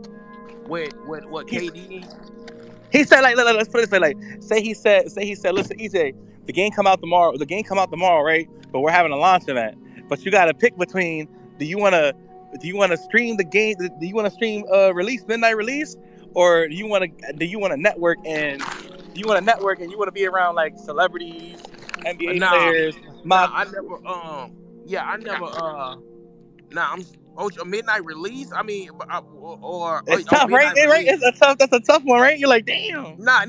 KD? He said like let's put it this way, like say he said listen, EJ, the game come out tomorrow, right? But we're having a launch event. But you gotta pick between do you wanna stream the game, do you wanna stream midnight release, or do you wanna network and you wanna be around like celebrities, NBA players? A midnight release. I mean, it's tough, right? That's a tough one, right? You're like, damn. I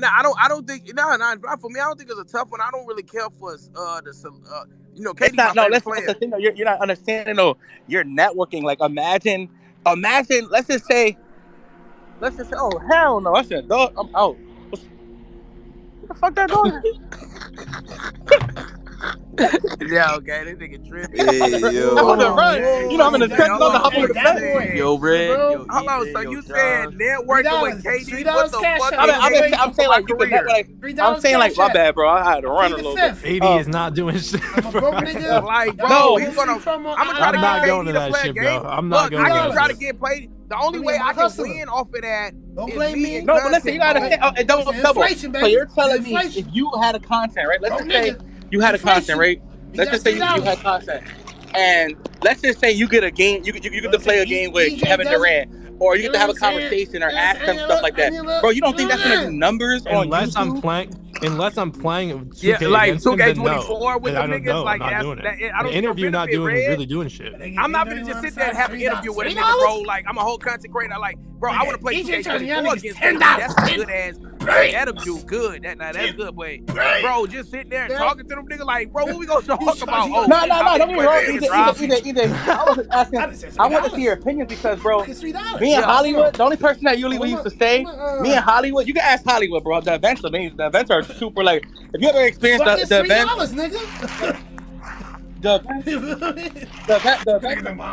don't think. For me, I don't think it's a tough one. I don't really care for KD. That's the thing. You're not understanding though. You're networking. Like imagine. Let's just say. Oh hell no! I said, dog. I'm out. What the fuck that dog? Yeah, okay, this nigga tripping. Hey, yo. I'm on the run. You know, I'm in the trenches on the hop over the fence. Yo, Red. Hold on, so you said networking with KD? What the fuck? I'm saying like you could network. I'm saying like my bad, bro. I had to run a little bit. AD is not doing shit. Like, bro, I'm gonna try to get going to that shit, bro. I'm not going to that. I can try to get played. The only way I can win off of that. Don't blame me. No, but listen, you gotta understand. Double. So you're telling me if you had a content, right? Let's just say you had a content, right? Let's just say you had content, and let's just say you get a game, you get to play a game with Kevin Durant, or you get to have a conversation or ask them stuff like that, bro. You don't think that's gonna do numbers on YouTube? Unless I'm playing 2K like against them, 2K24 with the niggas, like I'm not doing it. The interview not doing really doing shit. I'm not gonna just sit there and have an interview with a nigga, bro. Like I'm a whole content creator. Like, bro, I want to play 2K24 against him. That's a good ass. That'll do good. That's good, but bro, just sitting there and talking to them niggas, like, bro, what we gonna talk about? No, don't be wrong. Either. I wasn't asking. I want to see your opinions because, bro, me and Hollywood, the only person that usually we used to say, me and Hollywood, you can ask Hollywood, bro. The events are amazing. The events are super, like, if you ever experienced the event, the event,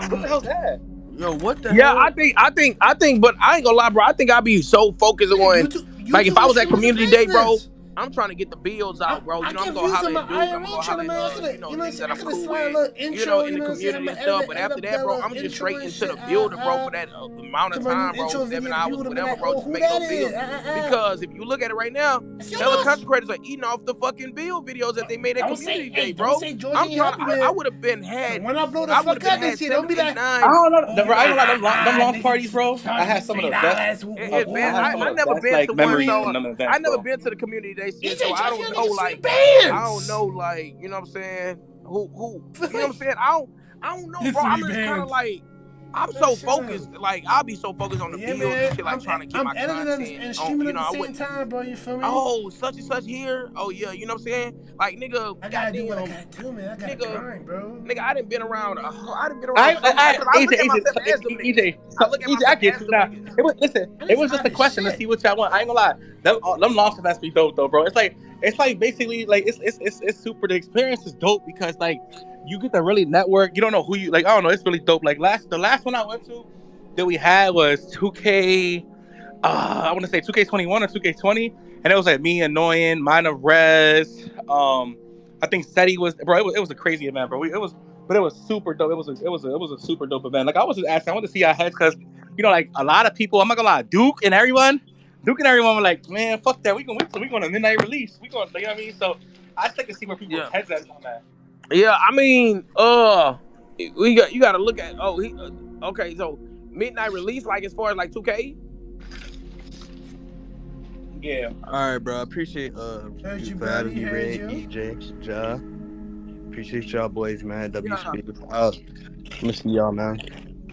what the hell's that? Yo, what the hell? Yeah, I think, but I ain't gonna lie, bro. I think I'll be so focused on, like, if I was at community day, bro, I'm trying to get the bills out, bro. You know, I'm gonna holler at Duke. I'm gonna holler at, niggas that I'm cool with, in the community and stuff. But after that, bro, I'm just straight into the builder, bro, for that amount of time, bro, 7 hours, whatever, bro, to make those bills. Because if you look at it right now, hella content creators are eating off the fucking bill videos that they made at community day, bro. I would have been had. When I blow the fuck out this shit, don't be like, I don't know. I don't like them launch parties, bro. I had some of the best. I never been to one. I never been to the community day. So I don't know, like, you know what I'm saying? Who, you know what I'm saying? I don't know, bro. I'm just kind of like, I'm so focused, like, I'll be so focused on the videos and shit, like, trying to get my content. And streaming at the same time, bro, you feel me? Oh, such and such here. Oh, yeah, you know what I'm saying? Like, nigga, I gotta do what I gotta do, man. I gotta grind, bro. Nigga, I done been around. I get you now. It was just a question to see what y'all want. I ain't gonna lie. Them launch events be dope though, bro. It's like basically like it's super. The experience is dope because like you get to really network. You don't know who you like. I don't know. It's really dope. Like the last one I went to that we had was 2K. I want to say 2K21 or 2K20, and it was like me, Annoying, Minor Rez. I think Seti was, bro. It was a crazy event, bro. It was super dope. It was a super dope event. Like I was just asking, I want to see our heads because you know, like a lot of people. I'm not gonna lie, Duke and everyone were like, man, fuck that. We going to midnight release. You know what I mean? So I just like to see where people's heads at on that. Yeah, I mean, you got to look at. Okay, so midnight release, like as far as like 2K. Yeah. All right, bro. I appreciate you for having me, Red, EJ, Ja. Appreciate y'all boys, man. WSP. I'm gonna see y'all, man.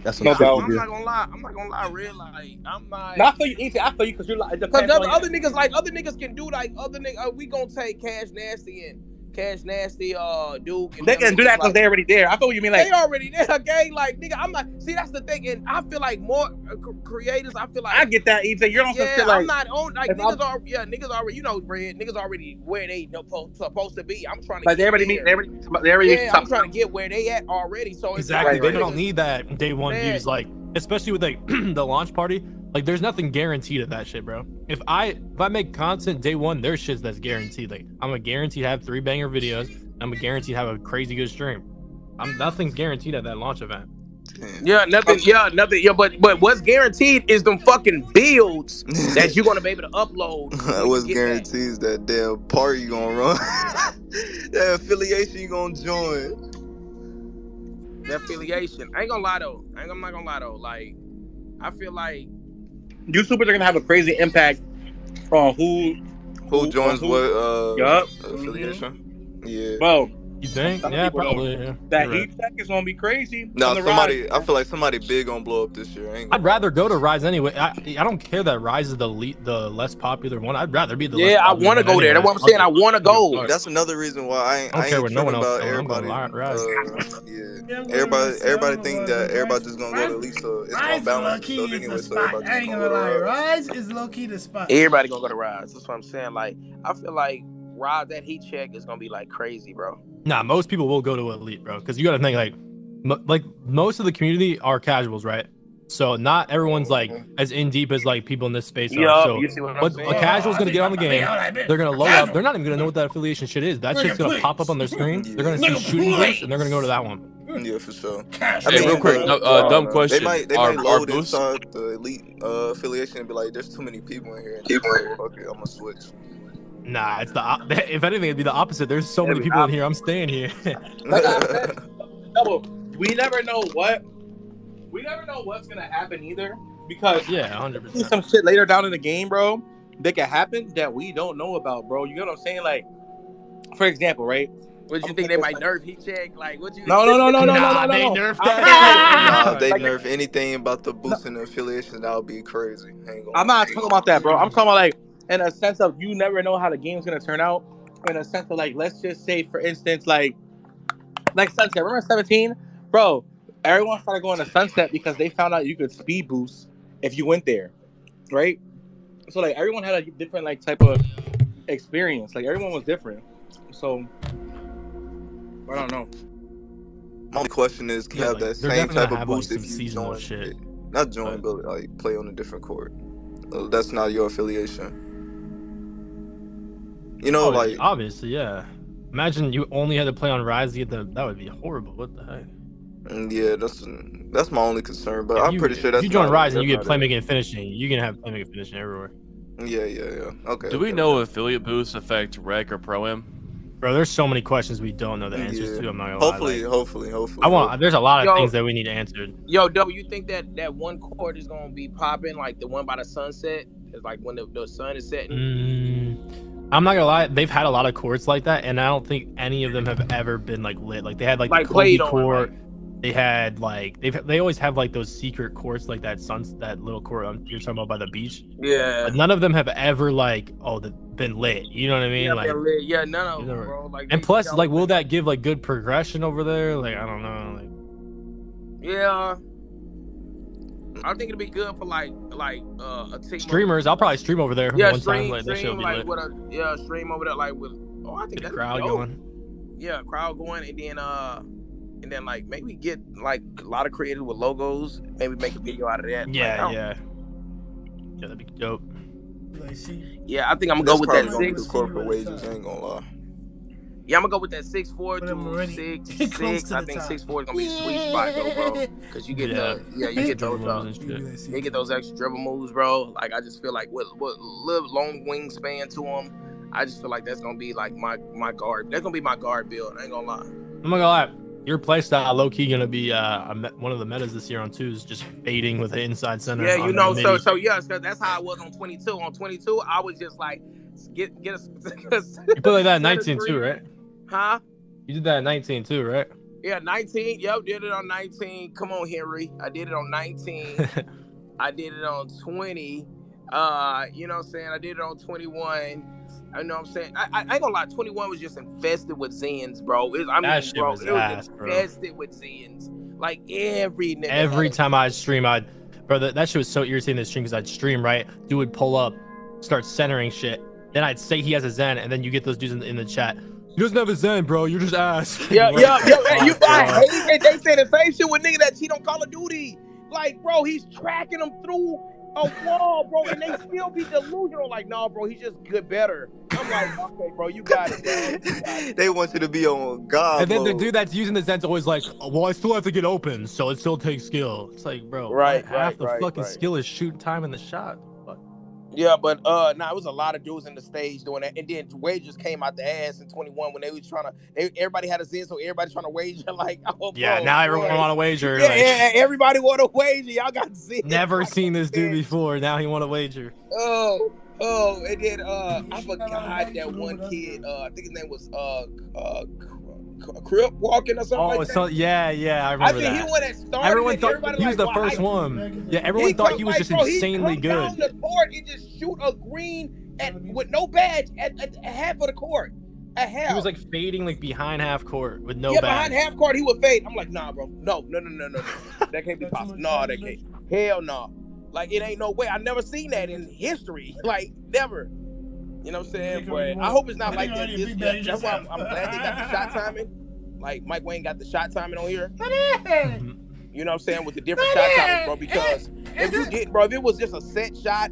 That's no doubt. I'm not gonna lie, real like I'm like. I feel you, EJ. I feel you because you're like. Because other niggas can do like other niggas. We gonna take Cash Nasty, Duke. They can do that because they already there. I feel what you mean. Like they already there, okay? Like nigga, I'm not. See, that's the thing, and I feel like more creators. I feel like I get that, EJ. You're on some shit like I'm not on like niggas already. You know, Red. Niggas already where they supposed to be. I'm trying to. Like they already meet. They already. I'm trying to get where they at already. So exactly. They don't need that day one views like especially with like the launch party, like there's nothing guaranteed of that shit, bro. If I make content day one, there's shit that's guaranteed. Like I'm a guaranteed to have 3 banger videos. I'm a guaranteed to have a crazy good stream. Nothing's guaranteed at that launch event. Yeah, nothing. Yeah, nothing. Yeah, but what's guaranteed is them fucking builds that you're gonna be able to upload. What's guaranteed is that damn party you gonna run, that affiliation you gonna join. The affiliation. I ain't gonna lie though. I'm not gonna lie though. Like, I feel like YouTubers are gonna have a crazy impact on who joins what affiliation. Yeah. Well, you think? Yeah, probably. Yeah. That heat check is gonna be crazy. No, somebody. I feel like somebody big gonna blow up this year. I'd rather go to Rise anyway. I don't care that Rise is the less popular one. I'd rather be the less popular I want to go there. That's what I'm saying. I want to go. That's another reason why I ain't care what no one else about everybody. Everybody think that everybody just gonna go to Lisa. It's gonna balance itself anyway. So everybody I ain't gonna lie. Rise is low key the spot. Everybody gonna go to Rise. That's what I'm saying. Like, I feel like Rise, that heat check is gonna be like crazy, bro. Nah, most people will go to Elite, bro, because you got to think like most of the community are casuals, right? So not everyone's like as in deep as like people in this space are. So a casual's gonna get on the game, they're gonna load up. They're not even gonna know what that affiliation shit is. That shit's gonna pop up on their screen. They're gonna see shooting boost, and they're gonna go to that one. Yeah, for sure. Hey, real quick, dumb question. They might load inside the Elite affiliation and be like, "There's too many people in here." Okay, I'm gonna switch. Nah, it's if anything, it'd be the opposite. There's so many people in here. I'm staying here. Like I said, we never know what's gonna happen either, because 100%. Some shit later down in the game, bro, that can happen that we don't know about, bro. You know what I'm saying? Like, for example, right? What you think they might nerf heat check? Like, what you? No. They nerf that. They nerf anything about the boosting the affiliation. That would be crazy. I'm not talking about that, bro. I'm talking about like in a sense of you never know how the game's gonna turn out. In a sense of like, let's just say, for instance, like Sunset. Remember 17, bro? Everyone started going to Sunset because they found out you could speed boost if you went there, right? So like everyone had a different like type of experience. Like everyone was different. So I don't know. My only question is, can you have that same type of boost if you join shit? Not join, but like play on a different court. That's not your affiliation. You know, like obviously, yeah. Imagine you only had to play on Rise to get that would be horrible. What the heck? Yeah, that's my only concern. But I'm pretty sure that's. You join Rise and you get playmaking and finishing. You can have playmaking and finishing everywhere. Yeah. Okay. Do we know if affiliate boosts affect rec or pro-am? Bro, there's so many questions we don't know the answers to. I'm not gonna lie. Hopefully. There's a lot of things that we need answered. Yo, W, you think that one court is gonna be popping, like the one by the sunset? It's like when the sun is setting. I'm not gonna lie, they've had a lot of courts like that, and I don't think any of them have ever been like lit. Like they had like the Kobe court. They had like they always have like those secret courts, like that little court you're talking about by the beach. Yeah. But none of them have ever like been lit. You know what I mean? Yeah, like yeah, none of them, bro. Like, and plus, like, will that give like good progression over there? Like I don't know. Like, yeah. I think it'll be good for like a team. Streamers, I'll probably stream over there. Yeah, one stream, time. Like, that shit'll be lit. Stream over there like with. Oh, I think that's crowd going. Yeah, crowd going, and then like maybe get like a lot of creative with logos. Maybe make a video out of that. Yeah, that'd be dope. Yeah, I think I'm gonna go with that 6 corporate wages. I ain't gonna lie. Yeah, I'm gonna go with that 6'4" to 6'6". I think 6'4" is gonna be a sweet spot, though, bro. Cause you get you get those extra dribble moves, bro. Like I just feel like with little long wingspan to them, I just feel like that's gonna be like my guard. That's gonna be my guard build. I ain't gonna lie. I'm not gonna lie. Your playstyle low key gonna be one of the metas this year on 2 is just fading with the inside center. Yeah, you know, so yeah, that's how I was on 22. On 22, I was just like get a. You put like that in 19 too, right? Huh? You did that at 19 too, right? Yeah, 19. Yep, did it on 19. Come on, Henry. I did it on 19. I did it on 20. You know what I'm saying? I did it on 21. I know what I'm saying. I ain't gonna lie, 21 was just infested with Zens, bro. It was infested with Zens. Like every time I stream, that shit was so irritating to stream because I'd stream, right? Dude would pull up, start centering shit. Then I'd say he has a Zen, and then you get those dudes in the chat. He doesn't have a Zen, bro. You're just ass. Yeah. I hate it. They say the same shit with nigga that cheat on Call of Duty. Like, bro, he's tracking them through a wall, bro, and they still be delusional. Like, no, bro, he's just good better. I'm like, okay, bro, you got it, bro. They want you to be on God. And then the dude that's using the Zen's always like, well, I still have to get open, so it still takes skill. It's like, bro, half the fucking skill is shooting time in the shot. Yeah, but nah, it was a lot of dudes in the stage doing that, and then wages came out the ass in 21 when they was trying to. Everybody had a Zen, so everybody trying to wager. Like, oh, yeah, bro, now everyone want to wager. Yeah, yeah, everybody want to wager. Y'all got Zen. Never seen this dude before. Now he want to wager. Oh, and then I forgot that one kid. I think his name was Crip walking or something like that. So yeah, I remember that. I think he went and started. Everyone thought he was the first one. Yeah, everyone thought he was just insanely good. Down the court and just shoot a green with no badge at half of the court. At half. He was like fading like behind half court with no badge. Behind half court he would fade. I'm like, nah, bro, no. That can't be possible. No, that can't. Hell no. Like, it ain't no way. I've never seen that in history. Like, never. You know what I'm saying? But I hope it's not like that this year. That's why I'm glad they got the shot timing. Like, Mike Wayne got the shot timing on here. You know what I'm saying? With the different shot timing, bro. Because if you didn't, bro, if it was just a set shot,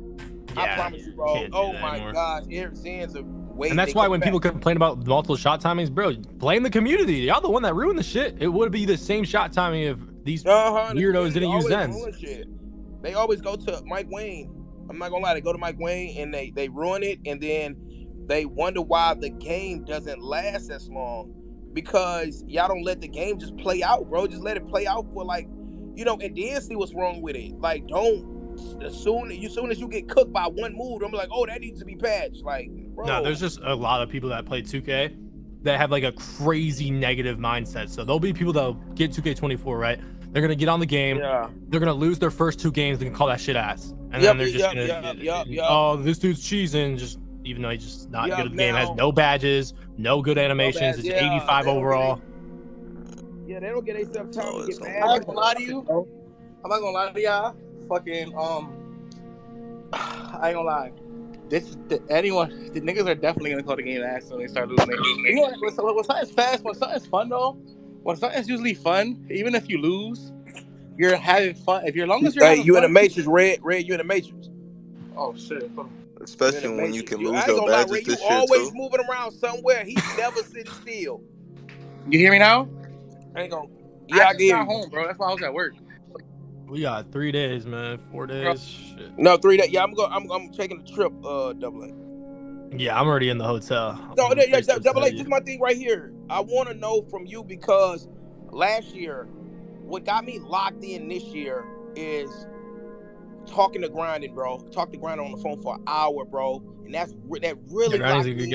I promise you, bro. Oh my gosh, Zen's a way. And that's why when people complain about multiple shot timings, bro, blame the community. Y'all the one that ruined the shit. It would be the same shot timing if these weirdos didn't use Zens. They always go to Mike Wayne. I'm not gonna lie, they go to Mike Wayne and they ruin it, and then they wonder why the game doesn't last as long, because y'all don't let the game just play out, bro. Just let it play out for, like, you know, and then see what's wrong with it. Like, don't as soon as you get cooked by one move, I'm like, oh, that needs to be patched. Like, bro. No, there's just a lot of people that play 2K that have like a crazy negative mindset. So there'll be people that'll get 2K24, right? They're gonna get on the game. Yeah. They're gonna lose their first 2 games. They can call that shit ass, and then they're just gonna, oh, this dude's cheesing. Just even though he's just not good at the game, has no badges, no good animations. It's 85 overall. Yeah, they don't get themselves time to get mad. I'm not gonna lie to you. I'm not gonna lie to y'all. Fucking I ain't gonna lie. The niggas are definitely gonna call the game ass when they start losing. You know, when something's fast, when something's fun though, when something's usually fun, even if you lose, you're having fun. If you're long as you're having you fun, in the Matrix, Red, you in the Matrix. Oh shit. Especially when you can lose your badges this year, always moving around somewhere. He's never sitting still. You hear me now? I ain't gonna. Yeah, I just got home, bro. That's why I was at work. We got 3 days, man. 4 days. Shit. No, 3 days. Yeah, I'm taking a trip. Double A. Yeah, I'm already in the hotel. No, Double A. This is my thing right here. I want to know from you, because last year, what got me locked in this year is talking to Grinding, bro. Talk to Grinding on the phone for an hour, bro, and that really locked me in.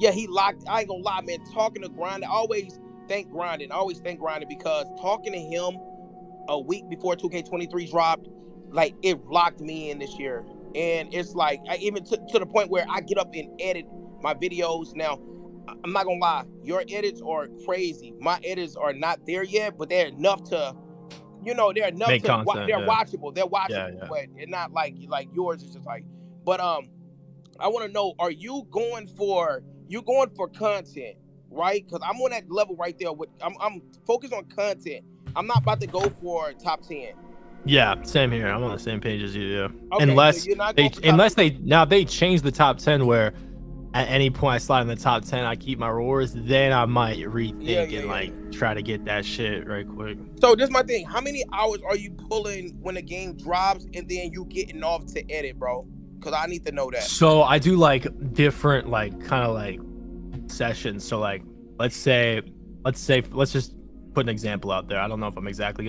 Yeah, he locked. I ain't gonna lie, man. Talking to Grinding, I always thank Grinding because talking to him a week before 2K23 dropped, like, it locked me in this year. And it's like, I even to the point where I get up and edit my videos. Now, I'm not gonna lie, your edits are crazy. My edits are not there yet, but they're enough to, you know, they're enough make to content, they're watchable. They're watchable, but it's not like yours is just like. But I want to know, are you going for content, right? Because I'm on that level right there. I'm focused on content. I'm not about to go for top 10. Yeah, same here. I'm on the same page as you. Yeah. Okay, unless so they change the top 10 where at any point I slide in the top 10, I keep my rewards. Then I might rethink and like try to get that shit right quick. So this is my thing. How many hours are you pulling when the game drops, and then you getting off to edit, bro? Because I need to know that. So I do like different kind of like sessions. So like let's just put an example out there. I don't know if I'm exactly